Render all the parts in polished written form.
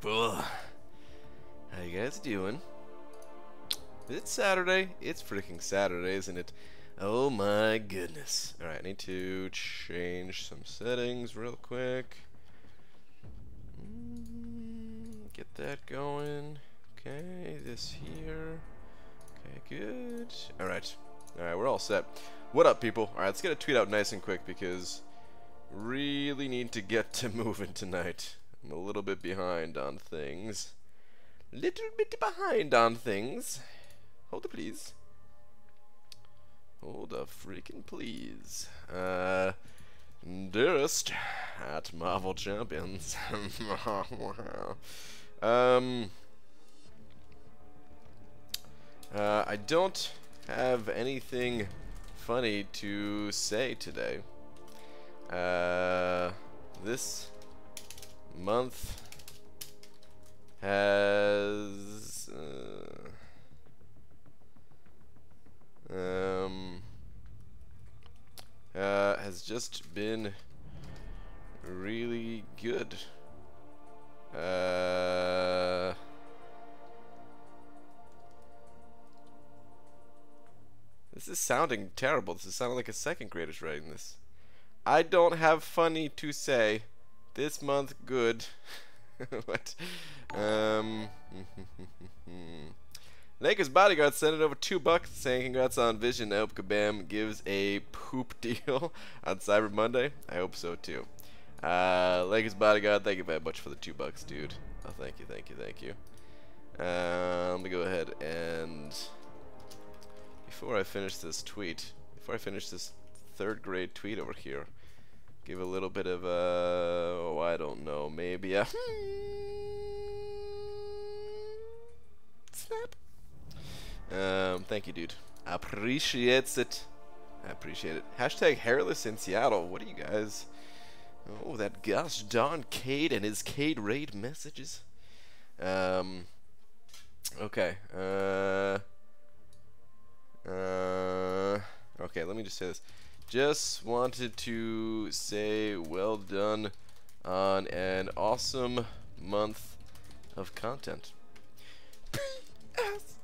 people? How you guys doing? It's Saturday. It's freaking Saturday, isn't it? Oh my goodness. Alright, I need to change some settings real quick. Get that going. Okay, this here. Okay, good. Alright. Alright, we're all set. What up, people? Alright, let's get a tweet out nice and quick because really need to get to moving tonight. I'm a little bit behind on things. Little bit behind on things. Hold it, please. Hold up, freaking please. Dearest at Marvel Champions. I don't have anything funny to say today. This month has just been really good. This is sounding terrible. This is sounding like a second grader's writing this. I don't have funny to say. This month, good. What? Lakers Bodyguard sent it over $2 saying congrats on Vision. I hope Kabam gives a poop deal on Cyber Monday. I hope so too. Lakers Bodyguard, thank you very much for the $2, dude. Oh, thank you, thank you, thank you. Let me go ahead and before I finish this tweet, before I finish this third grade tweet over here, give a little bit of oh, I don't know, maybe a snap. Thank you, dude. Appreciates it. I appreciate it. Hashtag hairless in Seattle. What are you guys? Oh, that gosh darn Cade and his Cade raid messages. Okay. Okay, let me just say this. Just wanted to say well done on an awesome month of content. P.S.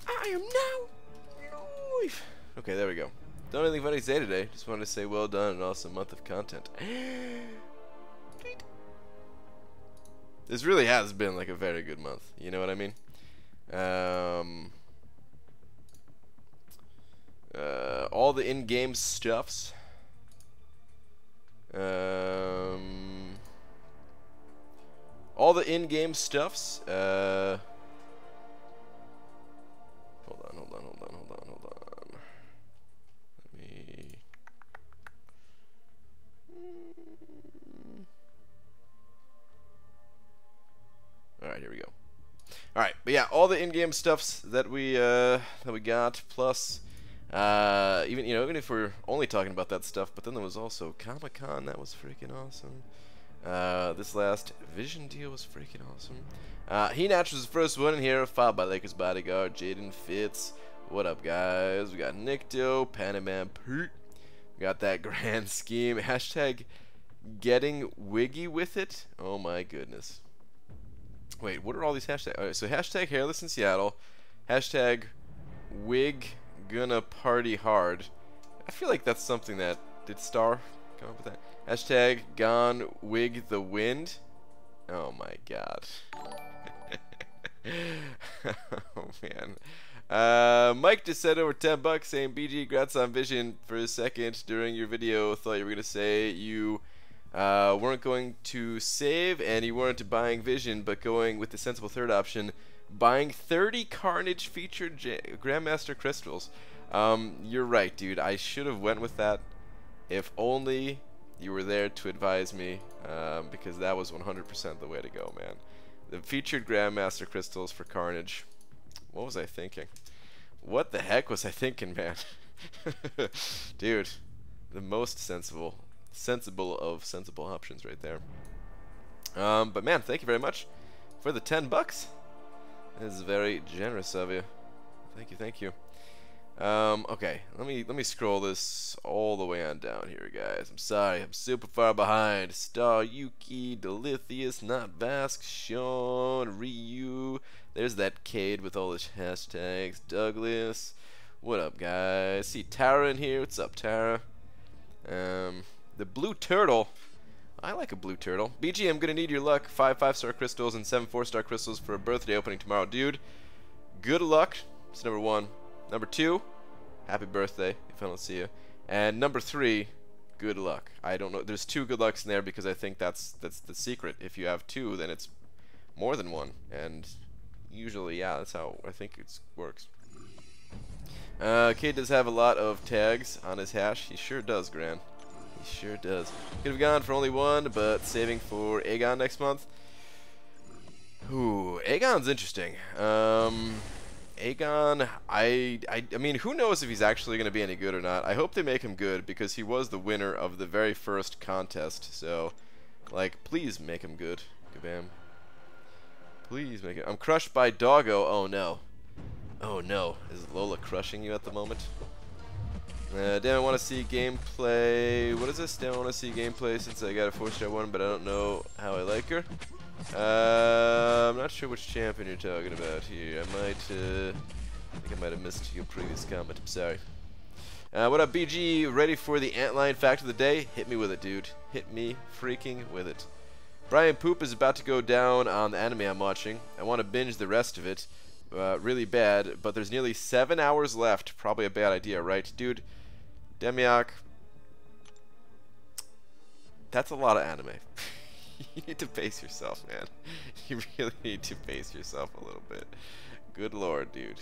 I am now live. Okay, there we go. Don't have anything funny to say today. Just wanted to say well done on an awesome month of content. This really has been like a very good month. You know what I mean? All the in-game stuffs. All the in-game stuffs. Hold on. Let me. All right, here we go. All right, but yeah, all the in-game stuffs that we got, plus even even if we're only talking about that stuff, but then there was also Comic-Con that was freaking awesome. This last Vision deal was freaking awesome. He-Natch was the first one in here, followed by Lakers Bodyguard, Jaden Fitz. What up, guys? We got Nicto, Panaman Pete. We got that grand scheme. Hashtag getting wiggy with it. Oh my goodness. Wait, what are all these hashtags? Alright, so hashtag hairless in Seattle. Hashtag wig gonna party hard. I feel like that's something that did Star come up with that. Hashtag gone wig the wind. Oh my god. Oh man. Mike just said over $10 saying BG congrats on Vision. For a second during your video thought you were gonna say you weren't going to save and you weren't buying Vision, but going with the sensible third option, buying 30 Carnage featured Grandmaster crystals. You're right, dude. I should have went with that. If only you were there to advise me, because that was 100% the way to go, man. The featured Grandmaster crystals for Carnage. What was I thinking? What the heck was I thinking, man? Dude, the most sensible of sensible options right there. But man, thank you very much for the $10. That is very generous of you. Thank you, thank you. Okay, let me scroll this all the way on down here, guys. I'm sorry, I'm super far behind. Star, Yuki, Delithius, Not Vask, Sean, Ryu. There's that Cade with all his hashtags. Douglas. What up, guys? See Tara in here. What's up, Tara? The blue turtle. I like a blue turtle. BG, I'm gonna need your luck. 5 5-star crystals and 7 4-star crystals for a birthday opening tomorrow, dude. Good luck. It's number 1. Number 2, happy birthday if I don't see you. And number 3, good luck. I don't know. There's 2 good lucks in there because I think that's the secret. If you have 2, then it's more than 1. And usually, yeah, that's how I think it works. Kate does have a lot of tags on his hash. He sure does, Gran. He sure does. Could have gone for only 1, but saving for Aegon next month. Ooh, Aegon's interesting. Aegon, I mean, who knows if he's actually going to be any good or not. I hope they make him good because he was the winner of the very first contest. So, like, please make him good. Kabam. Please make it. I'm crushed by Doggo. Oh, no. Oh, no. Is Lola crushing you at the moment? Damn, I want to see gameplay. What is this? Damn, I want to see gameplay since I got a 4-star one, but I don't know how I like her. I'm not sure which champion you're talking about here. I think I might have missed your previous comment. I'm sorry. What up, BG? Ready for the Antlion fact of the day? Hit me with it, dude. Hit me freaking with it. Brian Poop is about to go down on the anime I'm watching. I want to binge the rest of it. Really bad, but there's nearly 7 hours left. Probably a bad idea, right, dude? Demiak. That's a lot of anime. You need to pace yourself, man. You really need to pace yourself a little bit. Good lord, dude.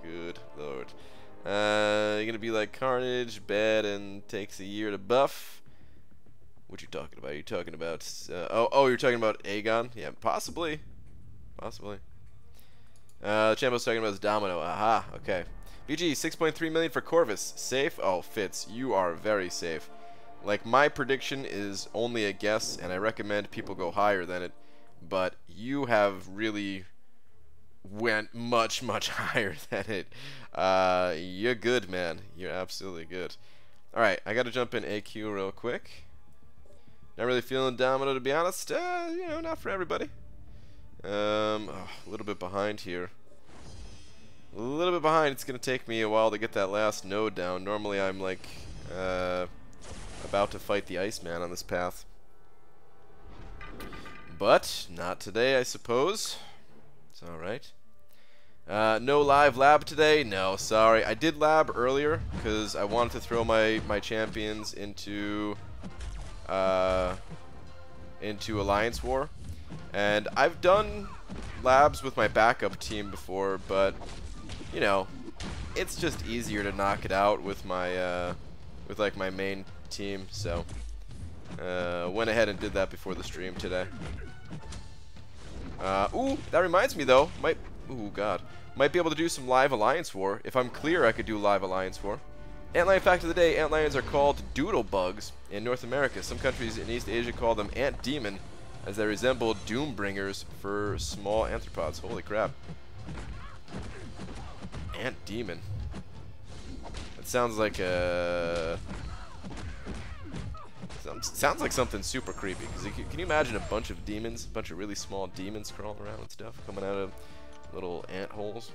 Good lord. You're gonna be like Carnage, bad, and takes a year to buff. What you talking about? You're talking about oh, you're talking about Aegon? Yeah, possibly. Possibly. Chambo's talking about his Domino. Aha, okay. BG, 6.3 million for Corvus. Safe? Oh, Fitz, you are very safe. Like, my prediction is only a guess, and I recommend people go higher than it, but you have really went much, much higher than it. You're good, man. You're absolutely good. Alright, I gotta jump in AQ real quick. Not really feeling Domino, to be honest. You know, not for everybody. Oh, a little bit behind here. A little bit behind. It's gonna take me a while to get that last node down. Normally I'm like, about to fight the Iceman on this path. But not today, I suppose. It's alright. No live lab today? No, sorry. I did lab earlier because I wanted to throw my champions into Alliance War. And I've done labs with my backup team before, but you know, it's just easier to knock it out with my with like my main team, so went ahead and did that before the stream today. Ooh, that reminds me though, might be able to do some live Alliance War. If I'm clear, I could do live Alliance War. Antlion fact of the day: antlions are called doodle bugs in North America. Some countries in East Asia call them ant demon, as they resemble doom bringers for small arthropods. Holy crap! Ant demon. It sounds like a. Sounds like something super creepy. Cause can you imagine a bunch of demons, a bunch of really small demons crawling around and stuff, coming out of little ant holes?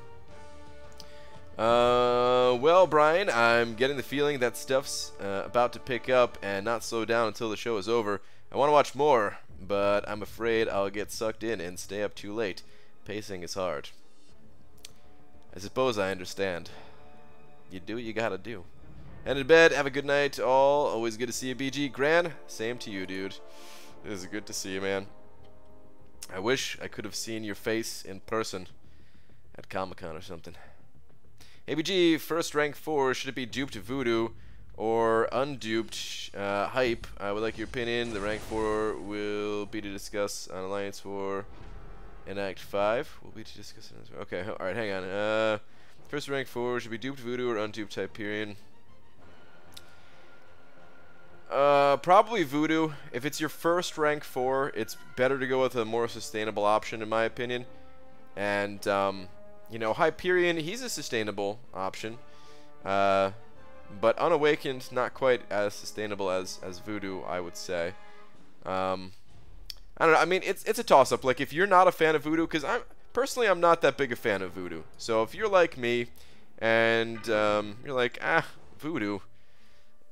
Well, Brian, I'm getting the feeling that stuff's about to pick up and not slow down until the show is over. I want to watch more, but I'm afraid I'll get sucked in and stay up too late. Pacing is hard. I suppose I understand. You do what you gotta do. Head to bed. Have a good night, all. Always good to see you, BG. Gran, same to you, dude. It is good to see you, man. I wish I could have seen your face in person at Comic-Con or something. Hey, BG, first rank 4, should it be duped voodoo or unduped hype? I would like your opinion. The rank 4 will be to discuss on Alliance War in Act 5. Will be to discuss on. Okay, alright, hang on. First rank 4, should be duped voodoo or unduped Hyperion? Probably voodoo. If it's your first rank 4, it's better to go with a more sustainable option, in my opinion. And, you know, Hyperion, he's a sustainable option. But Unawakened, not quite as sustainable as Voodoo, I would say. I don't know. I mean, it's a toss-up. Like, if you're not a fan of Voodoo, because personally, I'm not that big a fan of Voodoo. So if you're like me, and you're like, Voodoo,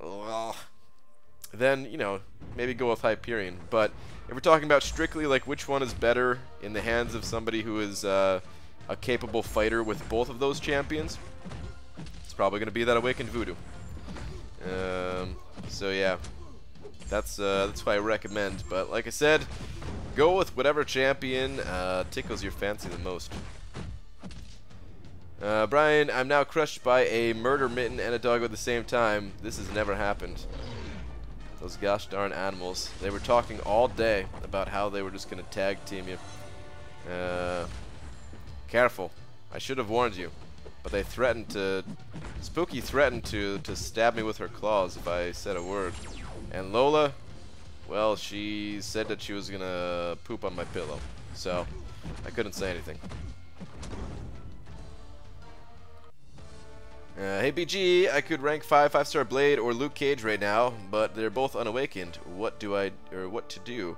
well, then, you know, maybe go with Hyperion. But if we're talking about strictly, like, which one is better in the hands of somebody who is a capable fighter with both of those champions, it's probably going to be that Awakened Voodoo. So yeah, that's what I recommend. But like I said, go with whatever champion tickles your fancy the most. Brian, I'm now crushed by a murder mitten and a dog at the same time. This has never happened. Those gosh darn animals. They were talking all day about how they were just going to tag team you. Careful. I should have warned you. But they threatened to... Spooky threatened to stab me with her claws if I said a word. And Lola, well, she said that she was going to poop on my pillow. So, I couldn't say anything. Hey BG, I could rank 5-star Blade or Luke Cage right now, but they're both unawakened. What to do?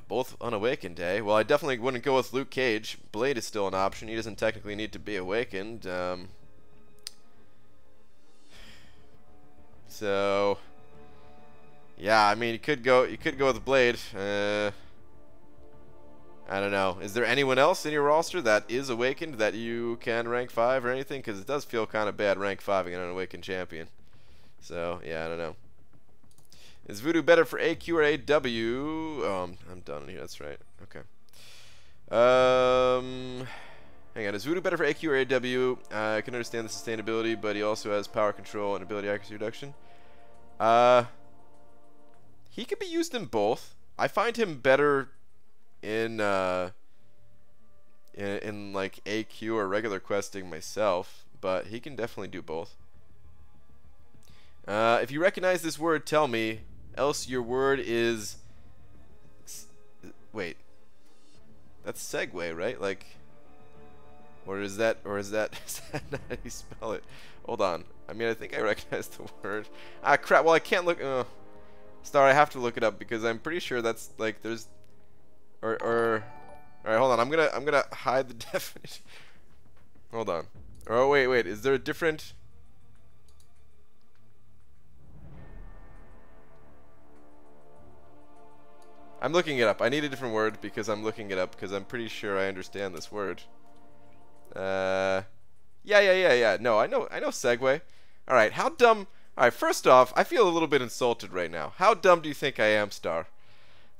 Both unawakened, eh? Well, I definitely wouldn't go with Luke Cage. Blade is still an option. He doesn't technically need to be awakened. So yeah, I mean, you could go with Blade. I don't know. Is there anyone else in your roster that is awakened that you can rank 5 or anything? Because it does feel kind of bad rank 5 against an awakened champion. So, yeah, I don't know. Is Voodoo better for AQ or AW? Oh, I'm done here. That's right. Okay. Hang on. Is Voodoo better for AQ or AW? I can understand the sustainability, but he also has power control and ability accuracy reduction. He could be used in both. I find him better in like AQ or regular questing myself, but he can definitely do both. If you recognize this word, tell me, else your word is... Wait, that's segue, right? Like, or is that is that not how you spell it? Hold on. I mean, I think I recognize the word. Ah, crap. Well, I can't look. Star, I have to look it up because I'm pretty sure that's like there's. All right, hold on. I'm gonna hide the definition. Hold on. Oh wait. Is there a different? I'm looking it up. I need a different word because I'm looking it up because I'm pretty sure I understand this word. Yeah. No, I know segue. All right, how dumb? All right, first off, I feel a little bit insulted right now. How dumb do you think I am, Star?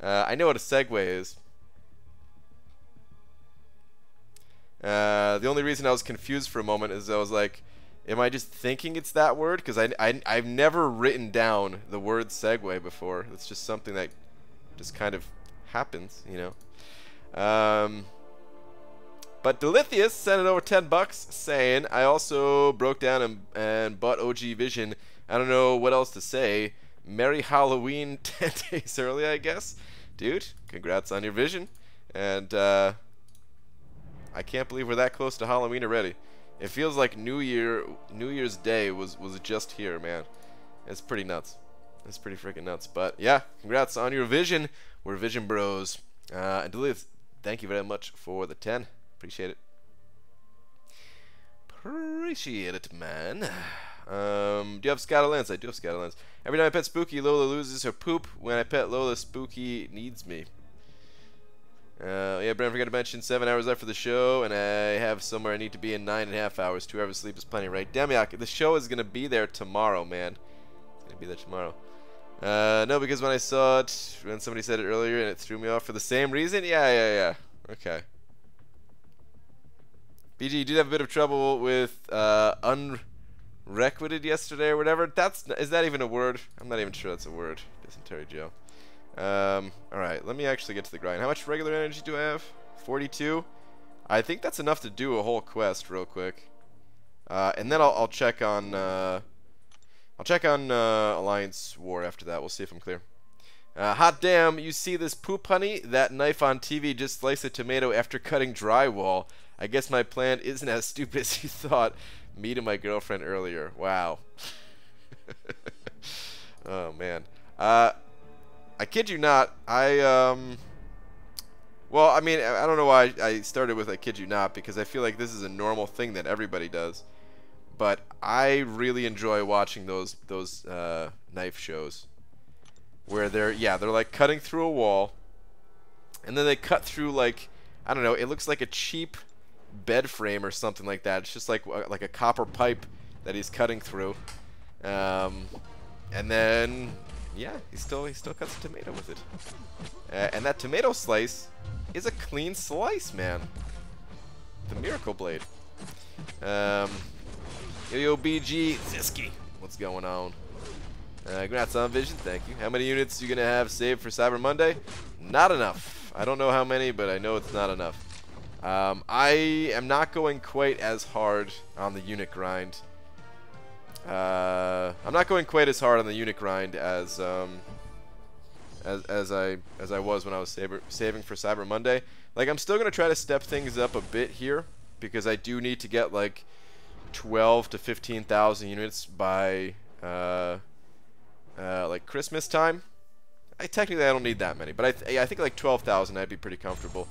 I know what a segue is. The only reason I was confused for a moment is I was like, am I just thinking it's that word? Because I've never written down the word segue before. It's just something that just kind of happens, you know. But Delithius sent it over 10 bucks saying, I also broke down and bought OG Vision. I don't know what else to say. Merry Halloween 10 days early, I guess. Dude, congrats on your Vision. And I can't believe we're that close to Halloween already. It feels like New Year's Day was just here, man. It's pretty nuts. It's pretty freaking nuts. But yeah, congrats on your Vision. We're Vision Bros. And Delith, thank you very much for the 10. Appreciate it. Appreciate it, man. Do you have Scatterlands? I do have Scatterlands. Every time I pet Spooky, Lola loses her poop. When I pet Lola, Spooky needs me. Yeah, Brent, forgot to mention 7 hours left for the show, and I have somewhere I need to be in 9.5 hours. 2 hours sleep is plenty, right? Demiak, the show is going to be there tomorrow, man. It's going to be there tomorrow. No, because when I saw it, when somebody said it earlier, and it threw me off for the same reason? Yeah. Okay. BG, you did have a bit of trouble with unrequited yesterday or whatever. Is that even a word? I'm not even sure that's a word. Dysentery Joe. Alright, let me actually get to the grind. How much regular energy do I have? 42? I think that's enough to do a whole quest real quick. And then I'll check on Alliance War after that. We'll see if I'm clear. Hot damn, you see this poop, honey? That knife on TV just sliced a tomato after cutting drywall. I guess my plan isn't as stupid as you thought. Me to my girlfriend earlier. Wow. Oh man. I kid you not. Well, I mean, I don't know why I started with I kid you not, because I feel like this is a normal thing that everybody does. But I really enjoy watching those knife shows where they're like cutting through a wall, and then they cut through, like, I don't know, it looks like a cheap bed frame or something like that. It's just like a copper pipe that he's cutting through, and then yeah, he still cuts a tomato with it, and that tomato slice is a clean slice, man. The Miracle Blade. Yo, BG Ziski, what's going on? Congrats on Vision, thank you. How many units you gonna have saved for Cyber Monday? Not enough. I don't know how many, but I know it's not enough. I am not going quite as hard on the unit grind. I'm not going quite as hard on the unit grind as I was when I was saving for Cyber Monday. Like, I'm still gonna try to step things up a bit here, because I do need to get like 12 to 15,000 units by like Christmas time. Technically I don't need that many, but I think like 12,000 I'd be pretty comfortable.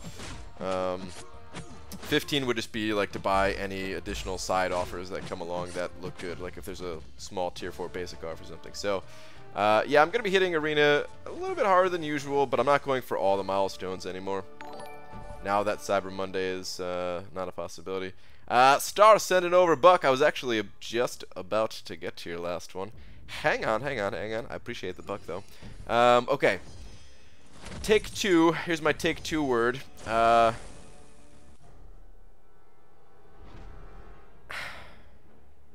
15 would just be like to buy any additional side offers that come along that look good, like if there's a small tier 4 basic offer or something. So yeah, I'm gonna be hitting arena a little bit harder than usual, but I'm not going for all the milestones anymore now that Cyber Monday is not a possibility. Star sending over Buck. I was actually just about to get to your last one. Hang on. I appreciate the Buck, though. Okay. Take two. Here's my take two word. I'm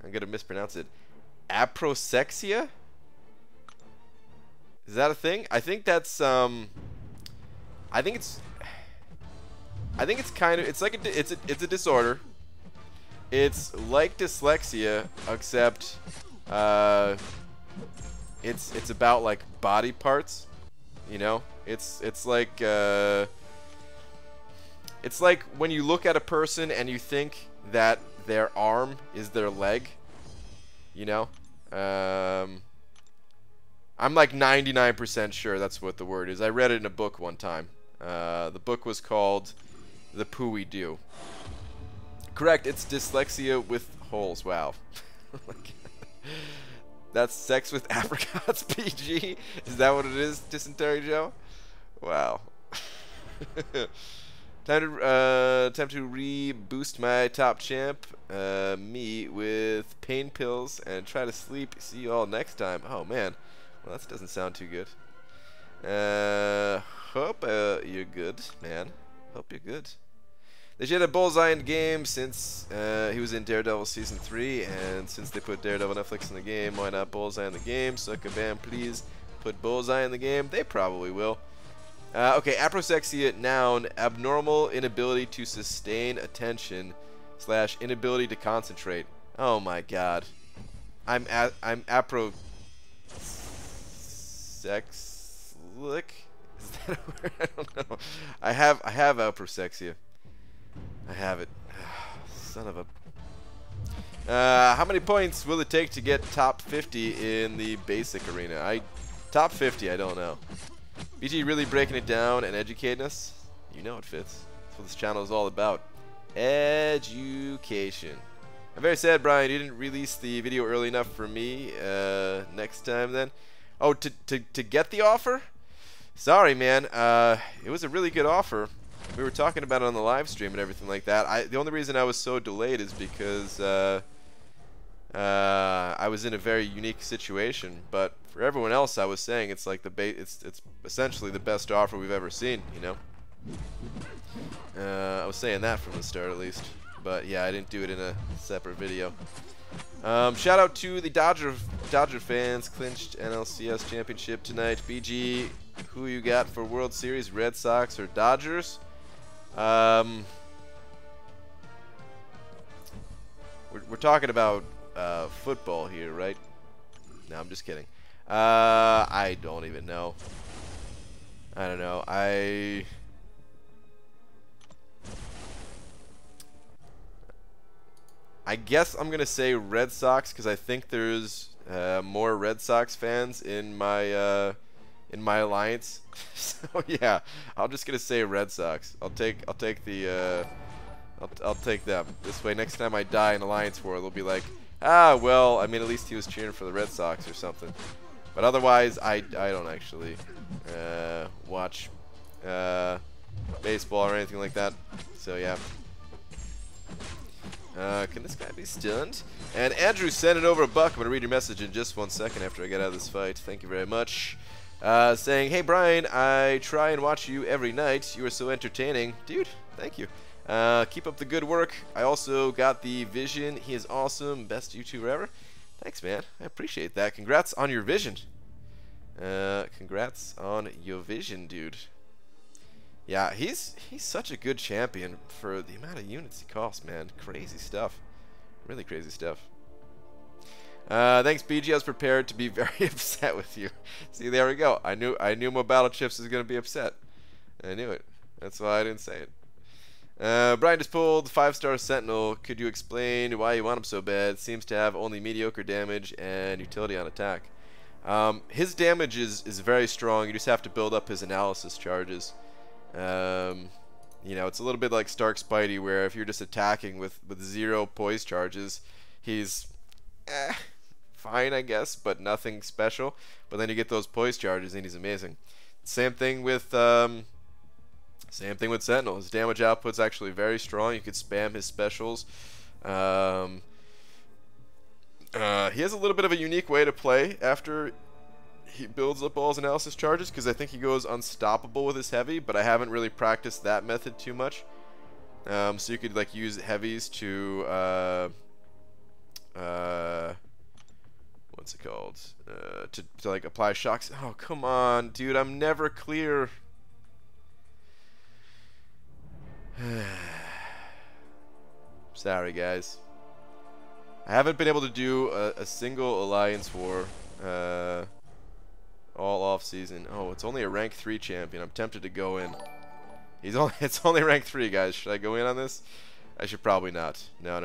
going to mispronounce it. Aprosexia? Is that a thing? I think that's, I think it's kind of, it's like it's a disorder. It's like dyslexia, except it's about like body parts, you know. It's like when you look at a person and you think that their arm is their leg, you know. I'm like 99% sure that's what the word is. I read it in a book one time. The book was called The Poo We Do. Correct, it's dyslexia with holes. Wow. That's sex with apricots, PG? Is that what it is, Dysentery Joe? Wow. Time to reboost my top champ, me, with pain pills and try to sleep. See you all next time. Oh, man. Well, that doesn't sound too good. Hope you're good, man. Hope you're good. They should have Bullseye in the game since he was in Daredevil Season 3, and since they put Daredevil Netflix in the game, why not Bullseye in the game? Suckabam, please put Bullseye in the game. They probably will. Okay, aprosexia, noun, abnormal inability to sustain attention / inability to concentrate. Oh my god. I'm aprosexic? Is that a word? I don't know. I have aprosexia. I have it. Son of a... how many points will it take to get top 50 in the basic arena? Top 50, I don't know. BG really breaking it down and educating us. You know it fits. That's what this channel is all about. Education. I'm very sad, Brian, you didn't release the video early enough for me. Next time then. Oh, to get the offer? Sorry, man. It was a really good offer. We were talking about it on the live stream and everything like that. The only reason I was so delayed is because I was in a very unique situation. But for everyone else, I was saying it's like it's essentially the best offer we've ever seen. You know. I was saying that from the start, at least. But yeah, I didn't do it in a separate video. Shout out to the Dodger fans. Clinched NLCS championship tonight. BG, who you got for World Series? Red Sox or Dodgers? We're talking about football here, right? No, I'm just kidding. I don't even know. I don't know. I guess I'm gonna say Red Sox because I think there's more Red Sox fans in my alliance. So yeah, I'm just gonna say Red Sox. I'll take the I'll take them. This way, next time I die in Alliance War, they'll be like, ah, well, I mean, at least he was cheering for the Red Sox or something. But otherwise, I don't actually watch baseball or anything like that. So yeah. Can this guy be stunned? And Andrew sent it over a buck. I'm going to read your message in just 1 second after I get out of this fight. Thank you very much. Saying, hey, Brian, I try and watch you every night. You are so entertaining. Dude, thank you. Keep up the good work. I also got the vision. He is awesome. Best YouTuber ever. Thanks, man. I appreciate that. Congrats on your vision. Congrats on your vision, dude. Yeah, he's such a good champion for the amount of units he costs, man. Crazy stuff. Really crazy stuff. Thanks, BG. I was prepared to be very upset with you. See, there we go. I knew my battle chips was gonna be upset. I knew it. That's why I didn't say it. Brian just pulled 5-star Sentinel. Could you explain why you want him so bad? Seems to have only mediocre damage and utility on attack. His damage is very strong. You just have to build up his analysis charges. You know, it's a little bit like Stark Spidey, where if you're just attacking with 0 poise charges, he's fine, I guess, but nothing special. But then you get those poise charges, and he's amazing. Same thing with Sentinel. His damage output's actually very strong. You could spam his specials. He has a little bit of a unique way to play after he builds up all his analysis charges, because I think he goes unstoppable with his heavy, but I haven't really practiced that method too much. So you could like use heavies to what's it called? To like apply shocks. Oh, come on, dude, I'm never clear. Sorry, guys. I haven't been able to do a single Alliance War all off season. Oh, it's only a rank 3 champion. I'm tempted to go in. It's only rank 3, guys. Should I go in on this? I should probably not. No,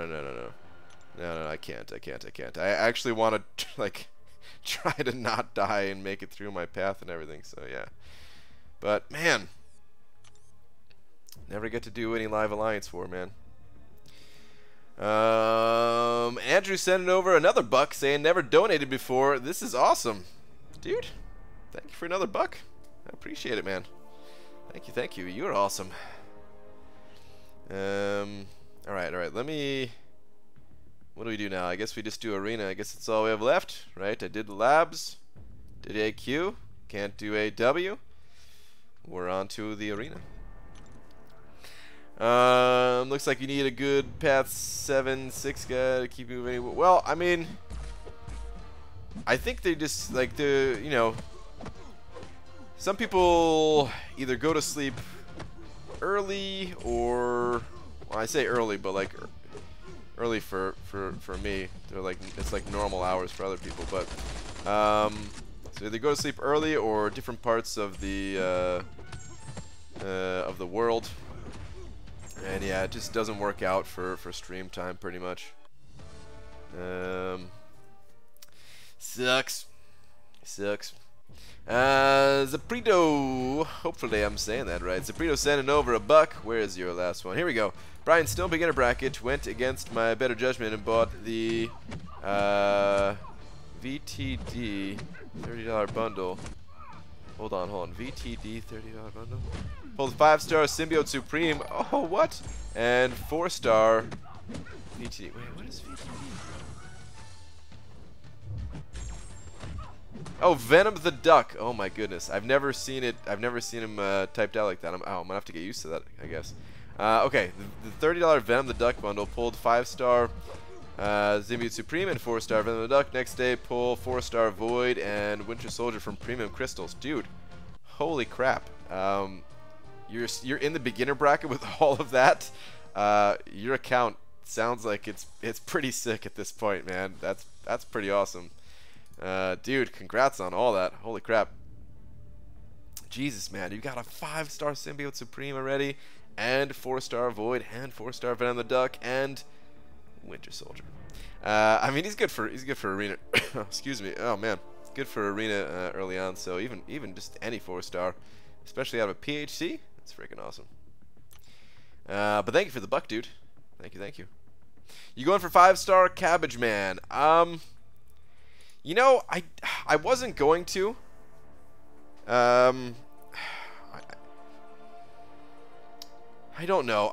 I can't. I actually want to like try to not die and make it through my path and everything. So yeah. But man, never get to do any live Alliance War, man. Andrew sending over another buck saying never donated before. This is awesome, dude. Thank you for another buck. I appreciate it, man. Thank you. You're awesome. All right. Let me. What do we do now? I guess we just do arena. I guess that's all we have left, right? I did the labs, did AQ, can't do AW. We're on to the arena. Looks like you need a good path 7-6 guy to keep moving. Well, I mean, I think they just like you know, some people either go to sleep early or, well, I say early, but like early for me. They're like, it's like normal hours for other people, but so either go to sleep early or different parts of the world. And yeah, it just doesn't work out for stream time pretty much. Sucks. Zaprito, hopefully I'm saying that right. Zaprito sending over a buck. Where is your last one? Here we go. Brian, still beginner bracket. Went against my better judgment and bought the VTD $30 bundle. Hold on. VTD $30 bundle. Pulled 5-star Symbiote Supreme. Oh, what? And 4-star VTD. Wait, what is VTD? Oh, Venom the Duck. Oh my goodness. I've never seen it. I've never seen him typed out like that. I'm gonna have to get used to that, I guess. Okay, the $30 Venom the Duck bundle pulled 5-star Symbiote Supreme and 4-star Venom the Duck. Next day, pull 4-star Void and Winter Soldier from Premium Crystals. Dude, holy crap. You're in the beginner bracket with all of that. Your account sounds like it's pretty sick at this point, man. That's pretty awesome. Dude, congrats on all that. Holy crap. Jesus, man, you got a 5-star Symbiote Supreme already, and 4-star Void, and 4-star Venom the Duck, and Winter Soldier. I mean, he's good for arena. Excuse me. Oh man, good for arena early on. So even just any 4-star, especially out of a PHC, that's freaking awesome. But thank you for the buck, dude. Thank you, thank you. You going for 5-star Cabbage Man? You know, I wasn't going to. I don't know.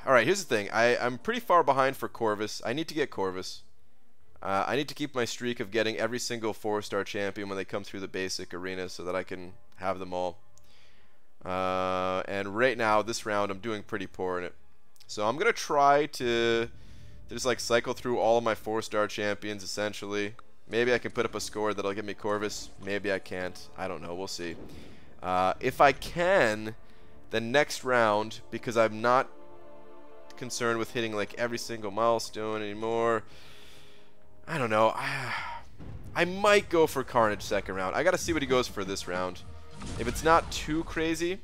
Alright, here's the thing. I'm pretty far behind for Corvus. I need to get Corvus. I need to keep my streak of getting every single 4-star champion when they come through the basic arena so that I can have them all. And right now, this round, I'm doing pretty poor in it. So I'm going to try to just like cycle through all of my 4-star champions, essentially. Maybe I can put up a score that'll give me Corvus. Maybe I can't. I don't know. We'll see. If I can, then next round, because I'm not concerned with hitting like every single milestone anymore, I don't know. I might go for Carnage second round. I got to see what he goes for this round. If it's not too crazy,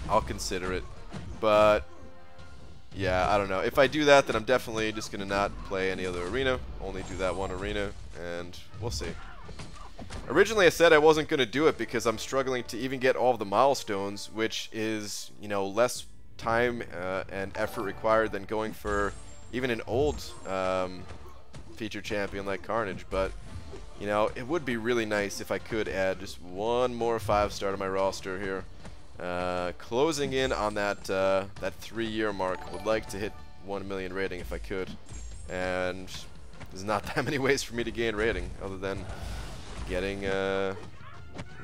I'll consider it. But yeah, I don't know. If I do that, then I'm definitely just going to not play any other arena. Only do that one arena, and we'll see. Originally, I said I wasn't going to do it because I'm struggling to even get all of the milestones, which is, you know, less time and effort required than going for even an old feature champion like Carnage. But, you know, it would be really nice if I could add just one more 5-star to my roster here. Closing in on that 3-year mark. Would like to hit 1 million rating if I could, and there's not that many ways for me to gain rating other than getting a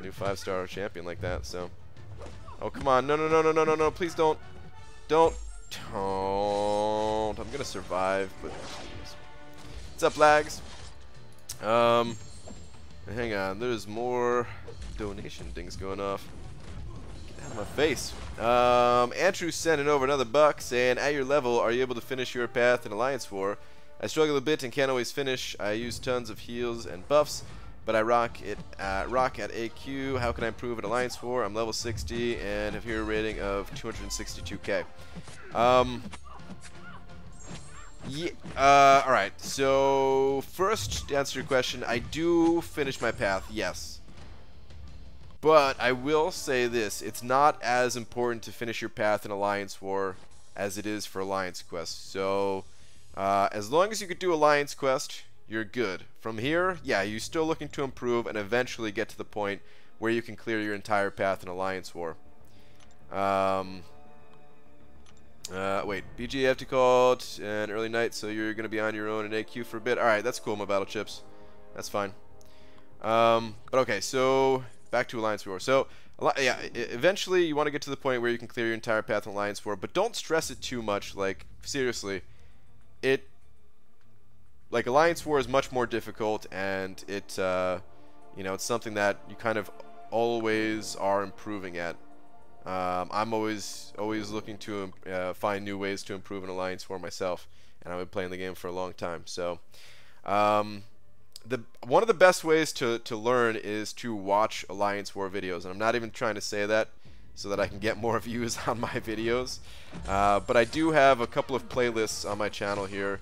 new 5-star champion like that. So, oh come on, no, please don't. I'm gonna survive, but geez. What's up, lags? Hang on, there's more donation things going off. My face. Andrew sending over another buck saying, at your level, are you able to finish your path in Alliance War? I struggle a bit and can't always finish. I use tons of heals and buffs, but I rock at AQ. How can I improve in Alliance War? I'm level 60 and have hero rating of 262k. Yeah, alright, so first, to answer your question, I do finish my path, yes. But I will say this, it's not as important to finish your path in Alliance War as it is for Alliance Quest. So, as long as you could do Alliance Quest, you're good. From here, yeah, you're still looking to improve and eventually get to the point where you can clear your entire path in Alliance War. Wait, BG, you have to call it an early night, so you're going to be on your own in AQ for a bit. Alright, that's cool, my battle chips. That's fine. But okay, so back to Alliance War. So, yeah, eventually you want to get to the point where you can clear your entire path in Alliance War, but don't stress it too much. Like, seriously, like, Alliance War is much more difficult, and you know, it's something that you kind of always are improving at. I'm always looking to find new ways to improve in Alliance War myself, and I've been playing the game for a long time. So, one of the best ways to learn is to watch Alliance War videos, and I'm not even trying to say that so that I can get more views on my videos, but I do have a couple of playlists on my channel here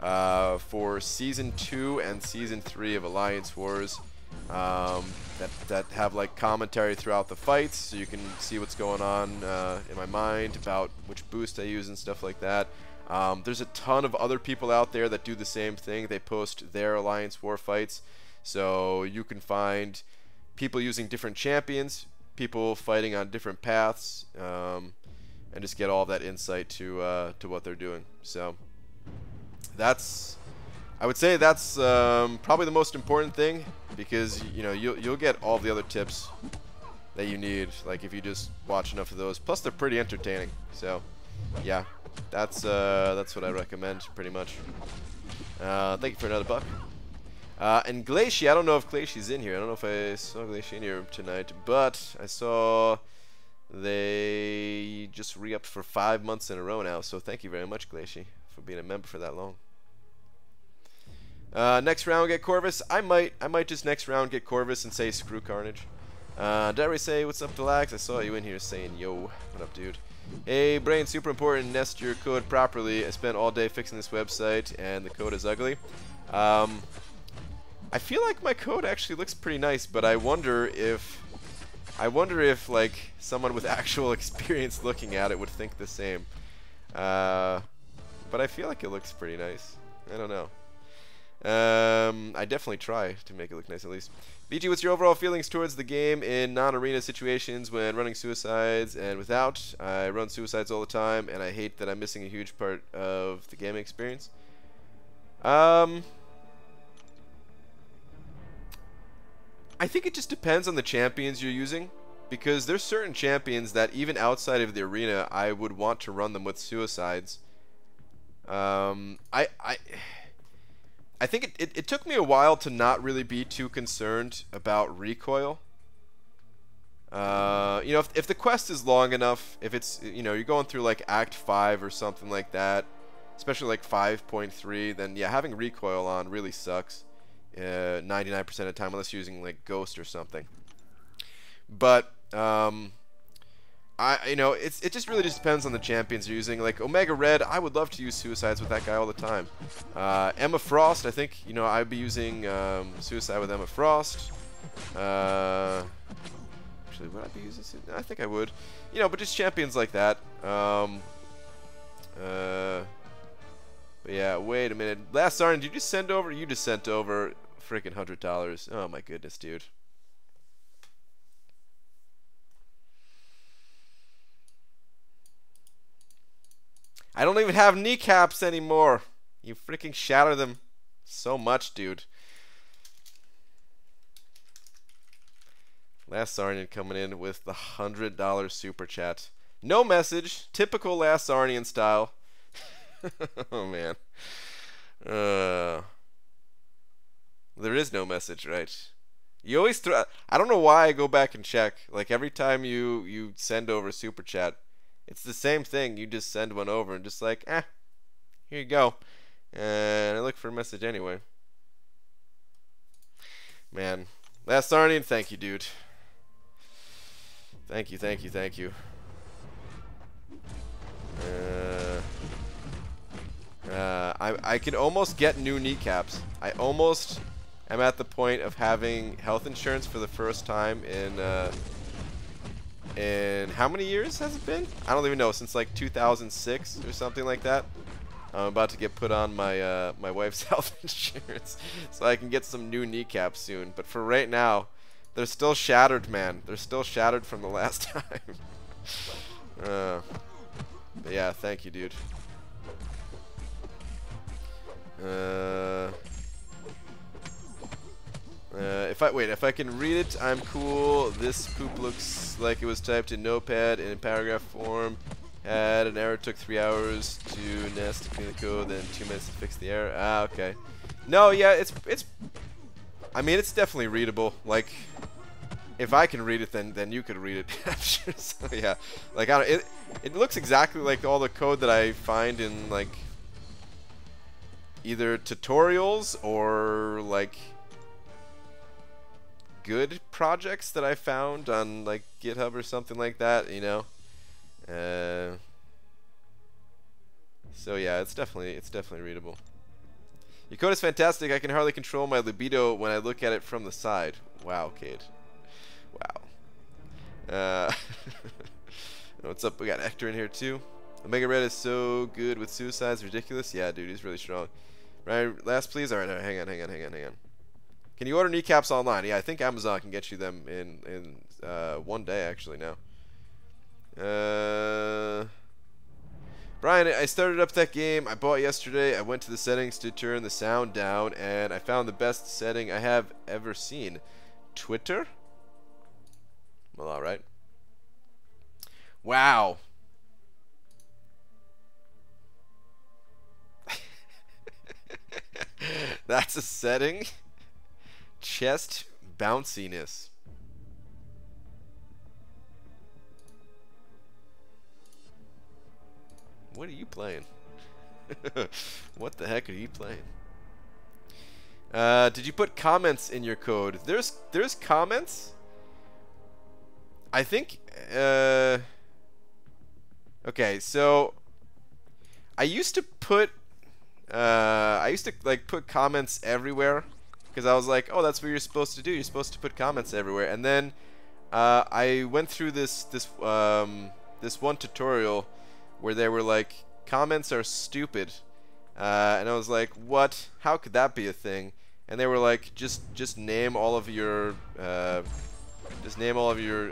for Season 2 and Season 3 of Alliance Wars that have like commentary throughout the fights, so you can see what's going on in my mind about which boost I use and stuff like that. There's a ton of other people out there that do the same thing. They post their Alliance War fights, so you can find people using different champions, people fighting on different paths, and just get all that insight to what they're doing. So I would say that's probably the most important thing, because you know you'll get all the other tips that you need, like if you just watch enough of those. Plus they're pretty entertaining. So yeah. That's what I recommend, pretty much. Thank you for another buck. And Glacier, I don't know if Glacier's in here. I don't know if I saw Glacier in here tonight, but I saw they just re-upped for 5 months in a row now. So thank you very much, Glacier, for being a member for that long. Next round, get Corvus. I might just next round get Corvus and say screw Carnage. Did I already say what's up, Delax? I saw you in here saying yo. What up, dude? Hey, Brain, super important. Nest your code properly. I spent all day fixing this website, and the code is ugly. I feel like my code actually looks pretty nice, but I wonder if like someone with actual experience looking at it would think the same. But I feel like it looks pretty nice. I don't know. I definitely try to make it look nice at least. BG, what's your overall feelings towards the game in non-arena situations when running suicides and without? I run suicides all the time, and I hate that I'm missing a huge part of the gaming experience. I think it just depends on the champions you're using, because there's certain champions that even outside of the arena, I would want to run them with suicides. I think it took me a while to not really be too concerned about recoil. You know, if the quest is long enough, if it's, you know, you're going through like Act 5 or something like that, especially like 5.3, then yeah, having recoil on really sucks 99% of the time, unless you're using like Ghost or something. But you know, it just really just depends on the champions you're using. Like Omega Red, I would love to use suicides with that guy all the time. Emma Frost, I think, you know, I'd be using suicide with Emma Frost. Actually, would I be using suicide? I think I would. You know, but just champions like that. But yeah, wait a minute. Last Arn, did you just send over? You just sent over freaking $100. Oh my goodness, dude. I don't even have kneecaps anymore. You freaking shatter them so much, dude. Last Sarnian coming in with the $100 super chat. No message. Typical Last Sarnian style. Oh, man. There is no message, right? You always throw... I don't know why I go back and check. Like, every time you send over super chat, it's the same thing. You just send one over and just like, here you go. And I look for a message anyway. Man. Last Sarnian, thank you, dude. Thank you, thank you, thank you. I could almost get new kneecaps. I almost am at the point of having health insurance for the first time in how many years has it been? I don't even know, since like 2006 or something like that. I'm about to get put on my my wife's health insurance so I can get some new kneecaps soon. But for right now, they're still shattered, man. They're still shattered from the last time. But yeah, thank you, dude. If I can read it, I'm cool. This poop looks like it was typed in Notepad in paragraph form. Had an error, took 3 hours to nest to clean the code, then 2 minutes to fix the error. Ah, okay. No, yeah, it's. I mean, it's definitely readable. Like, if I can read it, then you could read it. I'm sure. So yeah, like it looks exactly like all the code that I find in like either tutorials or like good projects that I found on like GitHub or something like that, you know. So yeah, it's definitely readable. Your code is fantastic. I can hardly control my libido when I look at it from the side. Wow, Cade. Wow. What's up? We got Hector in here too. Omega Red is so good with suicides, ridiculous. Yeah, dude, he's really strong. Right, last please. All right, hang on. Can you order kneecaps online? Yeah, I think Amazon can get you them in one day actually now. Brian, I started up that game I bought yesterday. I went to the settings to turn the sound down, and I found the best setting I have ever seen. Twitter? Well, alright. Wow. That's a setting? Chest bounciness. What are you playing? What the heck are you playing? Did you put comments in your code? There's comments, I think, okay, so I used to put, like put comments everywhere because I was like, oh, that's what you're supposed to do. You're supposed to put comments everywhere. And then I went through this one tutorial where they were like, comments are stupid, and I was like, what? How could that be a thing? And they were like, just name all of your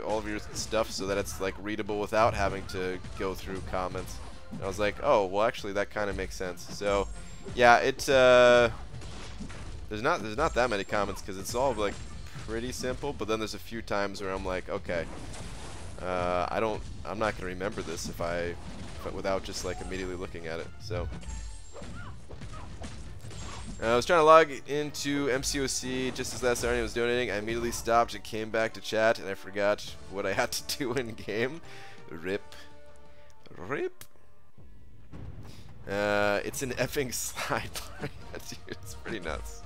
all of your stuff so that it's like readable without having to go through comments. And I was like, oh, well, actually, that kind of makes sense. So, yeah, there's not that many comments because it's all like pretty simple. But then there's a few times where I'm like, okay, I'm not gonna remember this without just like immediately looking at it. So. I was trying to log into MCOC just as last Arnie was donating. I immediately stopped and came back to chat, and I forgot what I had to do in game. Rip. Rip. It's an effing slide bar. Dude, it's pretty nuts.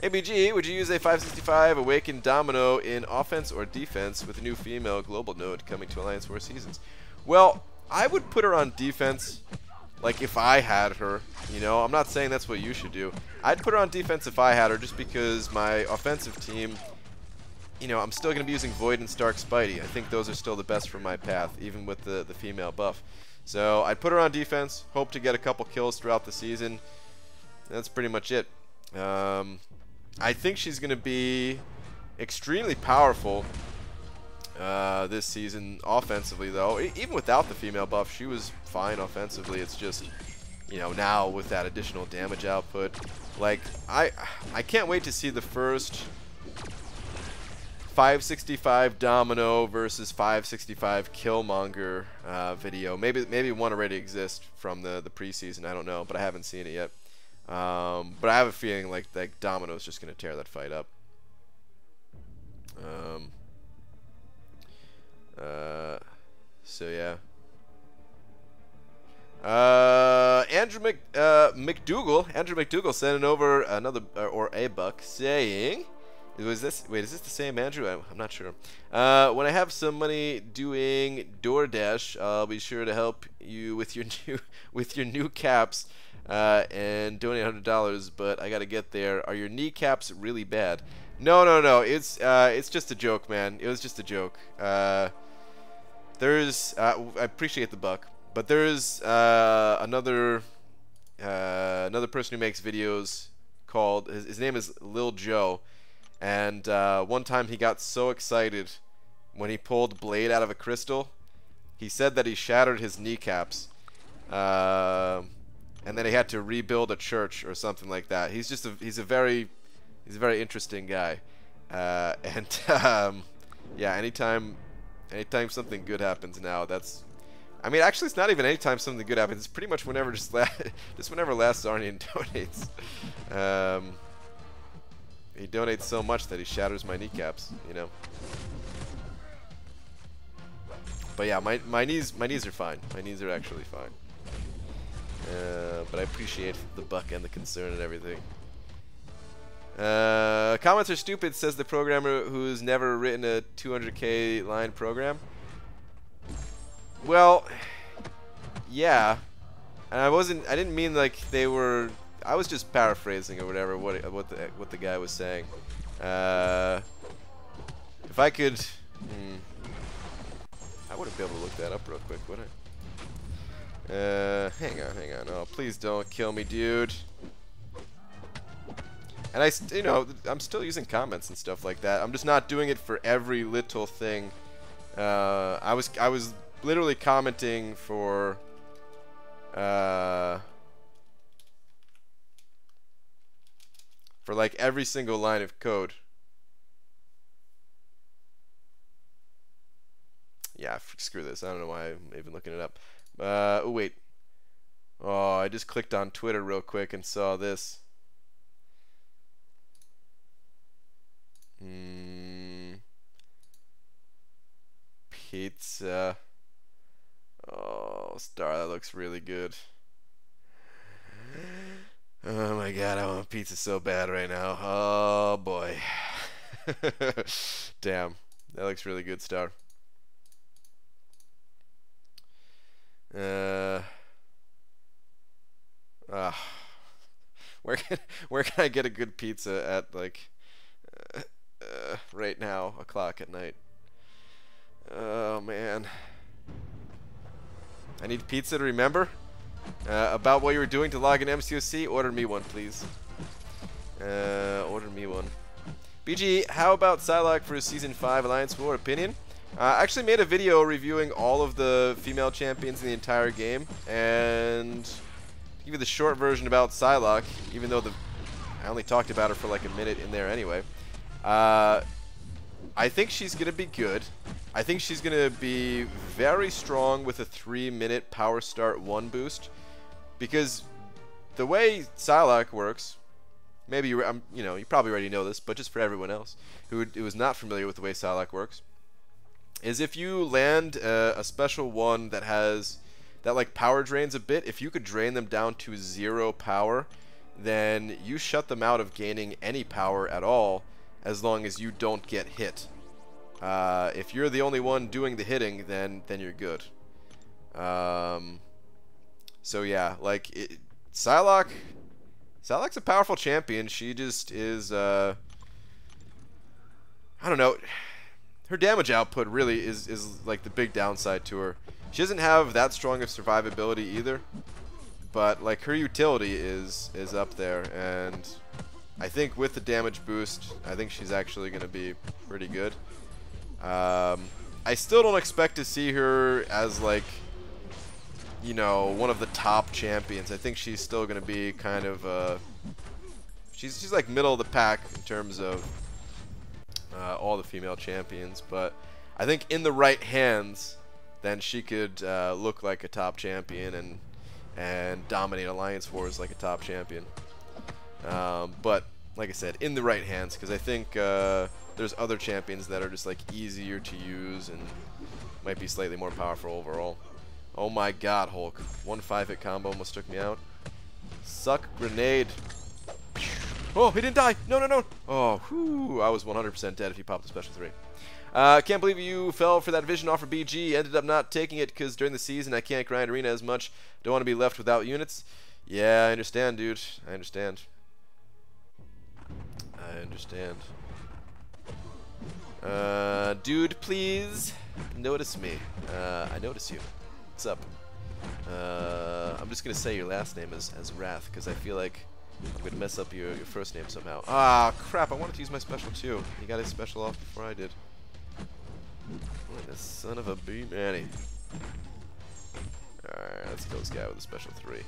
ABG, would you use a 565 Awakened Domino in offense or defense with a new female global node coming to Alliance 4 Seasons? Well, I would put her on defense. Like, if I had her, you know, I'm not saying that's what you should do. I'd put her on defense if I had her, just because my offensive team, you know, I'm still going to be using Void and Stark Spidey. I think those are still the best for my path, even with the female buff. So, I'd put her on defense, hope to get a couple kills throughout the season. That's pretty much it. I think she's going to be extremely powerful this season offensively, though. Even without the female buff, she was fine offensively. It's just, you know, now with that additional damage output, like, I can't wait to see the first 565 Domino versus 565 Killmonger video. Maybe one already exists from the preseason. I don't know, but I haven't seen it yet. But I have a feeling like Domino's just gonna tear that fight up. So yeah. Andrew McDougal sending over another or a buck saying, is this the same Andrew? I'm not sure. When I have some money doing DoorDash, I'll be sure to help you with your new caps and donate $100. But I gotta get there. Are your kneecaps really bad? No. It's just a joke, man. It was just a joke. There's I appreciate the buck, but there's another person who makes videos called his name is Lil Joe, and one time he got so excited when he pulled Blade out of a crystal, he said that he shattered his kneecaps, and then he had to rebuild a church or something like that. He's a very interesting guy, and yeah, anytime something good happens now, I mean, actually, it's not even anytime something good happens. It's pretty much whenever just whenever Last Arnian donates. He donates so much that he shatters my kneecaps, you know. But yeah, my knees are fine. My knees are actually fine. But I appreciate the buck and the concern and everything. Comments are stupid, says the programmer who's never written a 200k line program. Well, yeah, and I didn't mean like they were. I was just paraphrasing or whatever what the guy was saying. If I could, I wouldn't be able to look that up real quick, would I? Hang on. Oh, please don't kill me, dude. And you know, I'm still using comments and stuff like that. I'm just not doing it for every little thing. I was literally commenting for like every single line of code. Yeah, screw this. I don't know why I'm even looking it up. Oh wait. Oh, I just clicked on Twitter real quick and saw this. Pizza. Oh, Star, that looks really good. Oh my god, I want pizza so bad right now. Oh boy. Damn, that looks really good, Star. Uh, uh, where can I get a good pizza at, like, right now, o'clock at night? Oh man, I need pizza to remember. About what you were doing to log in MCOC. Order me one, please. Order me one. BG, how about Psylocke for Season 5 Alliance War? Opinion? I actually made a video reviewing all of the female champions in the entire game, and to give you the short version about Psylocke, even though I only talked about her for like a minute in there anyway. I think she's going to be good. I think she's going to be very strong with a 3-minute power start 1 boost, because the way Psylocke works, maybe you probably already know this, but just for everyone else who is not familiar with the way Psylocke works, is if you land a special one that like power drains a bit, if you could drain them down to 0 power, then you shut them out of gaining any power at all, as long as you don't get hit. If you're the only one doing the hitting, then you're good. So yeah, like Psylocke's a powerful champion. She just is I don't know. Her damage output really is like the big downside to her. She doesn't have that strong of survivability either, but like her utility is up there, and I think with the damage boost, I think she's actually going to be pretty good. I still don't expect to see her as, like, you know, one of the top champions. I think she's still going to be kind of, she's like middle of the pack in terms of all the female champions. But I think in the right hands, then she could look like a top champion and dominate Alliance Wars like a top champion. But like I said, in the right hands, because I think there's other champions that are just like easier to use and might be slightly more powerful overall. Oh my god, Hulk. 1 5-hit combo almost took me out. Suck grenade. Oh, he didn't die. No, no, no. Oh, whew. I was 100% dead if he popped the special 3. Can't believe you fell for that vision offer, BG. Ended up not taking it because during the season I can't grind arena as much. Don't want to be left without units. Yeah, I understand, dude. I understand. I understand. Dude, please notice me. I notice you. What's up? I'm just gonna say your last name as Wrath, because I feel like I'm gonna mess up your first name somehow. Ah, crap! I wanted to use my special too. You got his special off before I did. What a son of a bee, Manny. Alright, let's kill this guy with a special 3.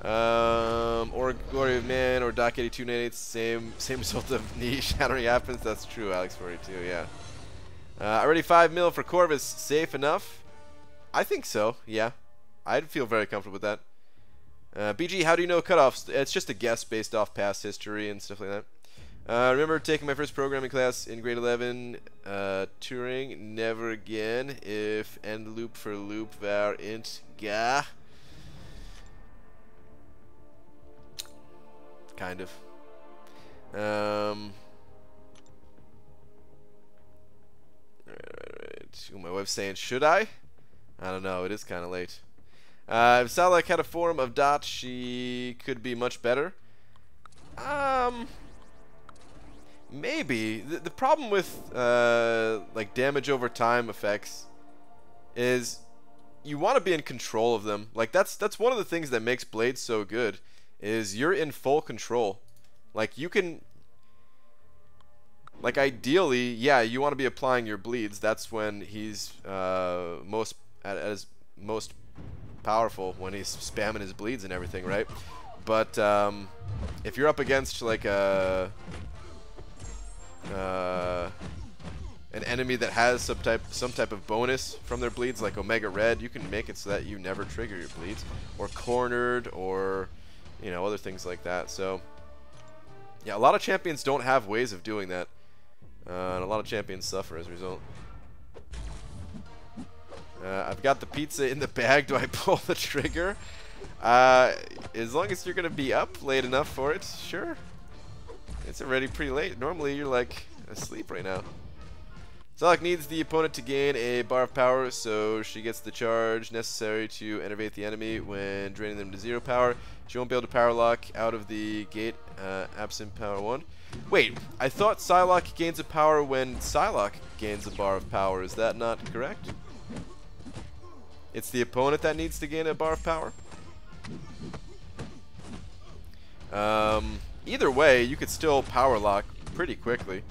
Or Glory of Man or Doc 8298, same result of knee shattering happens. That's true, Alex 42, yeah. Already 5 mil for Corvus, safe enough? I think so, yeah. I'd feel very comfortable with that. BG, how do you know cutoffs? It's just a guess based off past history and stuff like that. I remember taking my first programming class in grade 11, Turing, never again, if end loop for loop var int ga. Kind of. Alright. Ooh, my wife's saying, should I? I don't know, it is kind of late. If Psylocke had a form of Dot, she could be much better. Maybe. The problem with like damage over time effects is you want to be in control of them. Like that's one of the things that makes Blade so good, is you're in full control. Like you can, like ideally, yeah, you want to be applying your bleeds. That's when he's most at his most powerful, when he's spamming his bleeds and everything, right? But if you're up against like an enemy that has some type of bonus from their bleeds, like Omega Red, you can make it so that you never trigger your bleeds, or cornered, or you know, other things like that. So yeah, a lot of champions don't have ways of doing that, and a lot of champions suffer as a result. I've got the pizza in the bag. Do I pull the trigger? As long as you're gonna be up late enough for it, sure. It's already pretty late. Normally you're like asleep right now. Psylocke needs the opponent to gain a bar of power, so she gets the charge necessary to enervate the enemy when draining them to 0 power. She won't be able to power lock out of the gate absent power 1. Wait, I thought Psylocke gains a power when Psylocke gains a bar of power. Is that not correct? It's the opponent that needs to gain a bar of power? Either way, you could still power lock pretty quickly.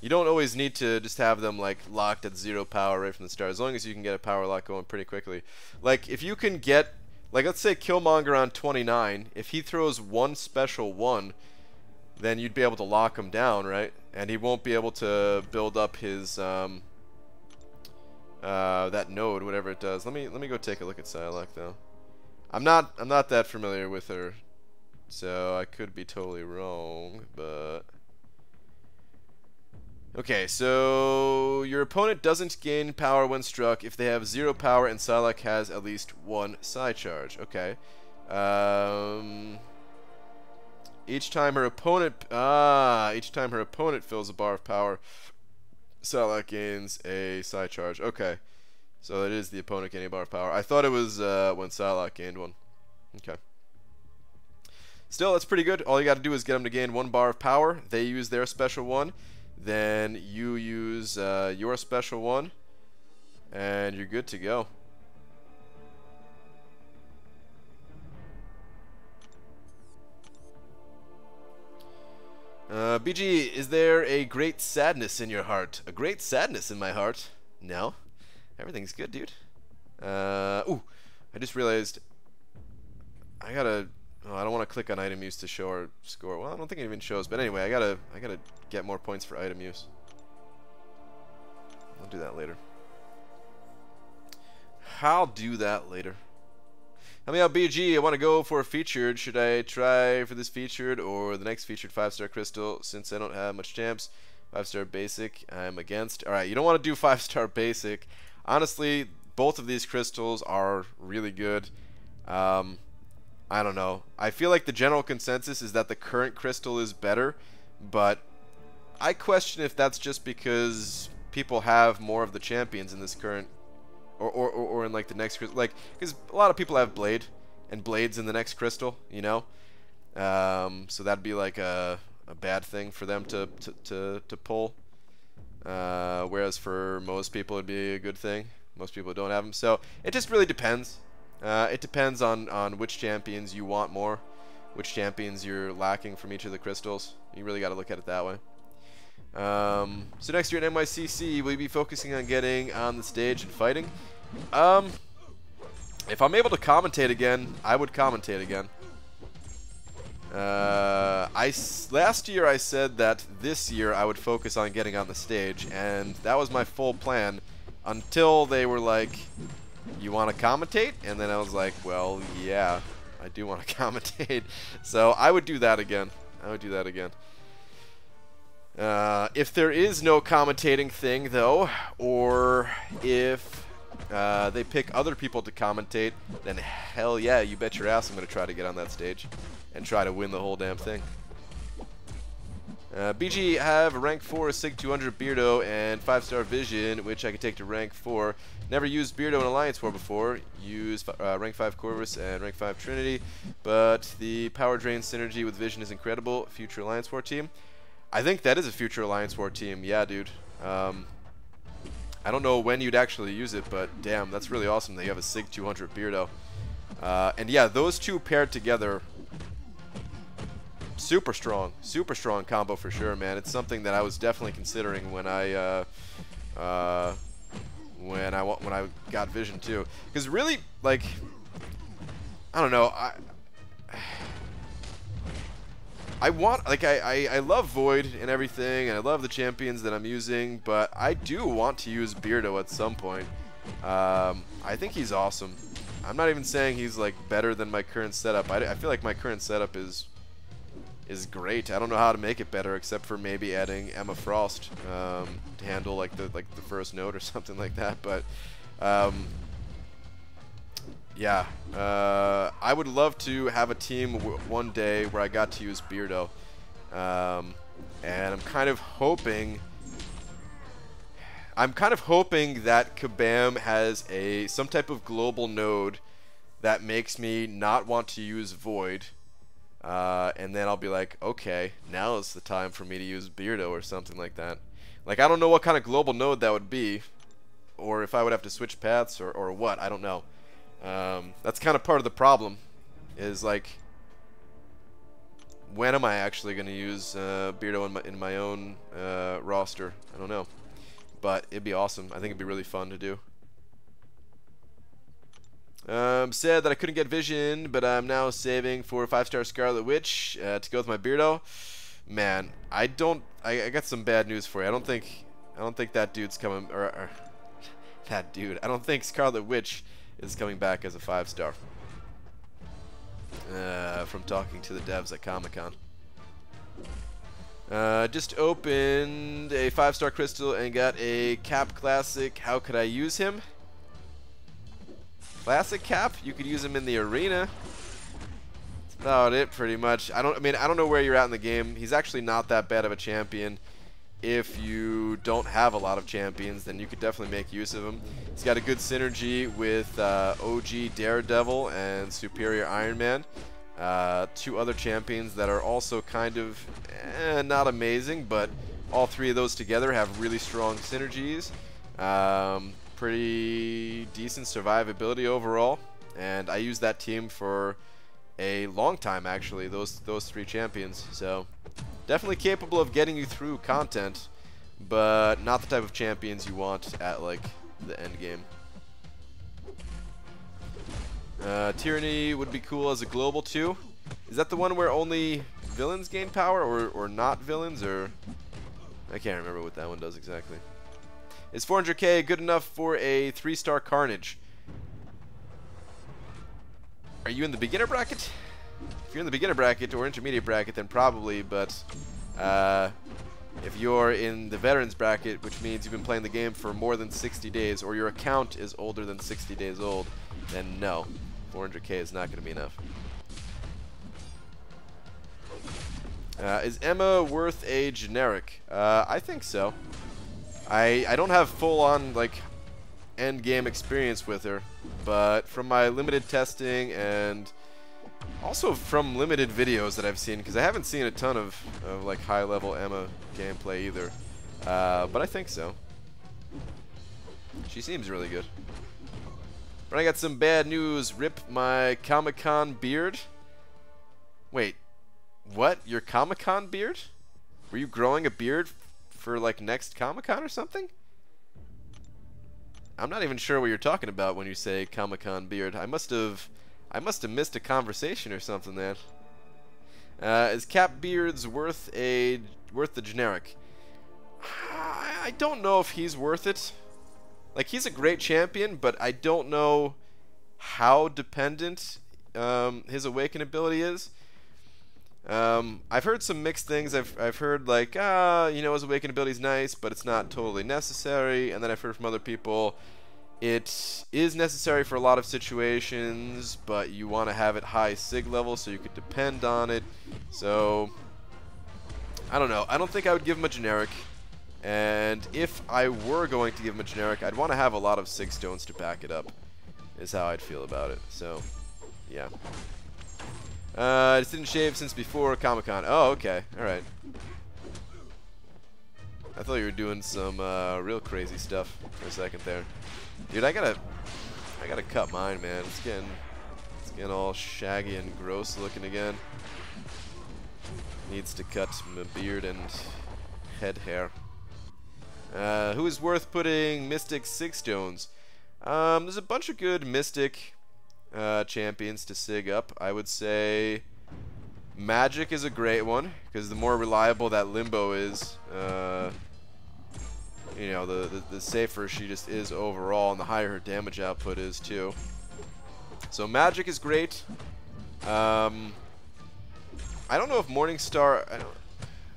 You don't always need to just have them like locked at 0 power right from the start, as long as you can get a power lock going pretty quickly. Like if you can get, like let's say Killmonger on 29, if he throws one special 1, then you'd be able to lock him down, right? And he won't be able to build up his that node, whatever it does. Let me go take a look at Psylocke though. I'm not that familiar with her, so I could be totally wrong, but okay, so your opponent doesn't gain power when struck if they have 0 power and Psylocke has at least 1 psi charge. Okay. Each time her opponent fills a bar of power, Psylocke gains a psi charge. Okay. So it is the opponent gaining a bar of power. I thought it was when Psylocke gained 1. Okay. Still, that's pretty good. All you got to do is get them to gain 1 bar of power. They use their special 1. Then you use your special 1. And you're good to go. BG, is there a great sadness in your heart? A great sadness in my heart? No. Everything's good, dude. Ooh, I just realized I gotta. Oh, I don't want to click on item use to show our score. Well, I don't think it even shows. But anyway, I gotta get more points for item use. I'll do that later. I'll do that later. Help me out, BG. I want to go for a featured. Should I try for this featured or the next featured 5-star crystal? Since I don't have much champs, 5-star basic, I'm against. All right, you don't want to do 5-star basic. Honestly, both of these crystals are really good. I don't know. I feel like the general consensus is that the current crystal is better, but I question if that's just because people have more of the champions in this current, or in like the next crystal, like because a lot of people have blade and blades in the next crystal, you know. So that'd be like a bad thing for them to pull. Whereas for most people it'd be a good thing. Most people don't have them, so it just really depends. It depends on which champions you want more, which champions you're lacking from each of the crystals. You really got to look at it that way. So next year at NYCC, will you be focusing on getting on the stage and fighting? If I'm able to commentate again, I would commentate again. Last year I said that this year I would focus on getting on the stage, and that was my full plan until they were like, you want to commentate? And then I was like, well, yeah, I do want to commentate. So I would do that again. I would do that again. If there is no commentating thing, though, or if they pick other people to commentate, then hell yeah, you bet your ass I'm going to try to get on that stage and try to win the whole damn thing. BG, have a rank 4 Sig 200 Beardo and 5-star Vision, which I can take to rank 4. Never used Beardo in Alliance War before. Use rank 5 Corvus and rank 5 Trinity, but the power drain synergy with Vision is incredible. Future Alliance War team. I think that is a future Alliance War team. Yeah, dude. I don't know when you'd actually use it, but damn, that's really awesome that you have a Sig 200 Beardo. And yeah, those two paired together, super strong combo for sure, man. It's something that I was definitely considering when I got Vision too, because really, like, I don't know, I want, like, I love Void and everything, and I love the champions that I'm using, but I do want to use Beardo at some point. I think he's awesome. I'm not even saying he's like better than my current setup. I feel like my current setup is great. I don't know how to make it better except for maybe adding Emma Frost to handle like the first node or something like that. But yeah, I would love to have a team one day where I got to use Beardo. And I'm kind of hoping that Kabam has some type of global node that makes me not want to use Void. And then I'll be like, okay, now is the time for me to use Beardo or something like that. Like, I don't know what kind of global node that would be, or if I would have to switch paths or what, I don't know. That's kind of part of the problem, is like, when am I actually going to use Beardo in my own roster? I don't know. But it'd be awesome. I think it'd be really fun to do. Said that I couldn't get Vision, but I'm now saving for 5-star Scarlet Witch to go with my Beardo. Man, I got some bad news for you. I don't think that dude's coming, or that dude. I don't think Scarlet Witch is coming back as a 5-star. From talking to the devs at Comic-Con. Just opened a 5-star crystal and got a Cap Classic. How could I use him? Classic Cap? You could use him in the arena. That's about it, pretty much. I don't know where you're at in the game. He's actually not that bad of a champion. If you don't have a lot of champions, then you could definitely make use of him. He's got a good synergy with OG Daredevil and Superior Iron Man. Two other champions that are also kind of not amazing, but all three of those together have really strong synergies. Pretty decent survivability overall, and I used that team for a long time actually, those three champions. So definitely capable of getting you through content, but not the type of champions you want at like the end game. Tyranny would be cool as a global too. Is that the one where only villains gain power, or not villains, or I can't remember what that one does exactly. Is 400k good enough for a 3-star Carnage? Are you in the beginner bracket? If you're in the beginner bracket or intermediate bracket, then probably, but if you're in the veterans bracket, which means you've been playing the game for more than 60 days, or your account is older than 60 days old, then no, 400k is not going to be enough. Is Emma worth a generic? I think so. I don't have full-on like end game experience with her, but from my limited testing and also from limited videos that I've seen, because I haven't seen a ton of like high-level Emma gameplay either, but I think so. She seems really good. But I got some bad news. Rip my Comic-Con beard. Wait, what? Your Comic-Con beard? Were you growing a beard for like next Comic-Con or something? I'm not even sure what you're talking about when you say Comic-Con beard. I must have missed a conversation or something then. Is Cap Beards worth the generic? I don't know if he's worth it. Like, he's a great champion, but I don't know how dependent his awaken ability is. I've heard some mixed things. I've heard like, you know, his awaken ability is nice, but it's not totally necessary. And then I've heard from other people, it is necessary for a lot of situations, but you want to have it high sig level so you could depend on it. So I don't know. I don't think I would give him a generic. And if I were going to give him a generic, I'd want to have a lot of sig stones to back it up, is how I'd feel about it. So yeah. I just didn't shave since before Comic-Con. Oh, okay. Alright. I thought you were doing some real crazy stuff for a second there. Dude, I gotta cut mine, man. It's getting all shaggy and gross looking again. Needs to cut my beard and head hair. Who is worth putting Mystic Sig stones? There's a bunch of good Mystic champions to sig up. I would say Magic is a great one, because the more reliable that Limbo is, you know, the safer she just is overall, and the higher her damage output is too. So Magic is great. I don't know if Morningstar.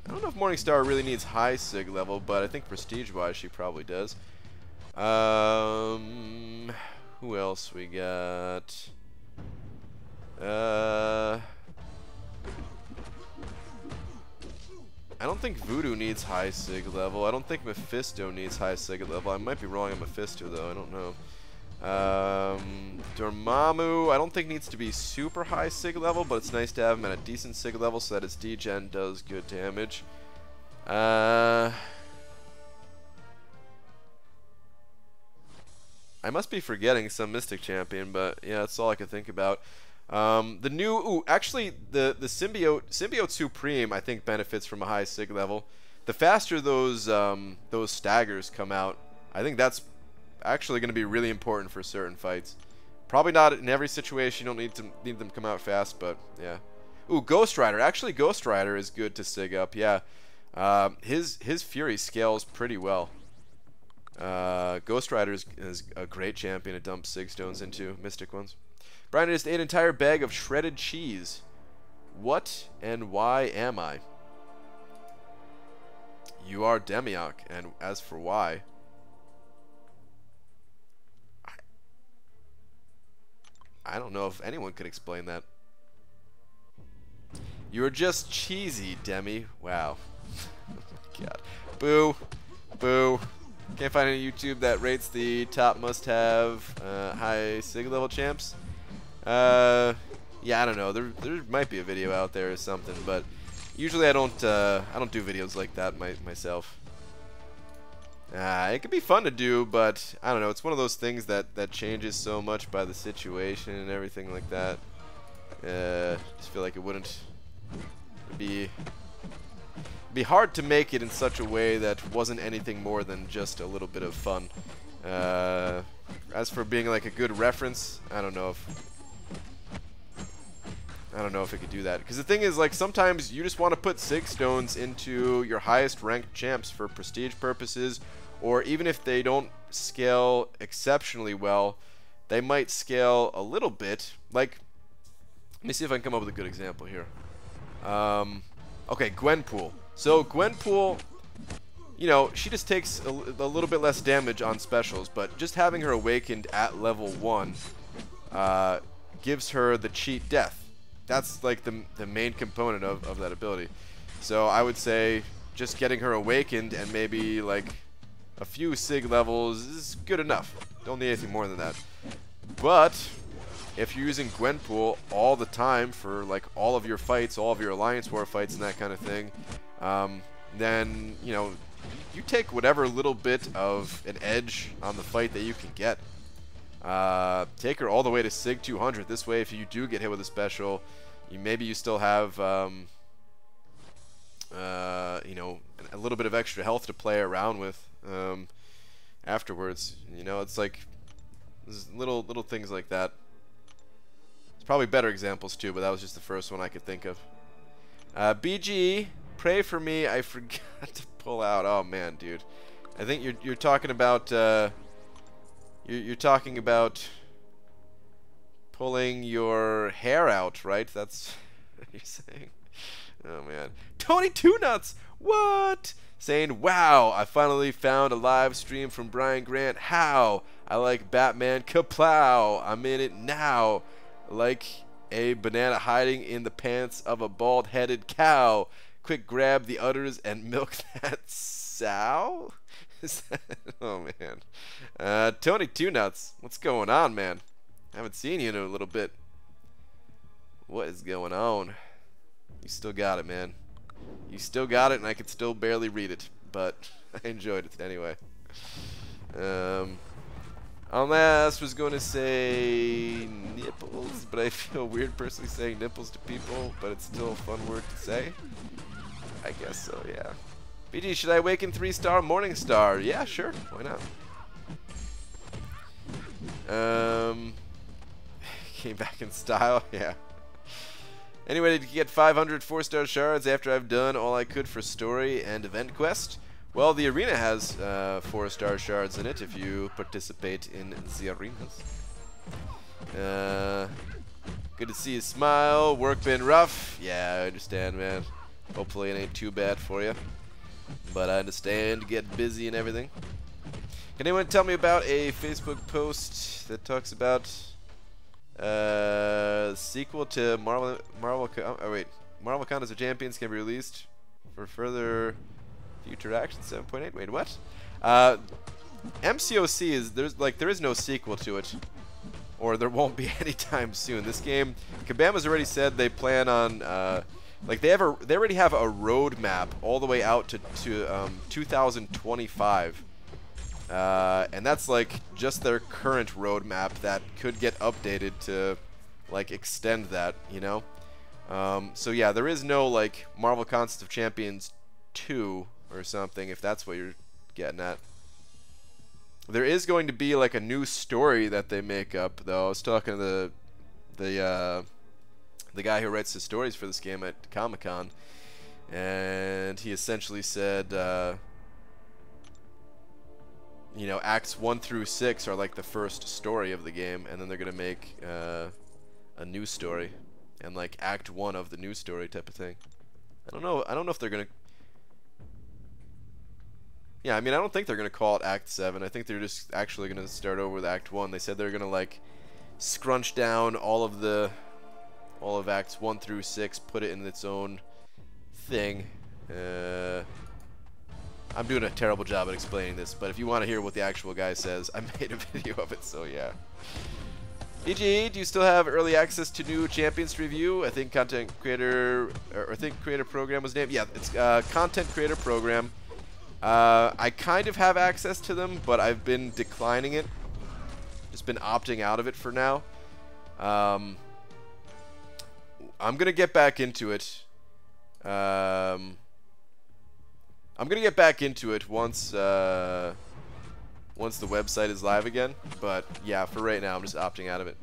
I don't know if Morningstar really needs high sig level, but I think prestige-wise she probably does. Who Who else we got? I don't think Voodoo needs high sig level. I don't think Mephisto needs high sig level. I might be wrong on Mephisto though. I don't know. Dormammu, I don't think needs to be super high sig level, but it's nice to have him at a decent sig level so that his degen does good damage. I must be forgetting some Mystic Champion, but yeah, that's all I could think about. The new, actually, the Symbiote Supreme, I think benefits from a high sig level. The faster those staggers come out, I think that's actually going to be really important for certain fights. Probably not in every situation. You don't need them to come out fast, but yeah. Ooh, Ghost Rider. Actually, Ghost Rider is good to sig up. Yeah, his Fury scales pretty well. Ghost Rider is a great champion to dump sig stones into, mystic ones. Brian just ate an entire bag of shredded cheese. What and why am I? You are Demiok, and as for why, I don't know if anyone could explain that. You're just cheesy, Demi. Wow. Oh my god. Boo. Boo. Can't find any YouTube that rates the top must-have high sig level champs. Yeah, I don't know. There might be a video out there or something, but usually I don't do videos like that myself. It could be fun to do, but I don't know. It's one of those things that changes so much by the situation and everything like that. Just feel like it wouldn't be hard to make it in such a way that wasn't anything more than just a little bit of fun. As for being like a good reference, I don't know if it could do that. Because the thing is, like, sometimes you just want to put sig stones into your highest ranked champs for prestige purposes, or even if they don't scale exceptionally well, they might scale a little bit. Like, let me see if I can come up with a good example here. Okay, Gwenpool. So Gwenpool, you know, she just takes a little bit less damage on specials, but just having her awakened at level 1 gives her the cheat death. That's like the main component of that ability. So I would say just getting her awakened and maybe like a few sig levels is good enough. Don't need anything more than that. But if you're using Gwenpool all the time for like all of your fights, all of your Alliance War fights and that kind of thing, then, you know, you take whatever little bit of an edge on the fight that you can get. Take her all the way to Sig 200. This way, if you do get hit with a special, maybe you still have, you know, a little bit of extra health to play around with afterwards. You know, it's like little things like that. There's probably better examples too, but that was just the first one I could think of. BG, pray for me. I forgot to pull out. Oh man, dude. I think you're talking about. You're talking about pulling your hair out, right? That's what you're saying. Oh man, Tony Two Nuts, what? Saying, wow, I finally found a live stream from Brian Grant. How? I like Batman Kaplow. I'm in it now. Like a banana hiding in the pants of a bald-headed cow. Quick grab the udders and milk that sow. Oh man, Tony Two Nuts, what's going on, man? I haven't seen you in a little bit. What is going on? You still got it, man. You still got it, and I could still barely read it, but I enjoyed it anyway. Unless was going to say nipples, but I feel weird personally saying nipples to people, but it's still a fun word to say. I guess so, yeah. BG, should I awaken 3-star Morningstar? Yeah, sure. Why not? Came back in style. Yeah. Anyway, did you get 500 4-star shards after I've done all I could for story and event quest? Well, the arena has 4-star shards in it if you participate in the arenas. Good to see you smile. Work been rough. Yeah, I understand, man. Hopefully it ain't too bad for you. But I understand, get busy and everything. Can anyone tell me about a Facebook post that talks about sequel to Marvel Contest of Champions can be released for further future action 7.8? Wait, what? MCOC is there is no sequel to it, or there won't be anytime soon. This game, Kabama's already said they plan on they already have a roadmap all the way out to 2025. And that's like just their current roadmap that could get updated to like extend that, you know? So yeah, there is no like Marvel Contest of Champions 2 or something, if that's what you're getting at. There is going to be like a new story that they make up, though. I was talking to the guy who writes the stories for this game at Comic-Con, and he essentially said you know, acts 1 through 6 are like the first story of the game, and then they're gonna make a new story, and like act 1 of the new story type of thing. I don't know if they're gonna. Yeah, I mean, I don't think they're gonna call it Act 7. I think they're just actually gonna start over with Act 1. They said they're gonna like scrunch down all of Acts 1 through 6, put it in its own thing. I'm doing a terrible job at explaining this, but if you want to hear what the actual guy says, I made a video of it, so yeah. BGE, do you still have early access to new champions to review? I think Content Creator, or I think Creator Program was named. Yeah, it's Content Creator Program. I kind of have access to them, but I've been declining it. Just been opting out of it for now. I'm gonna get back into it. I'm gonna get back into it once the website is live again. But yeah, for right now, I'm just opting out of it.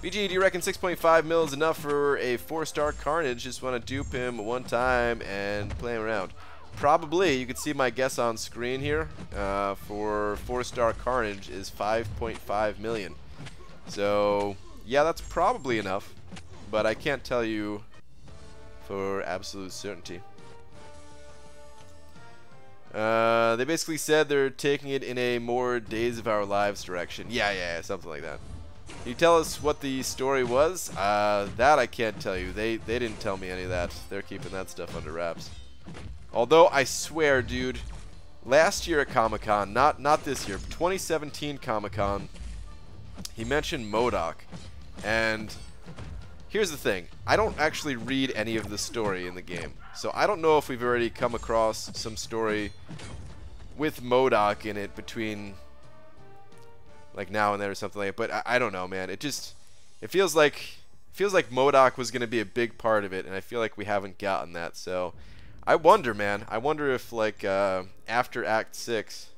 BG, do you reckon 6.5 mil is enough for a 4-star Carnage? Just want to dupe him one time and play him around. Probably. You can see my guess on screen here. For 4-star Carnage is 5.5 million. So yeah, that's probably enough, but I can't tell you for absolute certainty. They basically said they're taking it in a more Days of Our Lives direction. Yeah, something like that. Can you tell us what the story was? That I can't tell you. They didn't tell me any of that. They're keeping that stuff under wraps. Although I swear, dude, last year at Comic-Con, not this year, but 2017 Comic-Con, he mentioned MODOK, and here's the thing. I don't actually read any of the story in the game. So I don't know if we've already come across some story with MODOK in it between like now and then or something like that. But I don't know, man. It feels like MODOK was going to be a big part of it, and I feel like we haven't gotten that. So I wonder, man. I wonder if like after Act 6,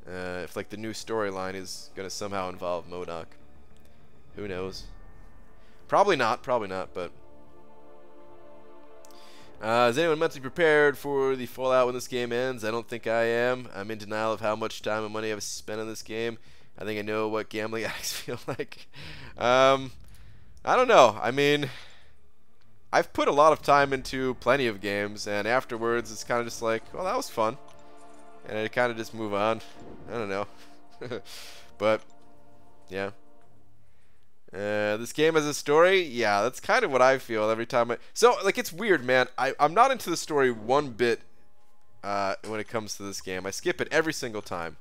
if like the new storyline is going to somehow involve MODOK. Who knows? Probably not, but is anyone mentally prepared for the fallout when this game ends? I don't think I am. I'm in denial of how much time and money I've spent on this game. I think I know what gambling addicts feel like. I don't know. I mean, I've put a lot of time into plenty of games, and afterwards it's kind of just like, well, that was fun, and I kind of just move on. I don't know. But yeah. This game has a story? Yeah, that's kind of what I feel every time So, like, it's weird, man. I'm not into the story one bit when it comes to this game. I skip it every single time.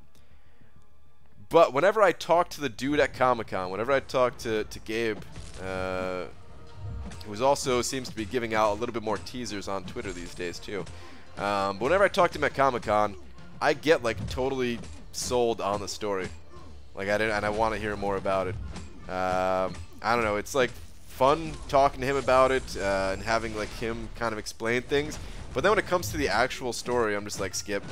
But whenever I talk to the dude at Comic-Con, whenever I talk to Gabe, who also seems to be giving out a little bit more teasers on Twitter these days, too. But whenever I talk to him at Comic-Con, I get, like, totally sold on the story. Like, and I want to hear more about it. I don't know, it's like fun talking to him about it and having like him kind of explain things, but then when it comes to the actual story, I'm just like skip.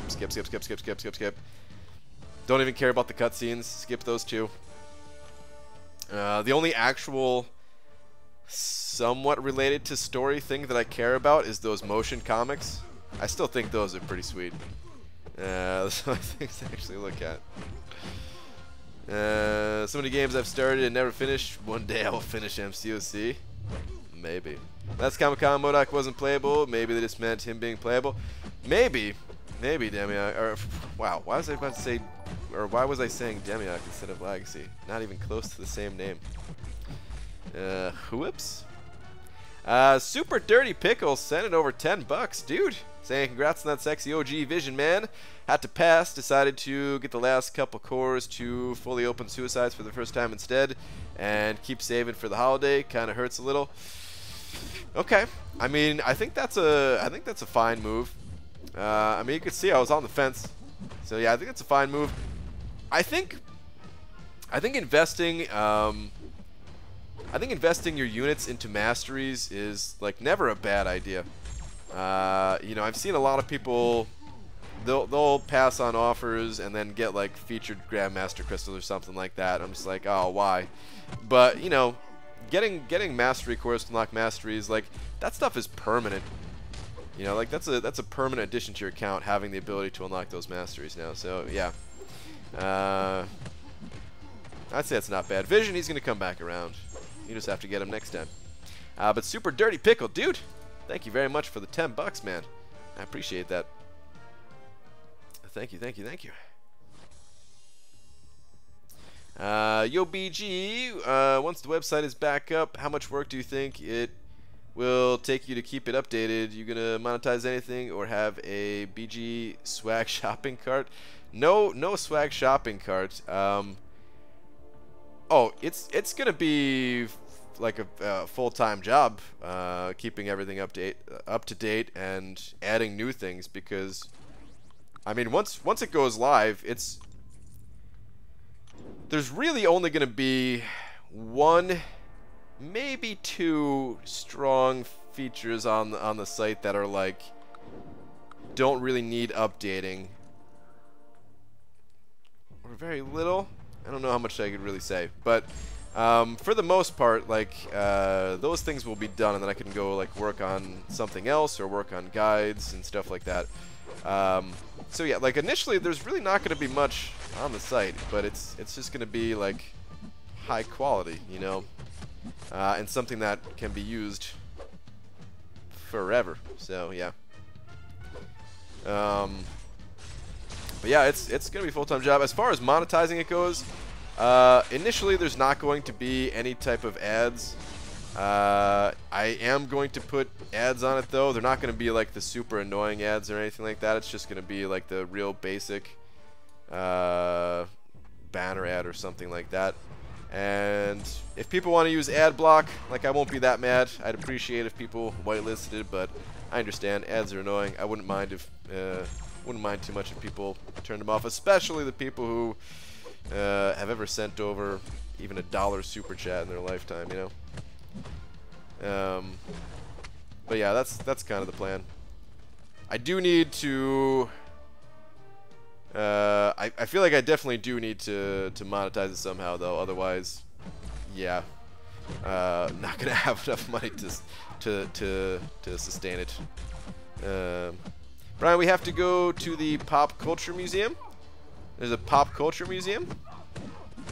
Don't even care about the cutscenes, skip those too. The only actual somewhat related to story thing that I care about is those motion comics. I still think those are pretty sweet. Those are things to actually look at. So many games I've started and never finished. One day I will finish MCOC. Maybe. Last Comic-Con, MODOK wasn't playable. Maybe they just meant him being playable. Maybe, Demi. Wow, why was I about to say or why was I saying Demiok instead of Legacy? Not even close to the same name. Whoops. Super Dirty Pickle sent it over 10 bucks, dude. Saying congrats on that sexy OG vision, man. Had to pass, decided to get the last couple cores to fully open Suicides for the first time instead, and keep saving for the holiday. Kind of hurts a little. Okay, I mean, I think that's a fine move. I mean, you could see I was on the fence, so yeah, I think that's a fine move. I think investing your units into masteries is like never a bad idea. You know, I've seen a lot of people, they'll pass on offers and then get like featured Grandmaster crystals or something like that. I'm just like, oh, why? But you know, getting mastery cores to unlock masteries, like that stuff is permanent. You know, like that's a permanent addition to your account, having the ability to unlock those masteries now. So yeah, I'd say it's not bad. Vision, he's gonna come back around. You just have to get him next time. But Super Dirty Pickle, dude, thank you very much for the 10 bucks, man. I appreciate that. Thank you, thank you, thank you. Yo, BG, once the website is back up, how much work do you think it will take you to keep it updated? You gonna monetize anything or have a BG swag shopping cart? No swag shopping cart. Oh, it's gonna be like a full-time job, keeping everything up to date and adding new things, because I mean once it goes live, there's really only gonna be one, maybe two strong features on the site that are like don't really need updating, or very little. I don't know how much I could really say, but for the most part, like those things will be done, and then I can go like work on something else or work on guides and stuff like that. So yeah, like initially there's really not going to be much on the site, but it's just going to be like high quality, you know, and something that can be used forever. So yeah. But yeah, it's gonna be a full-time job. As far as monetizing it goes, initially there's not going to be any type of ads. I am going to put ads on it though. They're not going to be like the super annoying ads or anything like that. It's just going to be like the real basic banner ad or something like that. And if people want to use ad block, like, I won't be that mad. I'd appreciate if people whitelisted it, but I understand ads are annoying. I wouldn't mind if wouldn't mind too much if people turned them off, especially the people who have ever sent over even $1 super chat in their lifetime, you know. But yeah, that's kind of the plan. I do need to. I feel like I definitely do need to monetize it somehow, though. Otherwise, yeah, not gonna have enough money to sustain it. Brian, we have to go to the Pop Culture Museum. There's a Pop Culture Museum.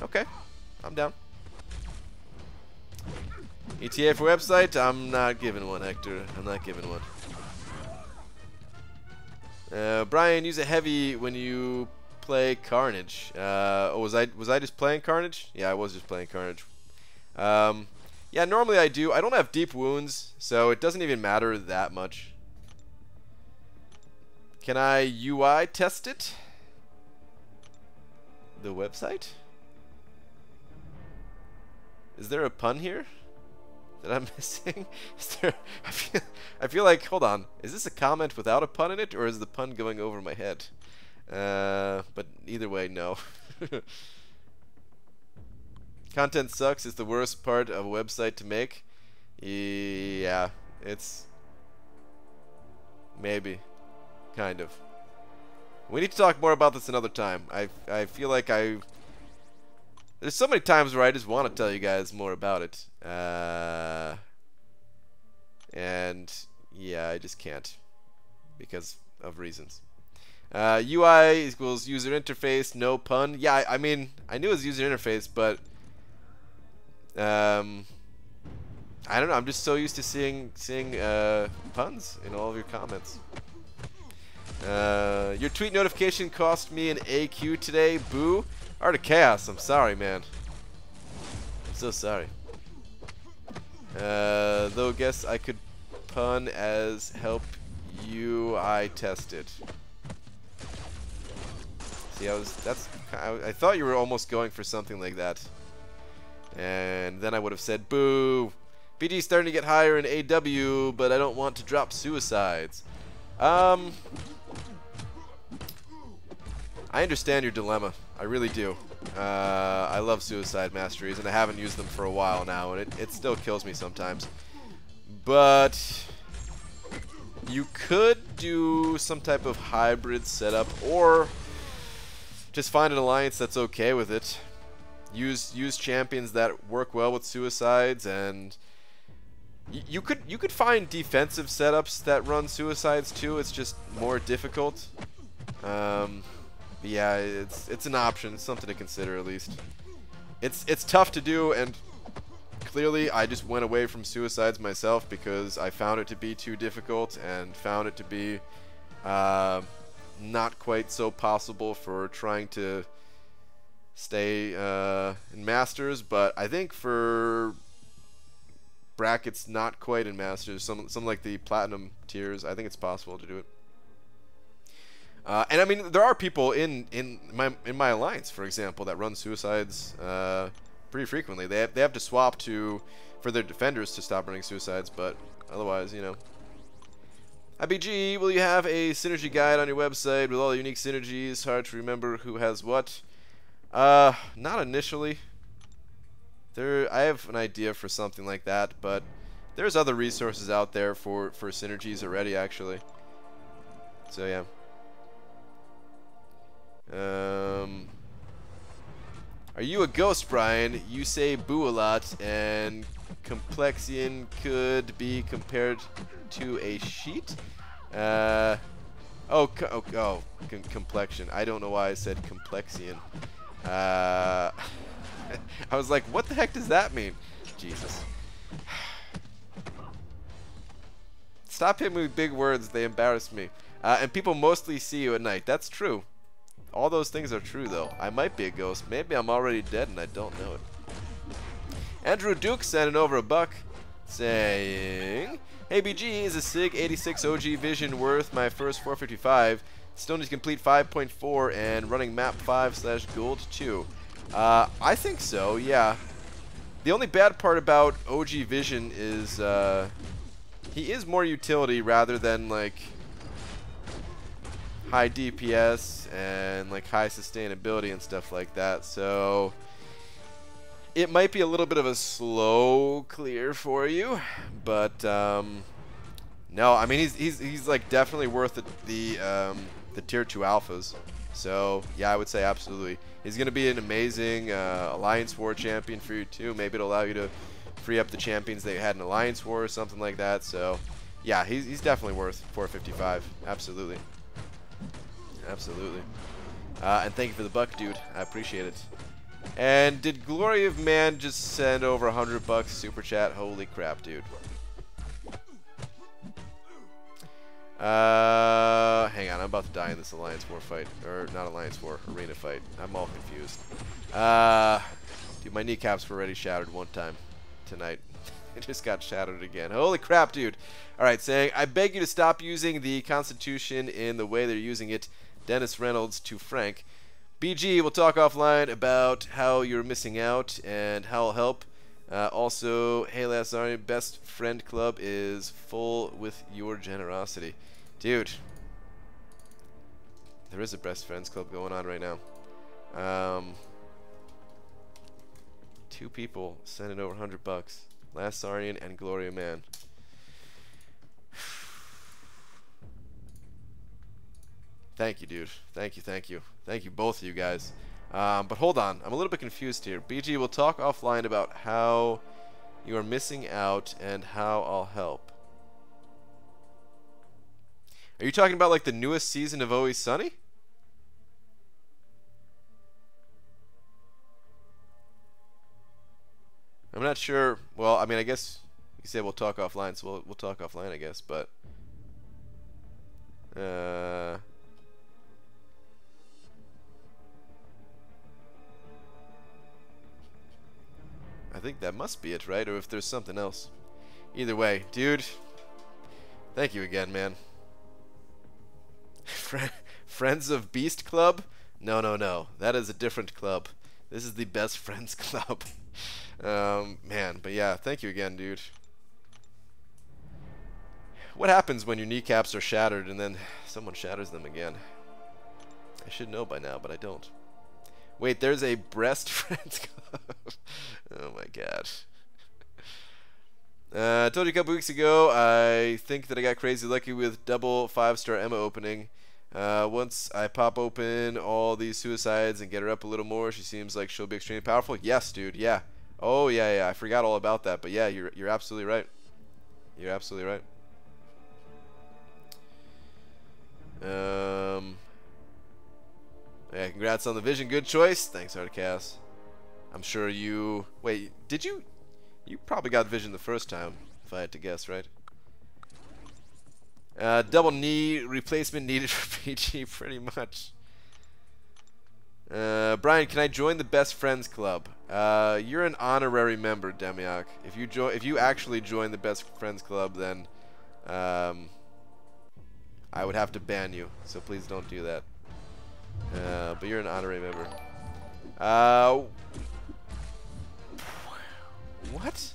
Okay, I'm down. ETA for website? I'm not giving one, Hector. I'm not giving one. Brian, use a heavy when you play Carnage. Oh, was I just playing Carnage? Yeah, I was just playing Carnage. Yeah, normally I do. I don't have deep wounds, so it doesn't even matter that much. Can I UI test it? The website? Is there a pun here that I'm missing? Is there, I feel like, hold on, is this a comment without a pun in it, or is the pun going over my head? But either way, no. Content sucks is the worst part of a website to make. Yeah, it's maybe, kind of. We need to talk more about this another time. I feel like there's so many times where I just want to tell you guys more about it. And yeah, I just can't because of reasons. UI equals user interface, no pun. Yeah, I mean, I knew it was user interface, but I don't know. I'm just so used to seeing puns in all of your comments. Your tweet notification cost me an AQ today. Boo. Art of Chaos. I'm sorry, man. I'm so sorry. Though guess I could pun as help you. I tested. See, I thought you were almost going for something like that. And then I would have said, boo. BG's starting to get higher in AW, but I don't want to drop suicides. I understand your dilemma. I really do. I love suicide masteries, and I haven't used them for a while now, and it still kills me sometimes. But you could do some type of hybrid setup, or just find an alliance that's okay with it. Use champions that work well with suicides, and you could find defensive setups that run suicides too. It's just more difficult. But yeah, it's an option. It's something to consider at least. It's tough to do, and clearly I just went away from suicides myself because I found it to be too difficult and found it to be not quite so possible for trying to stay in Masters. But I think for brackets not quite in Masters, some like the Platinum tiers, I think it's possible to do it. And I mean, there are people in my alliance, for example, that run suicides pretty frequently. They have to swap for their defenders to stop running suicides, but otherwise, you know. IBG, will you have a synergy guide on your website with all the unique synergies? Hard to remember who has what. Not initially. I have an idea for something like that, but there's other resources out there for synergies already, actually. So yeah. Are you a ghost, Brian? You say boo a lot, and Complexion could be compared to a sheet? Complexion. I don't know why I said Complexion. I was like, what the heck does that mean? Jesus. Stop hitting me with big words. They embarrass me. And people mostly see you at night. That's true. All those things are true, though. I might be a ghost. Maybe I'm already dead and I don't know it. Andrew Duke sending over $1 saying, hey BG, is a SIG 86 OG Vision worth my first 455? Still need to complete 5.4 and running map 5/gold 2. I think so, yeah. The only bad part about OG Vision is he is more utility rather than like high DPS and like high sustainability and stuff like that. So it might be a little bit of a slow clear for you, but no, I mean he's like definitely worth the tier 2 alphas. So yeah, I would say absolutely. He's going to be an amazing Alliance War champion for you too. Maybe it'll allow you to free up the champions that you had in Alliance War or something like that. So yeah, he's definitely worth 455. Absolutely. Absolutely. And thank you for the $1, dude. I appreciate it. And did Glory of Man just send over $100 super chat? Holy crap, dude. Hang on, I'm about to die in this Alliance War fight. Or not Alliance War, Arena fight. I'm all confused. Dude, my kneecaps were already shattered one time tonight. It just got shattered again. Holy crap, dude. Alright, saying, I beg you to stop using the Constitution in the way they're using it. Dennis Reynolds to Frank. BG, we'll talk offline about how you're missing out and how I'll help. Also, hey Lazarny, best friend club is full with your generosity. Dude, there is a best friends club going on right now. 2 people sending over $100. Lazarnian and Gloria Man. Thank you, dude. Thank you, thank you. Thank you, both of you guys. But hold on. I'm a little bit confused here. BG, we'll talk offline about how you are missing out and how I'll help. Are you talking about like the newest season of Always Sunny? I'm not sure. Well, I mean, I guess you say we'll talk offline, so we'll talk offline, I guess. But think that must be it, right? Or if there's something else. Either way, dude, thank you again, man. Friends of Beast Club? No, no, no. That is a different club. This is the Best Friends Club. Man, but yeah, thank you again, dude. What happens when your kneecaps are shattered and then someone shatters them again? I should know by now, but I don't. Wait, there's a Breast Friends Club. Oh my god. I told you a couple weeks ago, I think that I got crazy lucky with double 5-star Emma opening. Once I pop open all these suicides and get her up a little more, she seems like she'll be extremely powerful. Yes, dude, yeah. Oh, yeah, yeah, I forgot all about that, but yeah, you're absolutely right. You're absolutely right. Yeah, congrats on the vision. Good choice. Thanks, Articast. I'm sure you... Wait, did you... You probably got vision the first time, if I had to guess, right? Double knee replacement needed for PG, pretty much. Brian, can I join the Best Friends Club? You're an honorary member, Demiok. If you actually join the Best Friends Club, then I would have to ban you. So please don't do that. But you're an honorary member. What?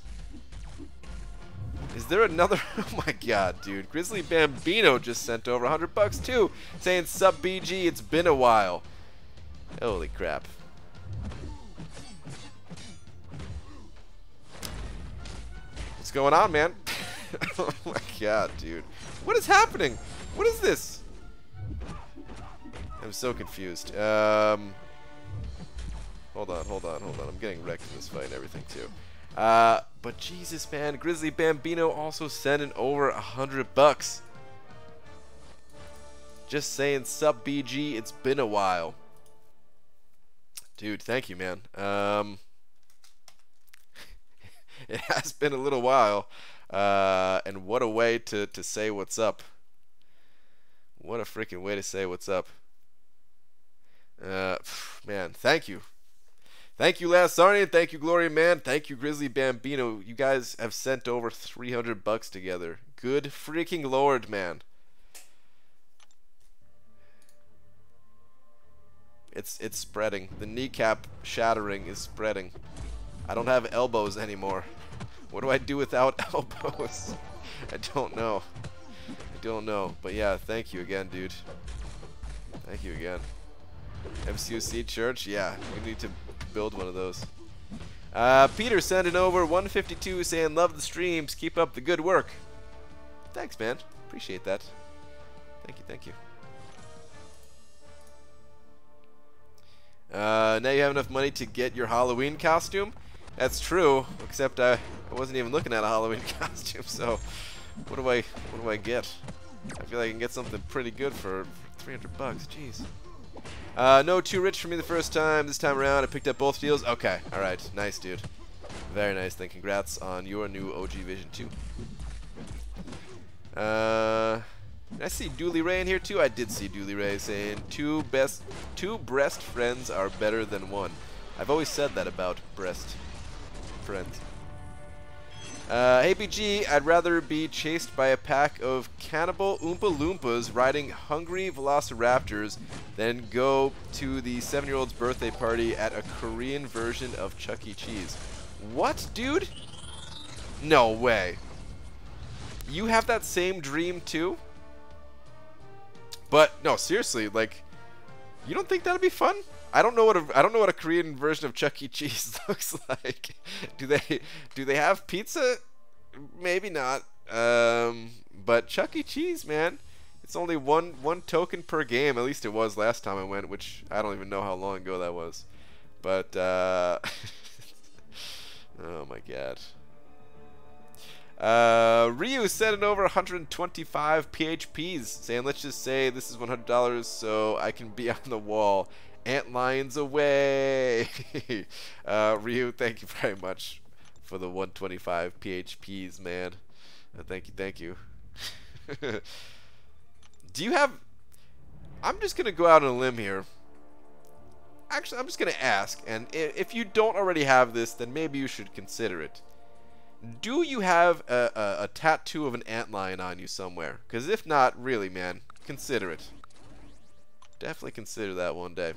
Is there another? Oh my god, dude. Grizzly Bambino just sent over $100 too, saying sub BG, it's been a while. Holy crap. What's going on, man? Oh my god, dude. What is happening? What is this? I'm so confused. Hold on. I'm getting wrecked in this fight and everything too. But Jesus, man, Grizzly Bambino also sending over $100. Just saying, sub BG, it's been a while. Dude, thank you, man. It has been a little while. And what a way to say what's up. What a freaking way to say what's up. Man, thank you. Thank you, Last Sarnian. Thank you, Gloria Man. Thank you, Grizzly Bambino. You guys have sent over $300 together. Good freaking lord, man. It's spreading. The kneecap shattering is spreading. I don't have elbows anymore. What do I do without elbows? I don't know. I don't know. But yeah, thank you again, dude. Thank you again. MCOC Church? Yeah, we need to build one of those. Peter sending over 152 saying, love the streams. Keep up the good work. Thanks, man. Appreciate that. Thank you, thank you. Now you have enough money to get your Halloween costume? That's true, except I wasn't even looking at a Halloween costume, so what do I get? I feel like I can get something pretty good for $300. Jeez. No, too rich for me the first time. This time around, I picked up both deals. Okay, alright. Nice, dude. Very nice. Then congrats on your new OG Vision 2. Did I see Dooley Ray in here too? I did see Dooley Ray saying two breast friends are better than one. I've always said that about breast friends. Hey BG, I'd rather be chased by a pack of cannibal Oompa Loompas riding hungry velociraptors than go to the 7-year-old's birthday party at a Korean version of Chuck E. Cheese. What, dude? No way. You have that same dream too? But no, seriously, like, you don't think that'd be fun? I don't know what a Korean version of Chuck E. Cheese looks like. Do they have pizza? Maybe not. But Chuck E. Cheese, man, it's only one token per game. At least it was last time I went, which I don't even know how long ago that was. But oh my god. Ryu sending over 125 PHPs, saying, let's just say this is $100 so I can be on the wall. Antlions away. Ryu, thank you very much for the 125 PHPs, man. Thank you. Do you have... I'm just going to go out on a limb here. actually, I'm just gonna ask, and if you don't already have this, then maybe you should consider it. Do you have a tattoo of an antlion on you somewhere? Because if not, really, man, consider it. Definitely consider that one day.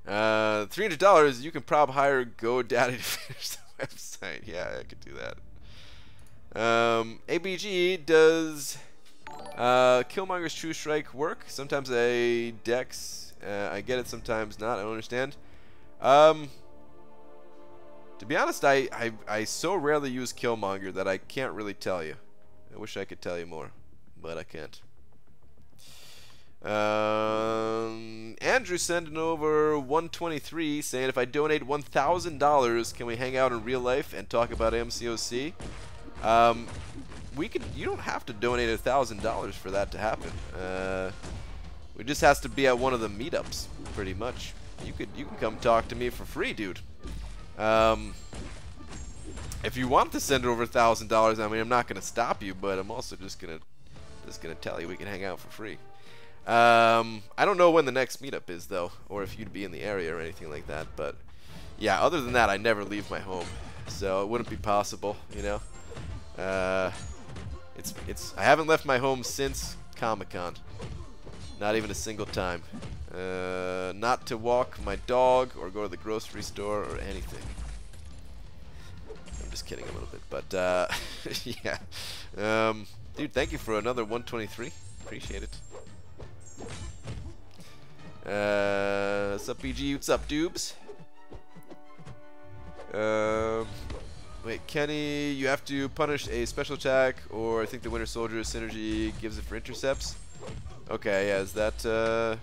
$300, you can probably hire GoDaddy to finish the website. Yeah, I could do that. ABG, does Killmonger's True Strike work? Sometimes I dex. I get it, sometimes not. I don't understand. To be honest, I so rarely use Killmonger that I can't really tell you. I wish I could tell you more, but I can't. Andrew sending over 123 saying, if I donate $1,000, can we hang out in real life and talk about MCOC? You don't have to donate $1,000 for that to happen. It just has to be at one of the meetups, pretty much. You can come talk to me for free, dude. If you want to send over $1,000, I mean, I'm not gonna stop you, but I'm also just gonna tell you we can hang out for free. I don't know when the next meetup is though, or if you'd be in the area or anything like that. But yeah, other than that, I never leave my home, so it wouldn't be possible, you know. I haven't left my home since Comic-Con. Not even a single time. Not to walk my dog or go to the grocery store or anything. I'm just kidding a little bit, but yeah. Dude, thank you for another 123. Appreciate it. What's up, BG? What's up, Dubes? Wait, Kenny, you have to punish a special attack, or I think the Winter Soldier synergy gives it for intercepts. Okay, yeah, is that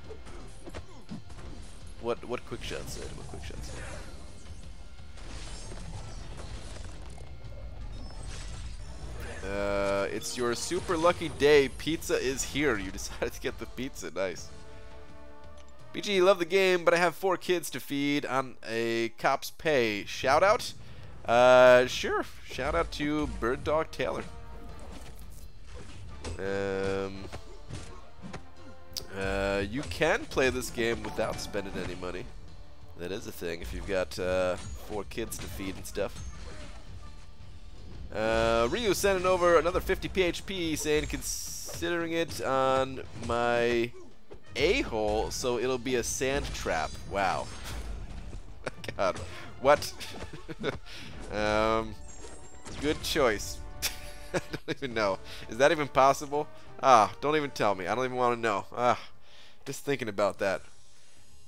what quick shot said? What quick shot said? It's your super lucky day. Pizza is here. You decided to get the pizza. Nice. BG, love the game, but I have 4 kids to feed on a cop's pay. Shout out? Sure. Shout out to Bird Dog Taylor. You can play this game without spending any money. That is a thing if you've got 4 kids to feed and stuff. Ryu sending over another 50 PHP saying, considering it on my a-hole, so it'll be a sand trap. Wow. God. What? Good choice. I don't even know. Is that even possible? Ah, don't even tell me. I don't even want to know. Ah, just thinking about that.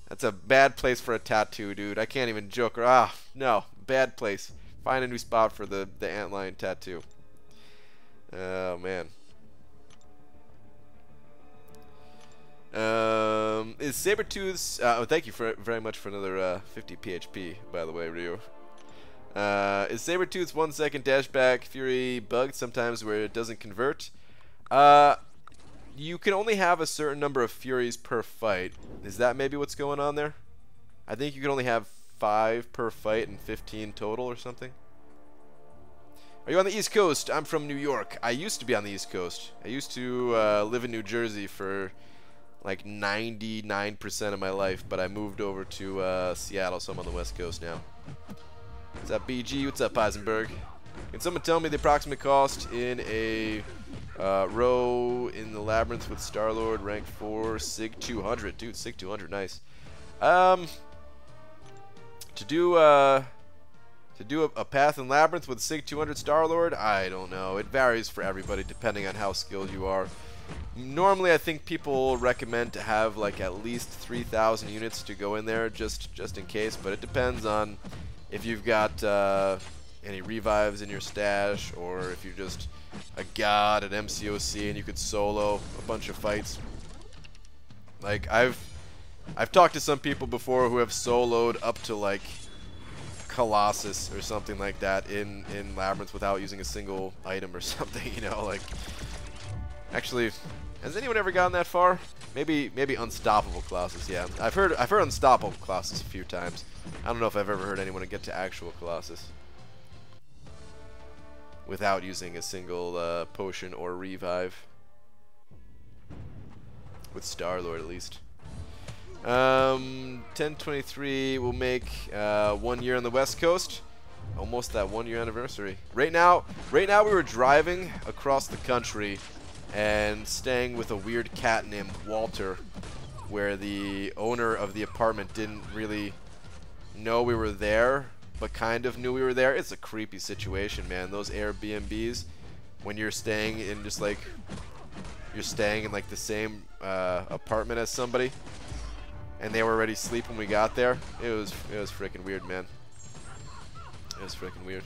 That's a bad place for a tattoo, dude. I can't even joke. Ah, no. Bad place. Find a new spot for the antlion tattoo. Oh, man. Is Sabretooth's... oh, thank you very much for another 50 PHP, by the way, Ryu. Is Sabretooth's 1 second dashback Fury bugged sometimes where it doesn't convert? You can only have a certain number of Furies per fight. Is that maybe what's going on there? I think you can only have 5 per fight and 15 total or something. Are you on the East Coast? I'm from New York. I used to be on the East Coast. I used to live in New Jersey for like 99% of my life, but I moved over to Seattle, so I'm on the West Coast now. What's up, BG? What's up, Heisenberg? Can someone tell me the approximate cost in a row in the Labyrinth with Star-Lord, rank 4, Sig 200? Dude, Sig 200, nice. To do a path in Labyrinth with Sig 200 Star-Lord, I don't know. It varies for everybody depending on how skilled you are. Normally, I think people recommend to have like at least 3,000 units to go in there just in case, but it depends on if you've got any revives in your stash, or if you're just a god at MCOC and you could solo a bunch of fights. Like I've talked to some people before who have soloed up to like Colossus or something like that in Labyrinth without using a single item or something, you know, like. Actually, has anyone ever gotten that far? Maybe Unstoppable Colossus, yeah. I've heard Unstoppable Colossus a few times. I don't know if I've ever heard anyone get to actual Colossus without using a single potion or revive. With Star-Lord, at least. 10/23 will make 1 year on the West Coast. Almost that 1 year anniversary. Right now we were driving across the country and staying with a weird cat named Walter, where the owner of the apartment didn't really know we were there, but kind of knew we were there. It's a creepy situation, man. Those Airbnbs, when you're staying in just like, you're staying in like the same apartment as somebody, and they were already asleep when we got there. It was freaking weird, man. It was freaking weird.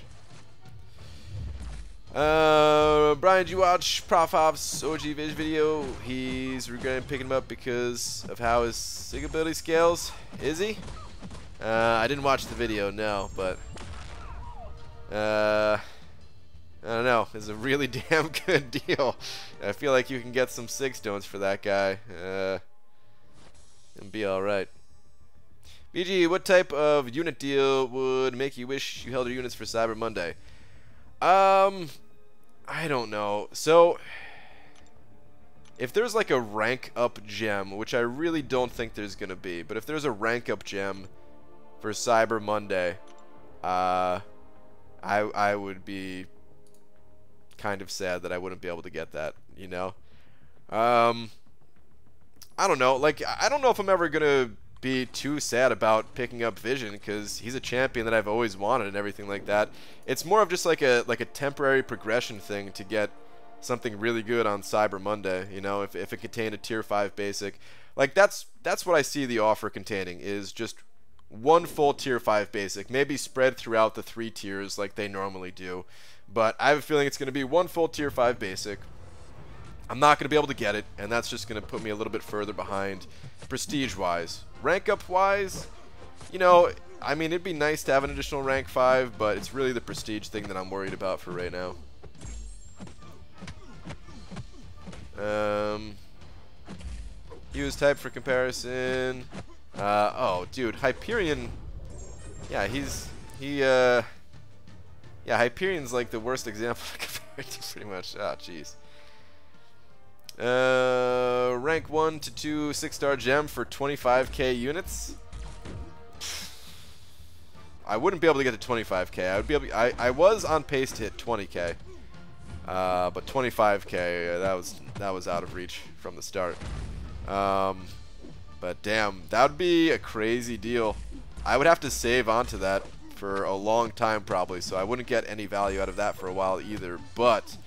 Brian, did you watch Prof Hoff's OG Viz video? He's regretting picking him up because of how his sig ability scales. Is he? I didn't watch the video, no, but I don't know. It's a really damn good deal. I feel like you can get some sig stones for that guy and be all right. BG, what type of unit deal would make you wish you held your units for Cyber Monday? I don't know. So, if there's like a rank up gem, which I really don't think there's gonna be, but if there's a rank up gem for Cyber Monday, I would be kind of sad that I wouldn't be able to get that, you know? I don't know. Like, I don't know if I'm ever gonna be too sad about picking up Vision, because he's a champion that I've always wanted and everything like that. It's more of just like a temporary progression thing to get something really good on Cyber Monday, you know, if it contained a tier 5 basic. Like, that's what I see the offer containing, is just one full tier 5 basic, maybe spread throughout the 3 tiers like they normally do, but I have a feeling it's going to be one full tier 5 basic. I'm not going to be able to get it, and that's just going to put me a little bit further behind prestige-wise. Rank-up-wise, you know, I mean, it'd be nice to have an additional rank 5, but it's really the prestige thing that I'm worried about for right now. Use type for comparison. Oh, dude, Hyperion. Yeah, yeah, Hyperion's like the worst example I compared to, pretty much. Ah, jeez. Rank 1 to 2 6-star gem for 25k units. I wouldn't be able to get to 25k. I would be able. I was on pace to hit 20k, but 25k that was out of reach from the start. But damn, that would be a crazy deal. I would have to save onto that for a long time probably, so I wouldn't get any value out of that for a while either. But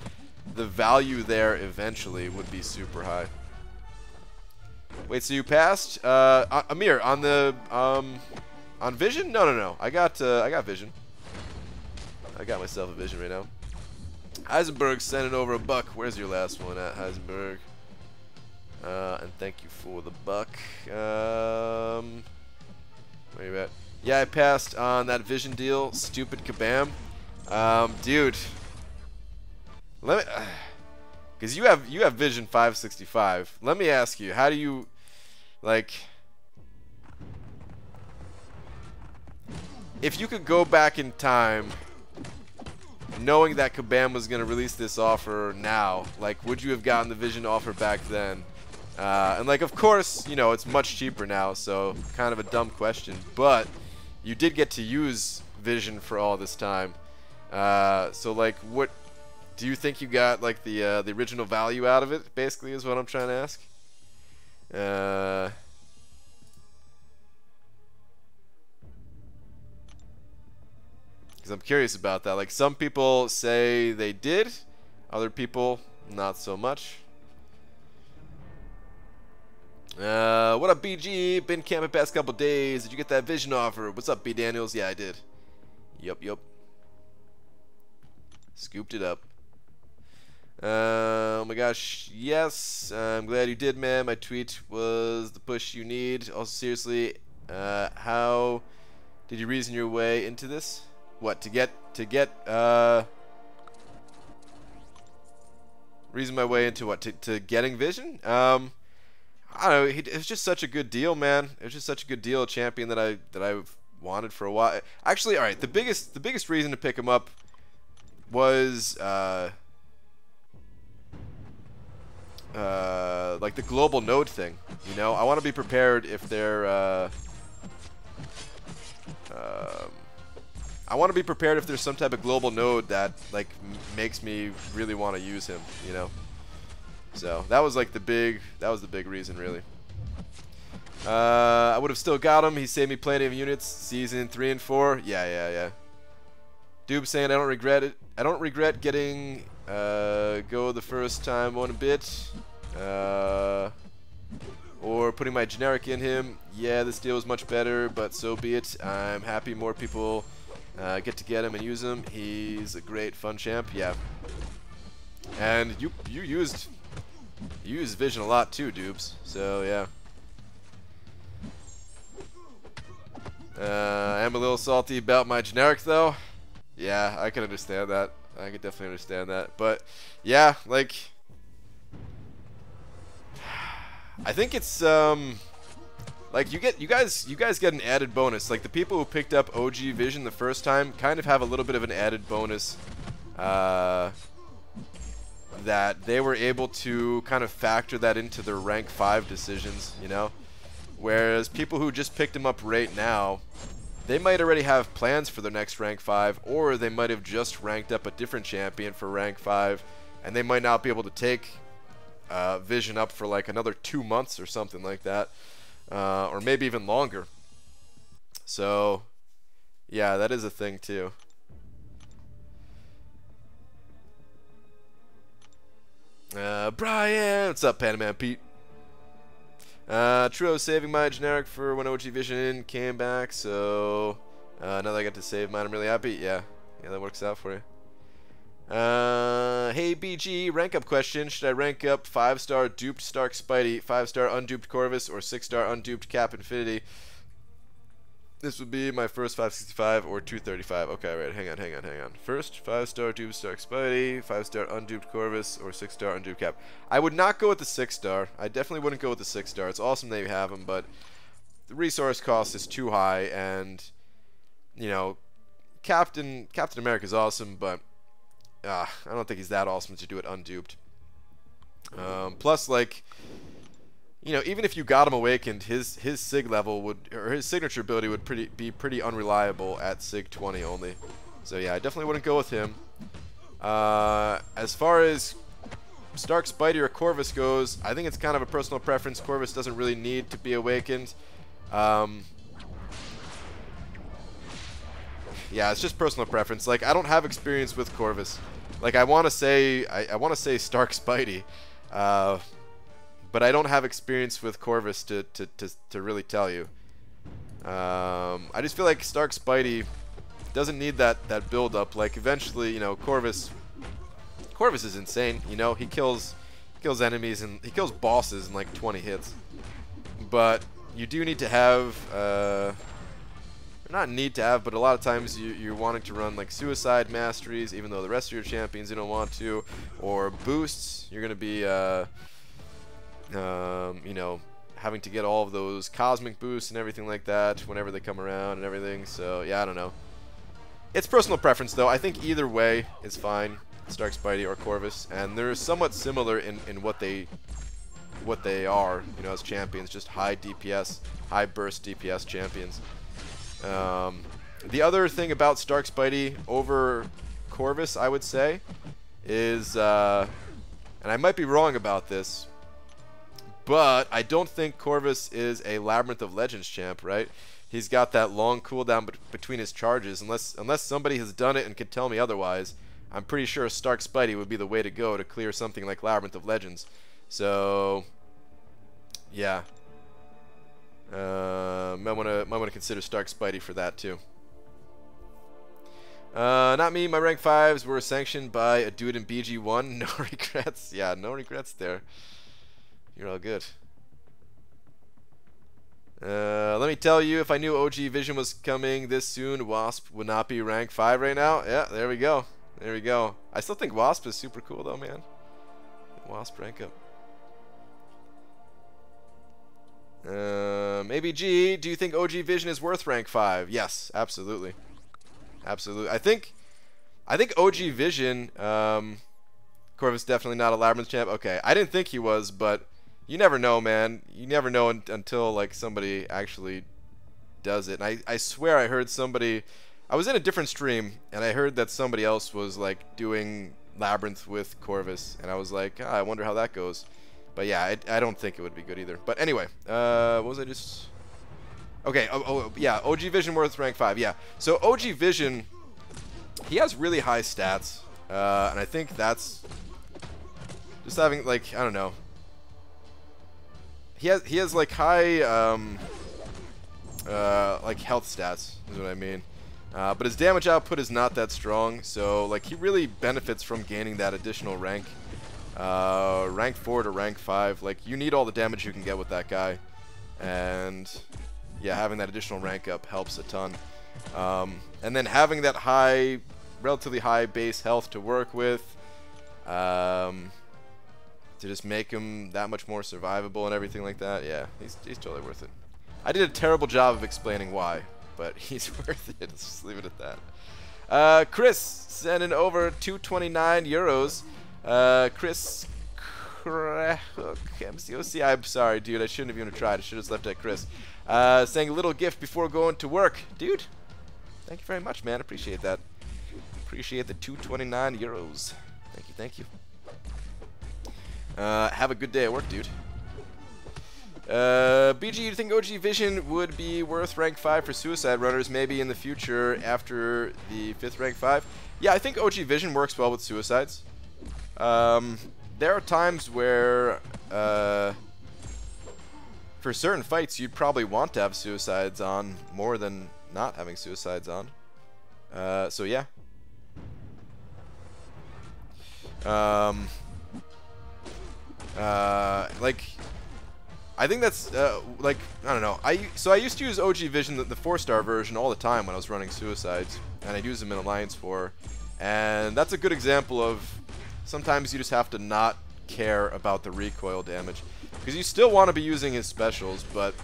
the value there eventually would be super high. Wait, so you passed? Amir, on the on Vision? No. I got Vision. I got myself a Vision right now. Heisenberg sending over $1. Where's your last one at, Heisenberg? And thank you for the $1. Where you at? Yeah, I passed on that Vision deal. Stupid kabam. Dude. Let me, because you have Vision 565. Let me ask you, how do you, like, if you could go back in time, knowing that Kabam was going to release this offer now, like, would you have gotten the Vision offer back then? And like, of course, you know, it's much cheaper now, so kind of a dumb question, but you did get to use Vision for all this time. So like, what do you think you got, like, the original value out of it, basically, is what I'm trying to ask? Because I'm curious about that. Like, some people say they did, other people not so much. What up, BG? Been camping past couple days. Did you get that Vision offer? What's up, B Daniels? Yeah, I did. Yup. Scooped it up. Oh my gosh, yes, I'm glad you did, man. My tweet was the push you need. Also, seriously, how did you reason your way into this? What, to get reason my way into what? To getting Vision? I don't know, it was just such a good deal, man. It was just such a good deal, a champion that I've wanted for a while. Actually, all right, the biggest reason to pick him up was the like the global node thing. You know, I want to be prepared if they're. I want to be prepared if there's some type of global node that like makes me really want to use him. You know. So that was like the big. That was the big reason, really. I would have still got him. He saved me plenty of units. Season 3 and 4. Yeah. Doob saying I don't regret it. I don't regret getting go the first time one bit. Or putting my generic in him. Yeah, this deal was much better, but so be it. I'm happy more people get to get him and use him. He's a great fun champ. Yeah. And you used Vision a lot too, Doobs. So yeah. I am a little salty about my generic though. Yeah, I can understand that. I can definitely understand that. But yeah, like I think it's like you guys get an added bonus. Like the people who picked up OG Vision the first time kind of have a little bit of an added bonus that they were able to kind of factor that into their rank 5 decisions, you know? Whereas people who just picked him up right now, they might already have plans for their next rank 5, or they might have just ranked up a different champion for rank 5, and they might not be able to take Vision up for like another 2 months or something like that, or maybe even longer. So, yeah, that is a thing too. Brian, what's up, Panaman Pete? True, I was saving my generic for when OG Vision came back, so now that I got to save mine, I'm really happy. Yeah, that works out for you. Hey BG, rank up question. Should I rank up 5-star duped Stark Spidey, 5-star unduped Corvus, or 6-star unduped Cap Infinity? This would be my first 565 or 235. Okay, right, hang on. First, 5-star duped Stark Spidey, 5-star unduped Corvus, or 6-star unduped Cap. I would not go with the 6-star. I definitely wouldn't go with the 6-star. It's awesome that you have him, but the resource cost is too high, and, you know, Captain America is awesome, but I don't think he's that awesome to do it unduped. Plus, like, you know, even if you got him awakened, his sig level would, or his signature ability would be pretty unreliable at sig 20 only. So yeah, I definitely wouldn't go with him. As far as Stark Spidey or Corvus goes, I think it's kind of a personal preference. Corvus doesn't really need to be awakened. Yeah, it's just personal preference. Like, I don't have experience with Corvus. Like, I want to say Stark Spidey, but I don't have experience with Corvus to really tell you. I just feel like Stark Spidey doesn't need that build up. Like, eventually, you know, Corvus is insane. You know, he kills enemies and he kills bosses in like 20 hits. But you do need to have not need to have, but a lot of times you're wanting to run like suicide masteries, even though the rest of your champions you don't want to, or boosts. You're gonna be you know, having to get all of those cosmic boosts and everything like that whenever they come around and everything. So yeah, I don't know. It's personal preference though. I think either way is fine, Stark Spidey or Corvus, and they're somewhat similar in what they are, you know, as champions, just high DPS, high burst DPS champions. The other thing about Stark Spidey over Corvus, I would say, is, and I might be wrong about this, but I don't think Corvus is a Labyrinth of Legends champ, right? He's got that long cooldown between his charges. Unless somebody has done it and can tell me otherwise, I'm pretty sure Stark Spidey would be the way to go to clear something like Labyrinth of Legends. So, yeah. Might wanna consider Stark Spidey for that too. Not me. My rank 5s were sanctioned by a dude in BG1. No regrets. Yeah, no regrets there. You're all good. Let me tell you, if I knew OG Vision was coming this soon, Wasp would not be rank 5 right now. Yeah, there we go. There we go. I still think Wasp is super cool though, man. Wasp rank up. ABG, do you think OG Vision is worth rank 5? Yes, absolutely. Absolutely. I think OG Vision, Corvus definitely not a Labyrinth champ. Okay, I didn't think he was, but you never know, man. You never know until like somebody actually does it. And I swear I heard somebody. I was in a different stream and I heard that somebody else was like doing Labyrinth with Corvus, and I was like, I wonder how that goes. But yeah, I don't think it would be good either. But anyway, what was I just? Okay, yeah, OG Vision worth rank 5. Yeah, so OG Vision, he has really high stats, and I think that's just having like, I don't know. He has like high like health stats is what I mean. But his damage output is not that strong, so like he really benefits from gaining that additional rank. Rank 4 to rank 5, like you need all the damage you can get with that guy, and yeah, having that additional rank up helps a ton. And then having that high, relatively high base health to work with, to just make him that much more survivable and everything like that. Yeah, he's totally worth it. I did a terrible job of explaining why, but he's worth it. Let's just leave it at that. Chris sending over 229 euros. Chris MCOC, I'm sorry, dude. I shouldn't have even tried. I should have just left it at Chris. Saying a little gift before going to work. Dude, thank you very much, man. Appreciate that. Appreciate the 229 euros. Thank you, thank you. Have a good day at work, dude. BG, you think OG Vision would be worth rank 5 for Suicide Runners maybe in the future after the 5th rank 5? Yeah, I think OG Vision works well with Suicides. There are times where, for certain fights, you'd probably want to have Suicides on more than not having Suicides on. So yeah. Like, I think that's, like, I don't know. So I used to use OG Vision, the 4-star version, all the time when I was running Suicides, and I'd use them in Alliance 4. And that's a good example of sometimes you just have to not care about the recoil damage, because you still want to be using his specials, but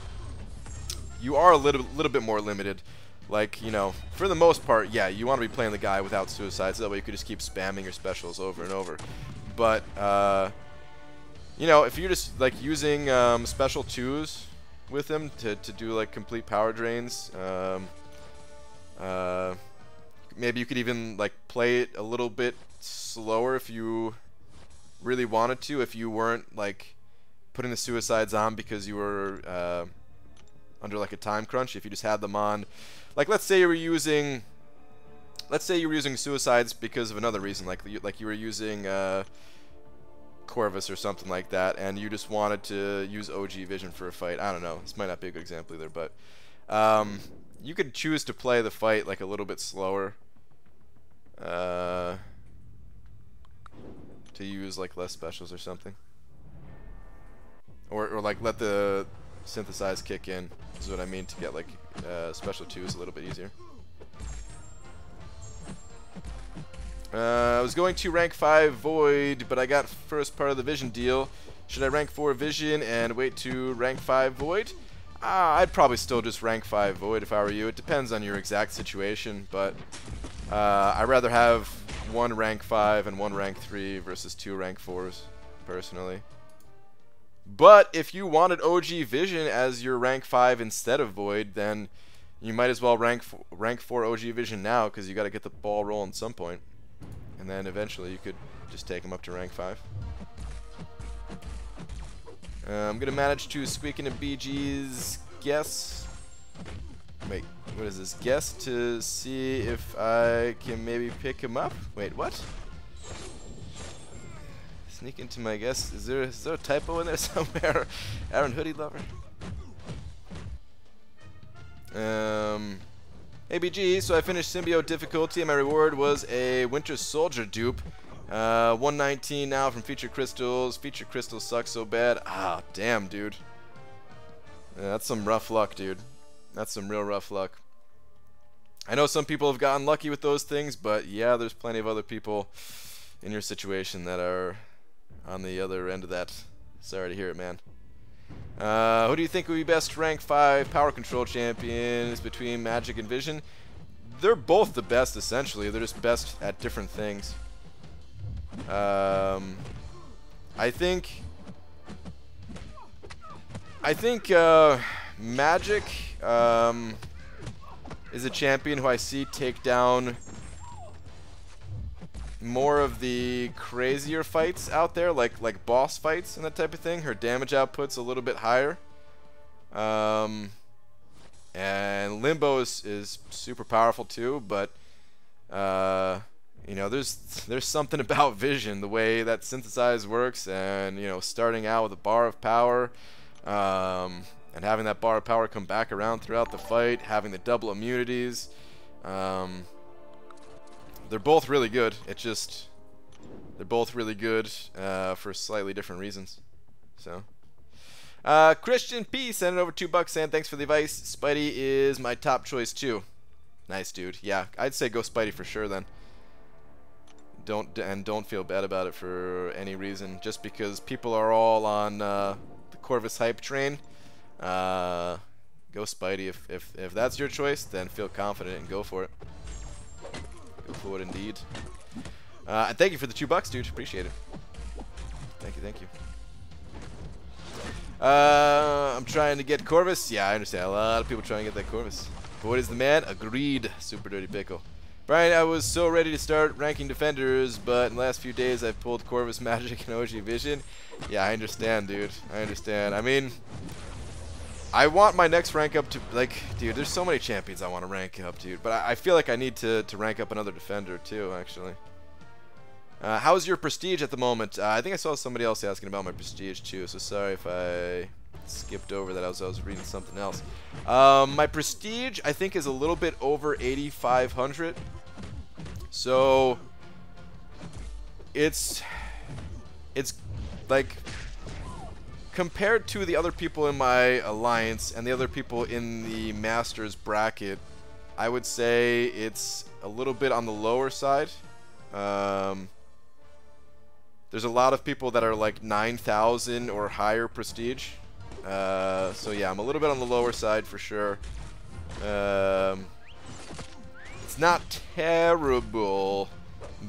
you are a little bit more limited. Like, you know, for the most part, yeah, you want to be playing the guy without Suicides, so that way you could just keep spamming your specials over and over. But, you know, if you're just like using special 2s with him to do like complete power drains, maybe you could even like play it a little bit slower if you really wanted to, if you weren't like putting the Suicides on because you were under like a time crunch. If you just had them on, like let's say you were using Suicides because of another reason, like you were using Corvus or something like that, and you just wanted to use OG Vision for a fight. I don't know, this might not be a good example either, but you could choose to play the fight like a little bit slower, to use like less specials or something, or like let the synthesize kick in, is what I mean, to get like special 2s a little bit easier. I was going to rank 5 Void, but I got first part of the Vision deal. Should I rank 4 Vision and wait to rank 5 Void? I'd probably still just rank 5 Void if I were you. It depends on your exact situation, but I'd rather have 1 rank 5 and 1 rank 3 versus 2 rank 4s, personally. But if you wanted OG Vision as your rank 5 instead of Void, then you might as well rank 4 OG Vision now, because you got to get the ball rolling at some point. And then eventually you could just take him up to rank 5. I'm going to manage to squeak into BG's guess. Wait, what is this? Guess to see if I can maybe pick him up? Wait, what? Sneak into my guess. Is there a typo in there somewhere? Aaron Hoodie Lover. ABG, so I finished Symbiote difficulty and my reward was a Winter Soldier dupe. 119 now from Feature Crystals. Feature Crystals suck so bad. Ah, damn, dude. Yeah, that's some rough luck, dude. That's some real rough luck. I know some people have gotten lucky with those things, but yeah, there's plenty of other people in your situation that are on the other end of that. Sorry to hear it, man. Who do you think would be best rank 5 power control champions between Magic and Vision? They're both the best, essentially. They're just best at different things. I think I think Magic is a champion who I see take down more of the crazier fights out there, like boss fights and that type of thing. Her damage output's a little bit higher. And Limbo is super powerful too, but you know, there's something about Vision, the way that synthesize works, and you know, starting out with a bar of power, and having that bar of power come back around throughout the fight, having the double immunities. They're both really good. They're both really good for slightly different reasons. So, Christian P sending over $2 saying thanks for the advice. Spidey is my top choice too. Nice, dude. Yeah, I'd say go Spidey for sure then. Don't feel bad about it for any reason. Just because people are all on the Corvus hype train, go Spidey. If that's your choice, then feel confident and go for it. Go for it indeed. And thank you for the $2, dude. Appreciate it. Thank you, thank you. I'm trying to get Corvus. Yeah, I understand. A lot of people trying to get that Corvus. But what is the man? Agreed. Super Dirty Pickle. Brian, I was so ready to start ranking defenders, but in the last few days I've pulled Corvus, Magic, and OG Vision. Yeah, I understand, dude. I understand. I mean, I want my next rank up to, like, dude, there's so many champions I want to rank up, dude. But I feel like I need to rank up another defender, too, actually. How's your prestige at the moment? I think I saw somebody else asking about my prestige, too. So sorry if I skipped over that. I was reading something else. My prestige, I think, is a little bit over 8,500. So it's like, compared to the other people in my alliance and the other people in the Masters bracket, I would say it's a little bit on the lower side. There's a lot of people that are like 9,000 or higher prestige. So yeah, I'm a little bit on the lower side for sure. It's not terrible,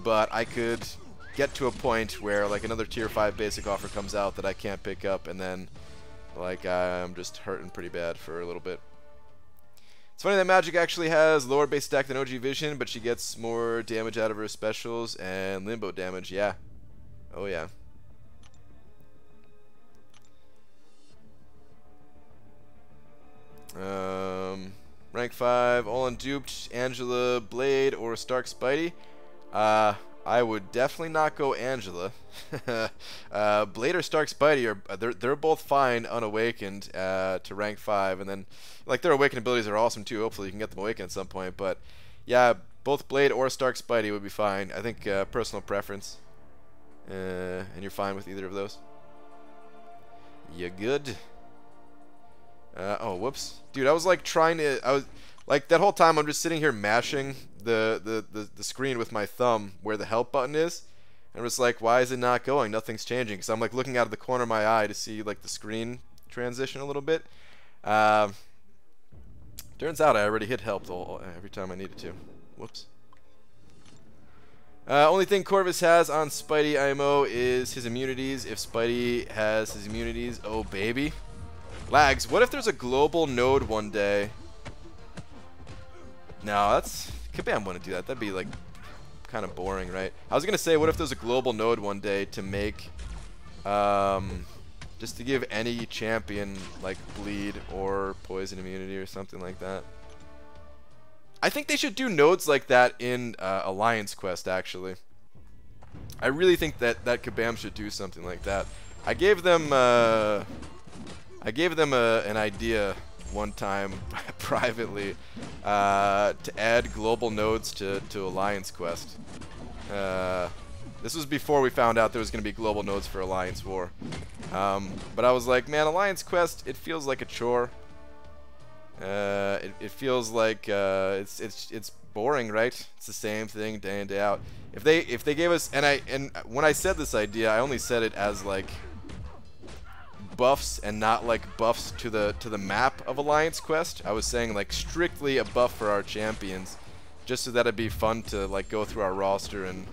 but I could get to a point where like another tier 5 basic offer comes out that I can't pick up, and then like I'm just hurting pretty bad for a little bit. It's funny that Magic actually has lower base stack than OG Vision, but she gets more damage out of her specials and Limbo damage. Yeah. Oh yeah. Rank 5, all unduped, Angela, Blade, or Stark Spidey. I would definitely not go Angela. Blade or Stark Spidey are they're both fine unawakened to rank 5, and then like their awakened abilities are awesome too. Hopefully you can get them awakened at some point. But yeah, both Blade or Stark Spidey would be fine. I think personal preference, and you're fine with either of those. You good? Oh, whoops. Dude, I was like trying to, I was like that whole time I'm just sitting here mashing the screen with my thumb where the help button is, and I'm just like, why is it not going? Nothing's changing. Because I'm like looking out of the corner of my eye to see like the screen transition a little bit. Turns out I already hit help every time I needed to. Whoops. Only thing Corvus has on Spidey IMO is his immunities. If Spidey has his immunities, oh baby. Lags, what if there's a global node one day? No, that's... Kabam wouldn't do that. That'd be, like, kind of boring, right? I was going to say, what if there's a global node one day to make... just to give any champion, like, bleed or poison immunity or something like that. I think they should do nodes like that in Alliance Quest, actually. I really think that Kabam should do something like that. I gave them an idea one time privately to add global nodes to Alliance Quest. This was before we found out there was going to be global nodes for Alliance War. But I was like, man, Alliance Quest, it feels like a chore. It feels like it's boring, right? It's the same thing day in, day out. If they gave us, and when I said this idea, I only said it as like buffs and not like buffs to the map of Alliance Quest. I was saying like strictly a buff for our champions, just so that it'd be fun to like go through our roster and,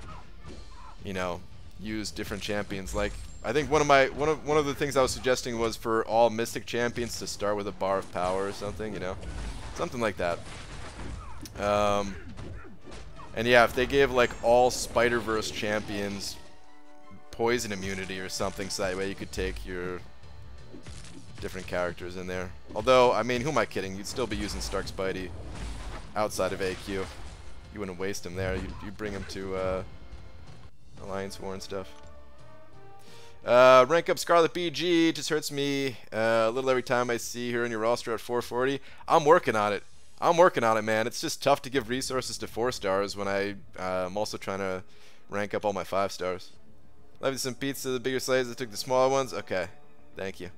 you know, use different champions. Like I think one of the things I was suggesting was for all Mystic champions to start with a bar of power or something, you know, something like that. And yeah, if they gave like all Spider-Verse champions poison immunity or something, so that way you could take your different characters in there. Although, I mean, who am I kidding? You'd still be using Stark Spidey outside of AQ. You wouldn't waste him there. You'd bring him to Alliance War and stuff. Rank up Scarlet BG just hurts me a little every time I see her in your roster at 440. I'm working on it. I'm working on it, man. It's just tough to give resources to 4 stars when I'm also trying to rank up all my 5 stars. Love you some pizza, the bigger slices. I took the smaller ones. Okay, thank you.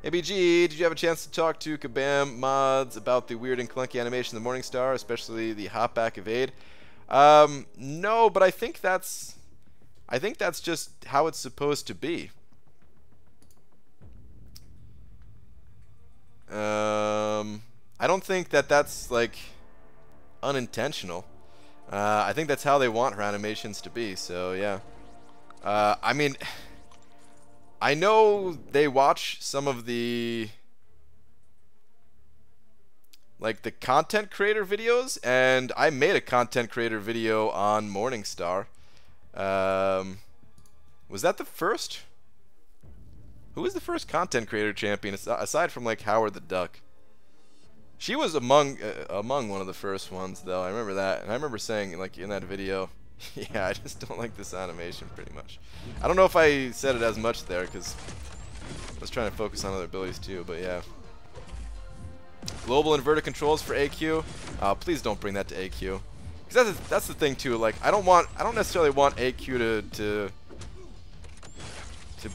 ABG, did you have a chance to talk to Kabam mods about the weird and clunky animation of the Morningstar, especially the hopback evade? No, but I think that's just how it's supposed to be. I don't think that's like unintentional. I think that's how they want her animations to be. So yeah. I mean, I know they watch some of the like the content creator videos, and I made a content creator video on Morningstar. Was that the first? Who was the first content creator champion aside from like Howard the Duck? She was among one of the first ones, though. I remember that, and I remember saying like in that video, yeah, I just don't like this animation pretty much. I don't know if I said it as much there because I was trying to focus on other abilities too, but yeah. Global inverted controls for AQ. Please don't bring that to AQ. Because that's the thing too. Like I don't necessarily want AQ to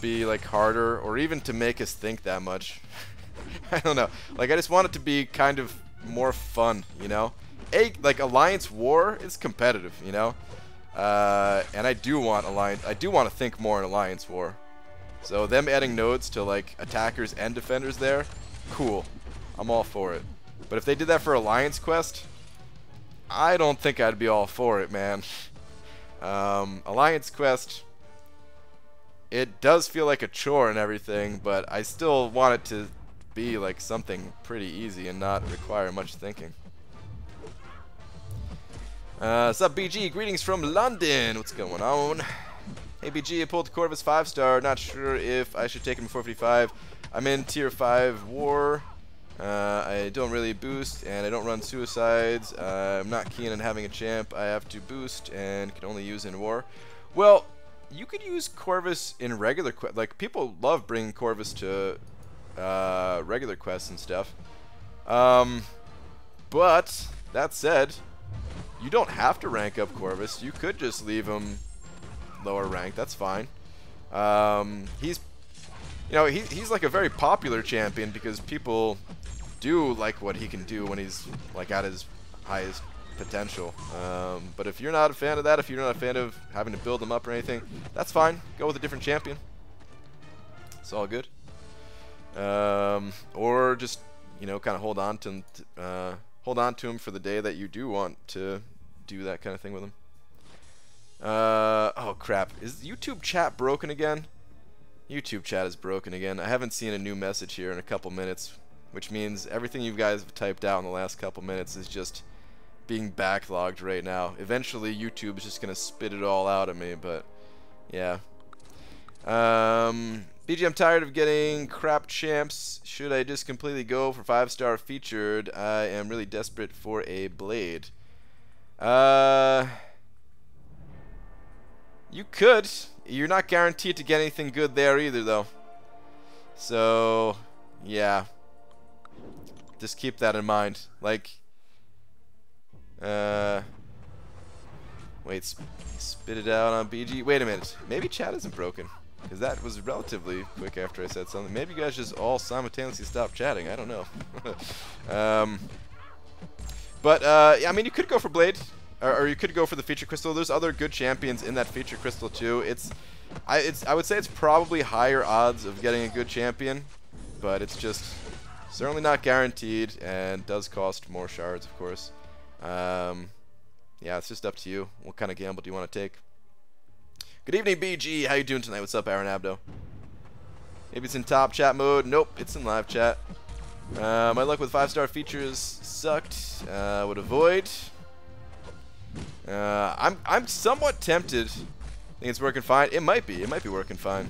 be like harder or even to make us think that much. I don't know. Like I just want it to be kind of more fun, you know. Like Alliance War is competitive, you know. And I do want to think more in Alliance War. So them adding nodes to like attackers and defenders there, cool. I'm all for it. But if they did that for Alliance Quest, I don't think I'd be all for it, man. Alliance Quest, it does feel like a chore and everything, but I still want it to be like something pretty easy and not require much thinking. What's up, BG? Greetings from London. What's going on? Hey, BG, I pulled the Corvus 5-star. Not sure if I should take him before 55. I'm in Tier 5 War. I don't really boost, and I don't run suicides. I'm not keen on having a champ I have to boost and can only use in War. Well, you could use Corvus in regular quests. Like, people love bringing Corvus to regular quests and stuff. But, that said, you don't have to rank up Corvus. You could just leave him lower ranked. That's fine. He's like a very popular champion because people do like what he can do when he's like at his highest potential. But if you're not a fan of that, if you're not a fan of having to build him up or anything, that's fine. Go with a different champion. It's all good. Or just, you know, kind of hold on to him for the day that you do want to do that kind of thing with him. Oh crap, is YouTube chat broken again? YouTube chat is broken again. I haven't seen a new message here in a couple minutes, which means everything you guys have typed out in the last couple minutes is just being backlogged right now. Eventually YouTube is just gonna spit it all out at me, but yeah. BG, I'm tired of getting crap champs. Should I just completely go for 5-star featured? I am really desperate for a blade. You could. You're not guaranteed to get anything good there either, though. So, yeah. Just keep that in mind. Like, wait, spit it out on BG. Wait a minute. Maybe chat isn't broken. Because that was relatively quick after I said something. Maybe you guys just all simultaneously stopped chatting. I don't know. Yeah, I mean, you could go for Blade. Or you could go for the feature crystal. There's other good champions in that feature crystal too. I would say it's probably higher odds of getting a good champion, but it's just certainly not guaranteed and does cost more shards, of course. Yeah, it's just up to you. What kind of gamble do you want to take? Good evening, BG. How you doing tonight? What's up, Aaron Abdo? Maybe it's in top chat mode. Nope, it's in live chat. My luck with 5-star features sucked. Would avoid. I'm somewhat tempted. Think it's working fine. It might be. It might be working fine.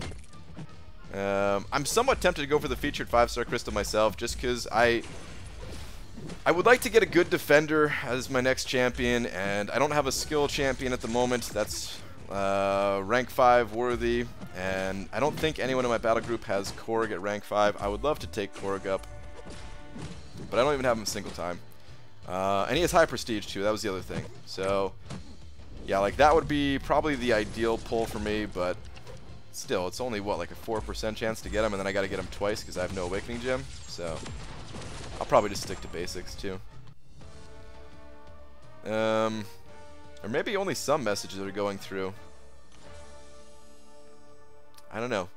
I'm somewhat tempted to go for the featured 5-star crystal myself, just because I would like to get a good defender as my next champion, and I don't have a skill champion at the moment that's rank 5 worthy, and I don't think anyone in my battle group has Korg at rank 5. I would love to take Korg up, but I don't even have him single time. And he has high prestige too, that was the other thing. So, yeah, like that would be probably the ideal pull for me, but still, it's only, what, like a 4% chance to get him, and then I gotta get him twice because I have no Awakening Gem, so I'll probably just stick to basics too. Or maybe only some messages that are going through. I don't know.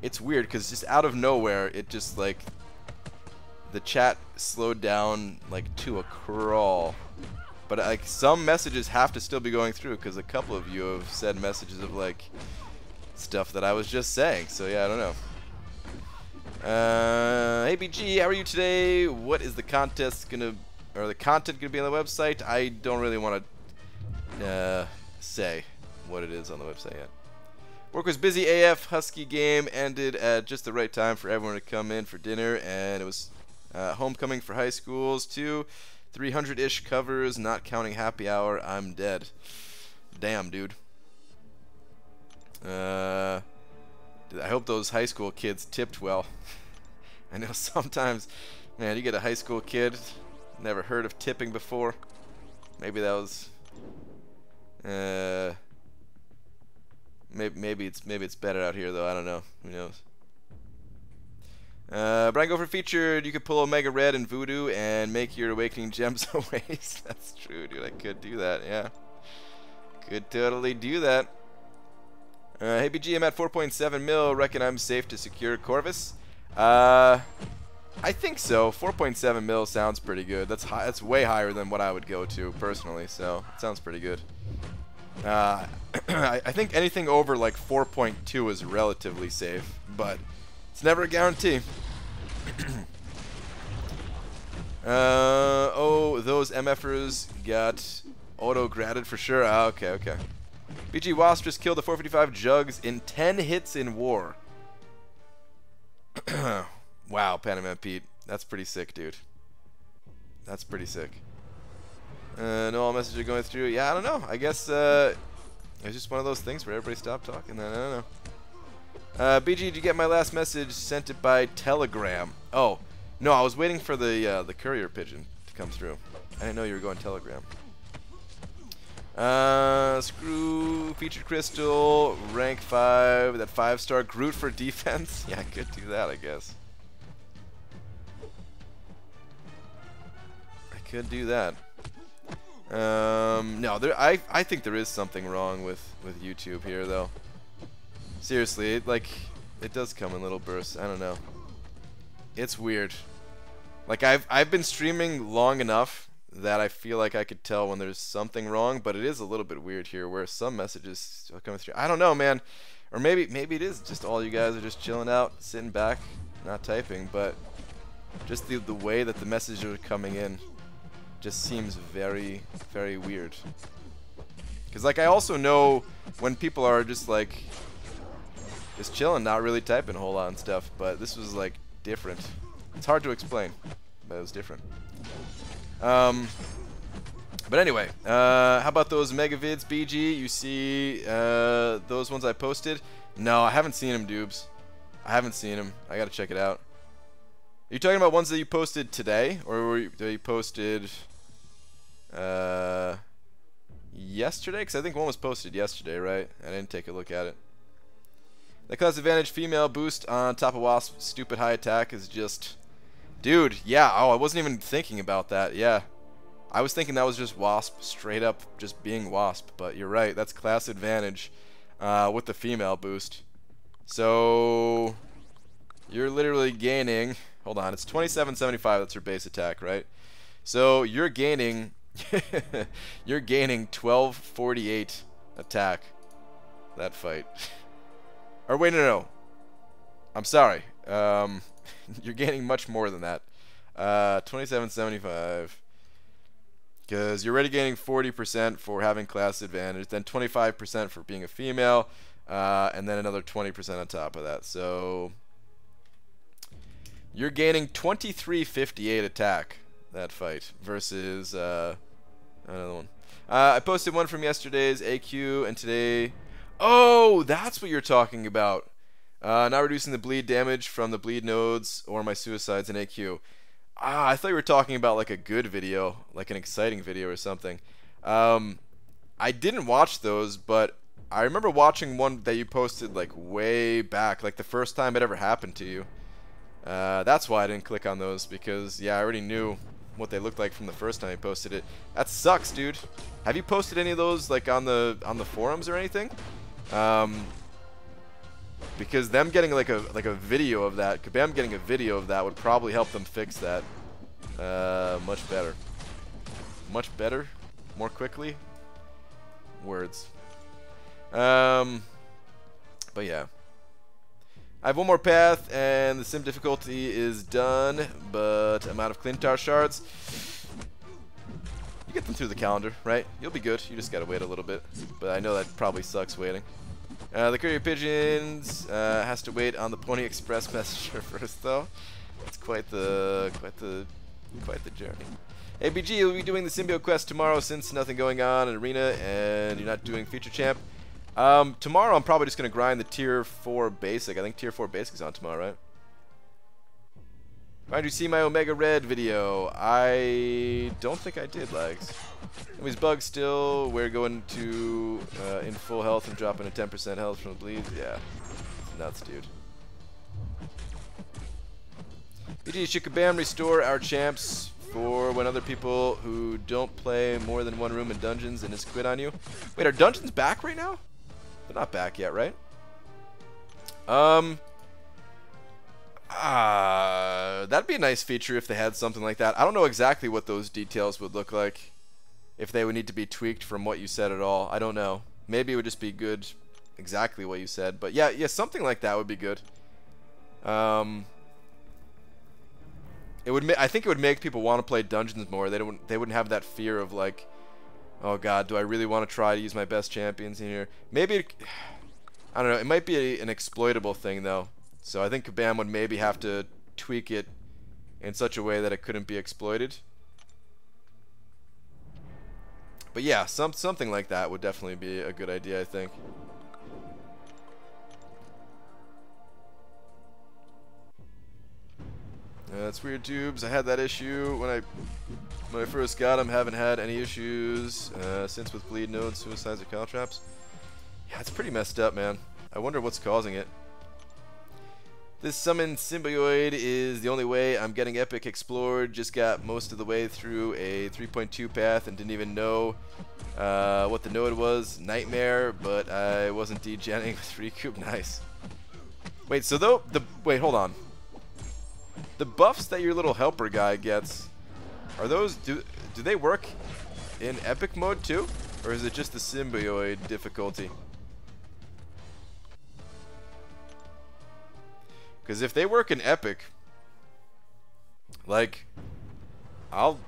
It's weird because just out of nowhere, it just like the chat slowed down like to a crawl. But like some messages have to still be going through because a couple of you have said messages of like stuff that I was just saying. So yeah, I don't know. Hey BG, how are you today? What is the contest gonna, or the content gonna be on the website? I don't really want to say what it is on the website yet. Work was busy AF. Husky game ended at just the right time for everyone to come in for dinner, and it was homecoming for high schools too. 300-ish covers, not counting happy hour. I'm dead. Damn, dude. I hope those high school kids tipped well. I know sometimes, man, you get a high school kid, never heard of tipping before. Maybe that was, maybe it's better out here though. I don't know. Who knows? Brian Gopher featured. You could pull Omega Red and Voodoo and make your Awakening Gems a waste. That's true, dude. I could do that. Yeah, could totally do that. Hey BG, I'm at 4.7 mil. Reckon I'm safe to secure Corvus? I think so. 4.7 mil sounds pretty good. That's high. That's way higher than what I would go to personally. So it sounds pretty good. I think anything over like 4.2 is relatively safe, but it's never a guarantee. Oh, those MFers got auto-graded for sure. Ah, okay, okay. BG Wasp just killed the 455 Jugs in 10 hits in war. Wow, Panaman Pete. That's pretty sick, dude. That's pretty sick. No, all messages are going through. Yeah, I don't know. I guess it's just one of those things where everybody stopped talking then. I don't know. BG, did you get my last message? Sent it by Telegram. Oh, no, I was waiting for the courier pigeon to come through. I didn't know you were going Telegram. Screw featured crystal, rank 5, that 5-star Groot for defense. Yeah, I could do that, I guess. I could do that. No, I think there is something wrong with YouTube here, though. Seriously, it does come in little bursts. I don't know. It's weird. Like I've been streaming long enough that I feel like I could tell when there's something wrong, but it is a little bit weird here where some messages are coming through. I don't know, man. Or maybe it is just all you guys are just chilling out, sitting back, not typing, but just the way that the messages are coming in just seems very, very weird. Cuz like I also know when people are just like just chilling, not really typing a whole lot and stuff, but this was like different. It's hard to explain, but it was different. But anyway, how about those mega vids, BG? You see those ones I posted? No, I haven't seen them, Dubes. I haven't seen them. I gotta check it out. Are you talking about ones that you posted today, or were you posted yesterday? Because I think one was posted yesterday, right? I didn't take a look at it. The class advantage female boost on top of Wasp stupid high attack is just... Dude, yeah, oh, I wasn't even thinking about that, yeah. I was thinking that was just Wasp, straight up just being Wasp, but you're right, that's class advantage with the female boost. So, you're literally gaining, hold on, it's 2775, that's her base attack, right? So, you're gaining, you're gaining 1248 attack that fight. Or wait, no. I'm sorry. You're gaining much more than that. 27.75. Because you're already gaining 40% for having class advantage, then 25% for being a female, and then another 20% on top of that. So you're gaining 23.58 attack that fight versus another one. I posted one from yesterday's AQ and today. Oh, that's what you're talking about. Not reducing the bleed damage from the bleed nodes or my suicides in AQ. Ah, I thought you were talking about like a good video, like an exciting video or something. I didn't watch those, but I remember watching one that you posted like way back, like the first time it ever happened to you. That's why I didn't click on those, because yeah, I already knew what they looked like from the first time you posted it. That sucks, dude. Have you posted any of those like on the forums or anything? Because them getting like a video of that, Kabam getting a video of that would probably help them fix that much better. Much better? More quickly? Words. But yeah. I have one more path, and the sim difficulty is done, but I'm out of Clintar shards. You get them through the calendar, right? You'll be good. You just gotta wait a little bit. But I know that probably sucks waiting. The courier pigeons has to wait on the Pony Express messenger first, though. It's quite the journey. ABG, you'll be doing the symbiote quest tomorrow since nothing going on in arena and you're not doing feature champ. Tomorrow I'm probably just gonna grind the tier 4 basic. I think tier 4 basic is on tomorrow, right? Why did you see my Omega Red video? I don't think I did, Lags. It was bugged still. We're going to in full health and dropping a 10% health from the bleeds. Yeah, it's nuts, dude. BG, should Kabam restore our champs for when other people who don't play more than one room in dungeons and just quit on you? Wait, are dungeons back right now? They're not back yet, right? That'd be a nice feature if they had something like that. I don't know exactly what those details would look like. If they would need to be tweaked from what you said at all. I don't know. Maybe it would just be good exactly what you said. But yeah, something like that would be good. It would. I think it would make people want to play dungeons more. They wouldn't have that fear of like, oh god, do I really want to try to use my best champions in here? Maybe I don't know. It might be an exploitable thing though. So I think Kabam would maybe have to tweak it in such a way that it couldn't be exploited. But yeah, something like that would definitely be a good idea, I think. That's weird, tubes. I had that issue when I first got them. Haven't had any issues since with bleed nodes, suicides, or caltraps. Yeah, it's pretty messed up, man. I wonder what's causing it. This summon symbioid is the only way I'm getting epic explored. Just got most of the way through a 3.2 path and didn't even know what the node was. Nightmare, but I wasn't degenning with recoup. Nice. Wait, so wait, hold on. The buffs that your little helper guy gets, are those do they work in epic mode too, or is it just the symbioid difficulty? Because if they work in epic, like, I'll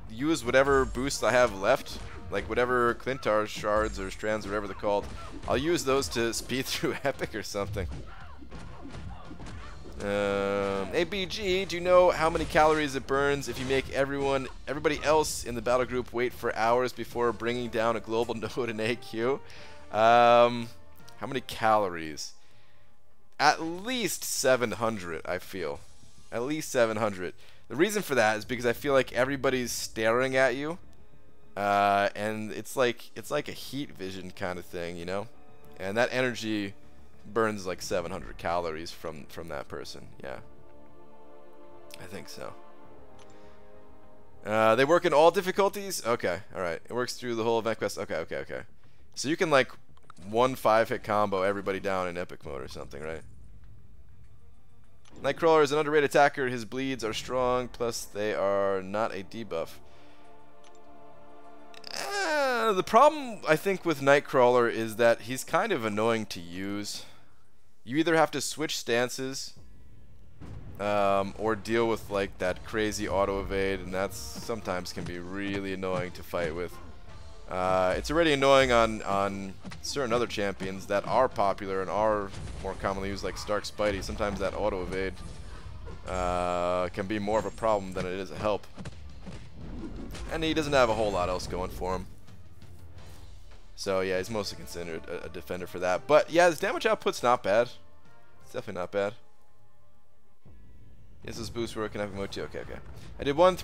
use whatever boosts I have left, like whatever Clintar shards or strands or whatever they're called. I'll use those to speed through epic or something. ABG, do you know how many calories it burns if you make everybody else in the battle group wait for hours before bringing down a global node in AQ? How many calories? At least 700, I feel. At least 700. The reason for that is because I feel like everybody's staring at you, and it's like a heat vision kind of thing, you know. And that energy burns like 700 calories from that person. Yeah, I think so. They work in all difficulties. Okay, all right. It works through the whole event quest. Okay. So you can like 1 5-hit combo everybody down in epic mode or something, right? Nightcrawler is an underrated attacker. His bleeds are strong, plus they are not a debuff. The problem, I think, with Nightcrawler is that he's kind of annoying to use. You either have to switch stances, or deal with like that crazy auto evade, and that's sometimes can be really annoying to fight with. It's already annoying on certain other champions that are popular and are more commonly used, like Stark Spidey. Sometimes that auto evade can be more of a problem than it is a help. And he doesn't have a whole lot else going for him. So yeah, he's mostly considered a defender for that. But yeah, his damage output's not bad. It's definitely not bad. Yes, this boost working. Okay, okay. I did one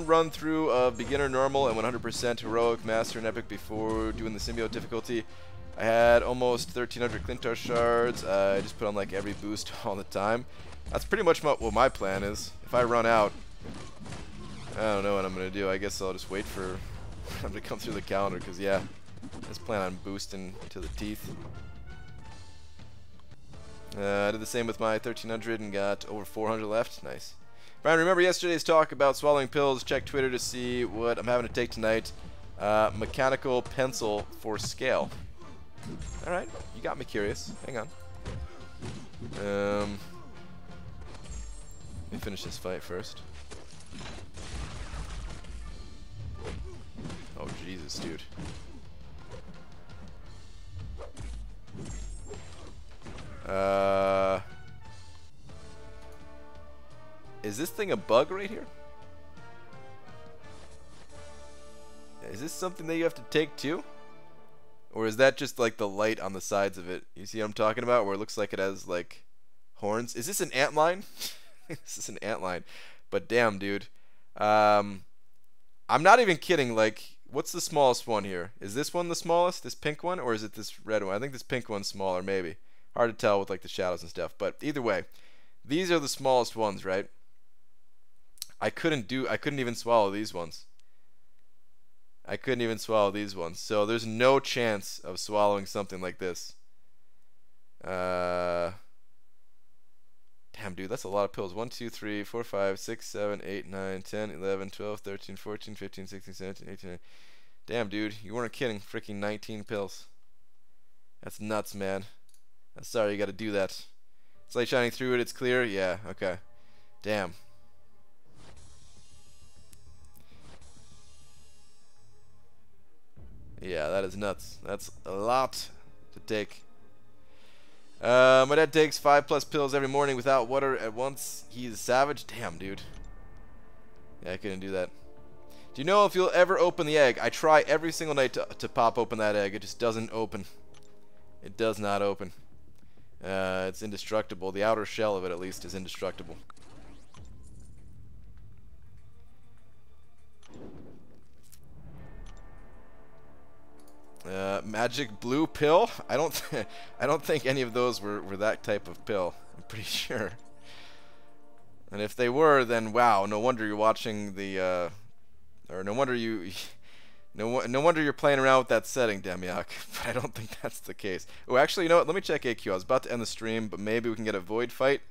run through of beginner, normal, and 100% heroic, master, and epic before doing the symbiote difficulty. I had almost 1,300 Clintar shards. I just put on like every boost all the time. That's pretty much what my plan is. If I run out, I don't know what I'm gonna do. I guess I'll just wait for them to come through the calendar, because yeah, I just plan on boosting to the teeth. I did the same with my 1,300 and got over 400 left. Nice. Brian, remember yesterday's talk about swallowing pills? Check Twitter to see what I'm having to take tonight. Mechanical pencil for scale. Alright, you got me curious. Hang on. Let me finish this fight first. Oh, Jesus, dude. Is this thing a bug right here? Is this something that you have to take too? Or is that just like the light on the sides of it? You see what I'm talking about? Where it looks like it has like horns? Is this an antline? This is an antline. But damn, dude. I'm not even kidding. Like, what's the smallest one here? Is this one the smallest? This pink one? Or is it this red one? I think this pink one's smaller, maybe. Hard to tell with like the shadows and stuff. But either way, these are the smallest ones, right? I couldn't even swallow these ones. I couldn't even swallow these ones. So there's no chance of swallowing something like this. Damn, dude, that's a lot of pills. 1, 2, 3, 4, 5, 6, 7, 8, 9, 10, 11, 12, 13, 14, 15, 16, 17, 18, 19. Damn, dude, you weren't kidding. Freaking 19 pills. That's nuts, man. I'm sorry you gotta do that. It's light shining through it, it's clear? Yeah, okay. Damn. Yeah, that is nuts. That's a lot to take. My dad takes 5+ pills every morning without water at once. He's a savage. Damn, dude. Yeah, I couldn't do that. Do you know if you'll ever open the egg? I try every single night to pop open that egg. It just doesn't open. It does not open. It's indestructible. The outer shell of it, at least, is indestructible. Magic blue pill? I don't think any of those were that type of pill. I'm pretty sure. And if they were, then wow, no wonder you're watching the or no wonder you're playing around with that setting, Demiak. But I don't think that's the case. Oh, actually, you know what? Let me check AQ. I was about to end the stream, but maybe we can get a void fight.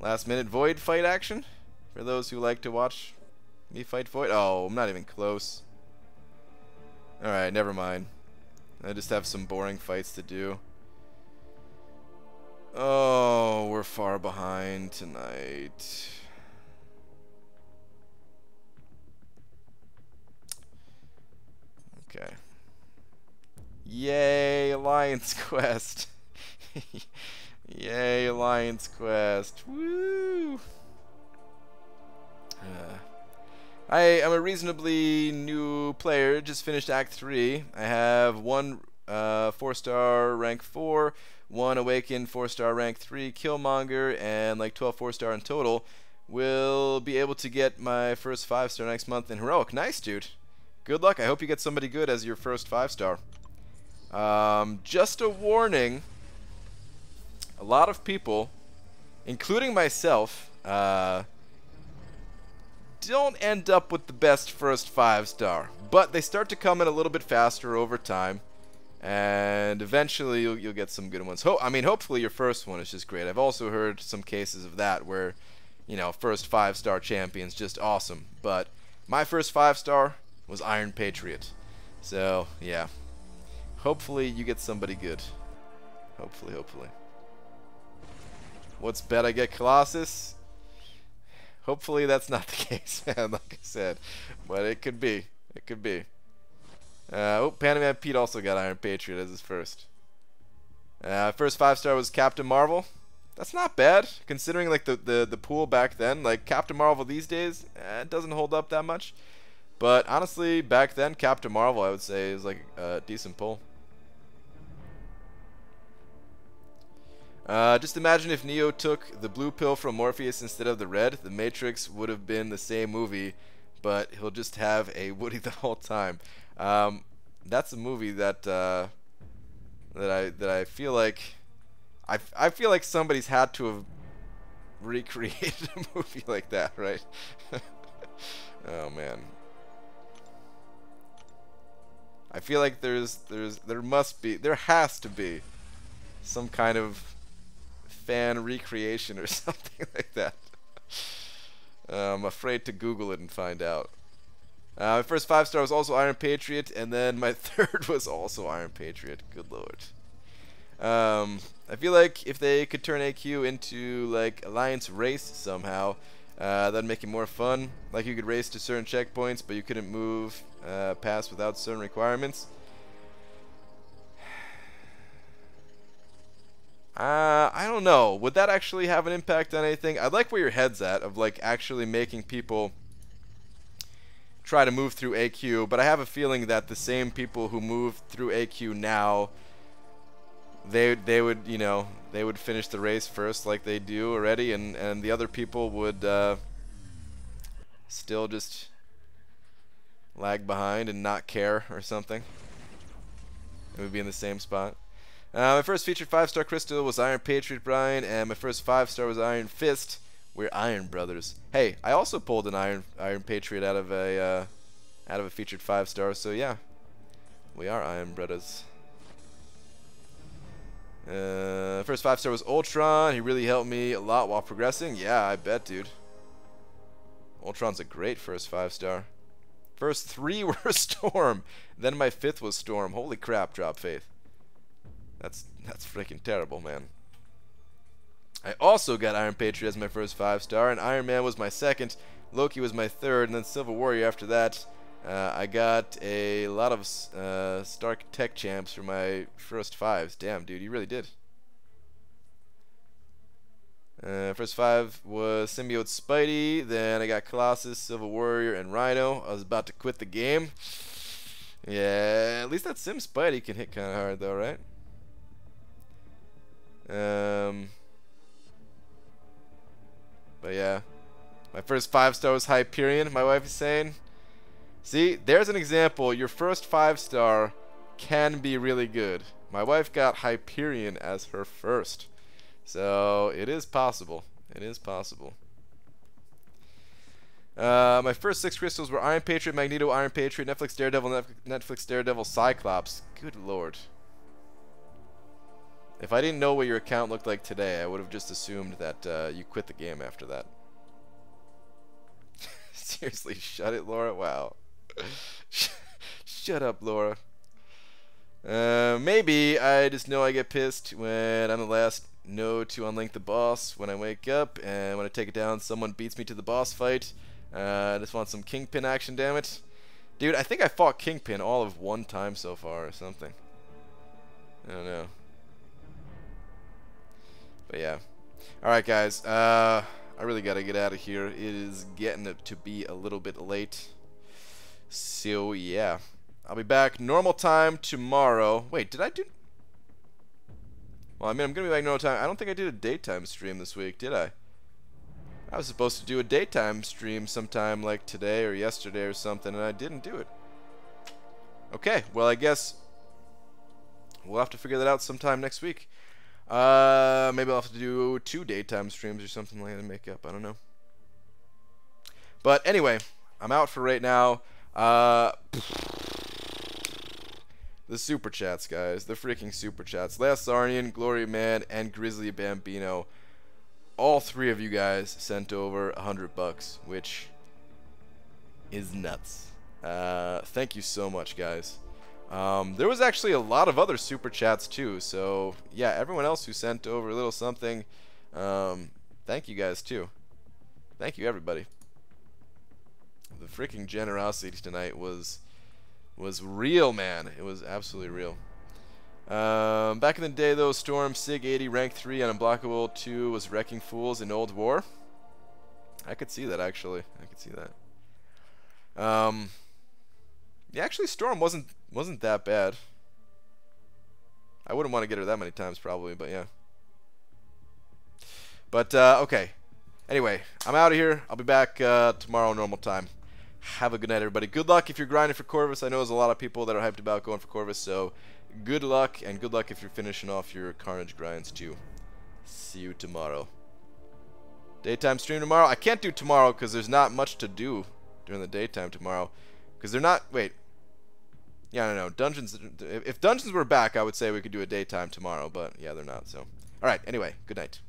Last minute void fight action for those who like to watch me fight void. Oh, I'm not even close. Alright, never mind. I just have some boring fights to do. Oh, we're far behind tonight. Okay. Yay, Alliance Quest. Yay, Alliance Quest. Woo! I am a reasonably new player, just finished Act 3. I have one 4-star rank 4, one Awakened 4-star rank 3 Killmonger, and like 12 4-star in total. Will be able to get my first 5-star next month in Heroic. Nice, dude. Good luck. I hope you get somebody good as your first 5-star. Just a warning. A lot of people, including myself, don't end up with the best first 5-star, but they start to come in a little bit faster over time, and eventually you'll get some good ones. I mean, hopefully your first one is just great. I've also heard some cases of that where, you know, first 5-star champion's just awesome, but my first 5-star was Iron Patriot. So, yeah. Hopefully you get somebody good. Hopefully, hopefully. What's bet I get Colossus? Hopefully that's not the case, man, like I said. But it could be. It could be. Oh, Panaman Pete also got Iron Patriot as his first. First 5-star was Captain Marvel. That's not bad, considering like the pool back then. Like Captain Marvel these days, it doesn't hold up that much. But honestly, back then, Captain Marvel, I would say, is like a decent pull. Just imagine if Neo took the blue pill from Morpheus instead of the red. The Matrix would have been the same movie, but he'll just have a Woody the whole time. That's a movie that I feel like I feel like somebody's had to have recreated a movie like that, right? Oh man. I feel like there has to be some kind of fan recreation or something like that. I'm afraid to Google it and find out. My first 5-star was also Iron Patriot, and then my third was also Iron Patriot. Good lord. I feel like if they could turn AQ into like Alliance Race somehow, that'd make it more fun. Like you could race to certain checkpoints, but you couldn't move past without certain requirements. I don't know. Would that actually have an impact on anything? I'd like where your head's at, of like actually making people try to move through AQ, but I have a feeling that the same people who move through AQ now, they would, you know, they would finish the race first like they do already, and the other people would still just lag behind and not care or something. It would be in the same spot. My first featured 5-star crystal was Iron Patriot Brian, and my first 5-star was Iron Fist. We're Iron Brothers. Hey, I also pulled an Iron Patriot out of a featured 5-star, so yeah, we are Iron Brothers. First 5-star was Ultron. He really helped me a lot while progressing. Yeah, I bet, dude. Ultron's a great first 5-star. First 3 were Storm. Then my 5th was Storm. Holy crap, drop Faith. That's freaking terrible, man. I also got Iron Patriot as my first 5-star, and Iron Man was my second. Loki was my third, and then Civil Warrior after that. I got a lot of Stark Tech Champs for my first 5s. Damn, dude, you really did. First 5 was Symbiote Spidey. Then I got Colossus, Civil Warrior, and Rhino. I was about to quit the game. Yeah, at least that Sim Spidey can hit kind of hard, though, right? But yeah, my first 5-star was Hyperion, my wife is saying. See, there's an example. Your first 5-star can be really good. My wife got Hyperion as her first. So, it is possible. It is possible. My first 6 crystals were Iron Patriot, Magneto, Iron Patriot, Netflix Daredevil, Netflix Daredevil, Cyclops. Good lord. If I didn't know what your account looked like today, I would have just assumed that you quit the game after that. Seriously, shut it, Laura? Wow. Shut up, Laura. Maybe I just know I get pissed when I'm the last node to unlink the boss when I wake up, and when I take it down, someone beats me to the boss fight. I just want some Kingpin action, damn it. Dude, I think I fought Kingpin all of 1 time so far or something. I don't know. But yeah. Alright, guys. I really gotta get out of here. It is getting to be a little bit late. So, yeah. I'll be back normal time tomorrow. Wait, did I do... Well, I mean, I'm gonna be back normal time. I don't think I did a daytime stream this week, did I? I was supposed to do a daytime stream sometime like today or yesterday or something, and I didn't do it. Okay, well, I guess we'll have to figure that out sometime next week. Maybe I'll have to do 2 daytime streams or something like that to make up. I don't know. But anyway, I'm out for right now. The super chats, guys. The freaking super chats. Last Sarnian, Glory Man, and Grizzly Bambino. All 3 of you guys sent over $100, which is nuts. Thank you so much, guys. There was actually a lot of other super chats too, so yeah, everyone else who sent over a little something, thank you guys too. Thank you everybody. The freaking generosity tonight was real, man. It was absolutely real. Back in the day though, Storm, Sig 80, rank 3, unblockable 2 was wrecking fools in Old War. I could see that actually. I could see that. Yeah, actually Storm wasn't that bad. I wouldn't want to get her that many times probably, but yeah. But okay. Anyway, I'm out of here. I'll be back tomorrow normal time. Have a good night, everybody. Good luck if you're grinding for Corvus. I know there's a lot of people that are hyped about going for Corvus, so good luck, and good luck if you're finishing off your Carnage grinds too. See you tomorrow. Daytime stream tomorrow? I can't do tomorrow because there's not much to do during the daytime tomorrow. Because they're not... Wait. Yeah, I don't know. Dungeons... If Dungeons were back, I would say we could do a daytime tomorrow, but yeah, they're not, so... Alright, anyway, good night.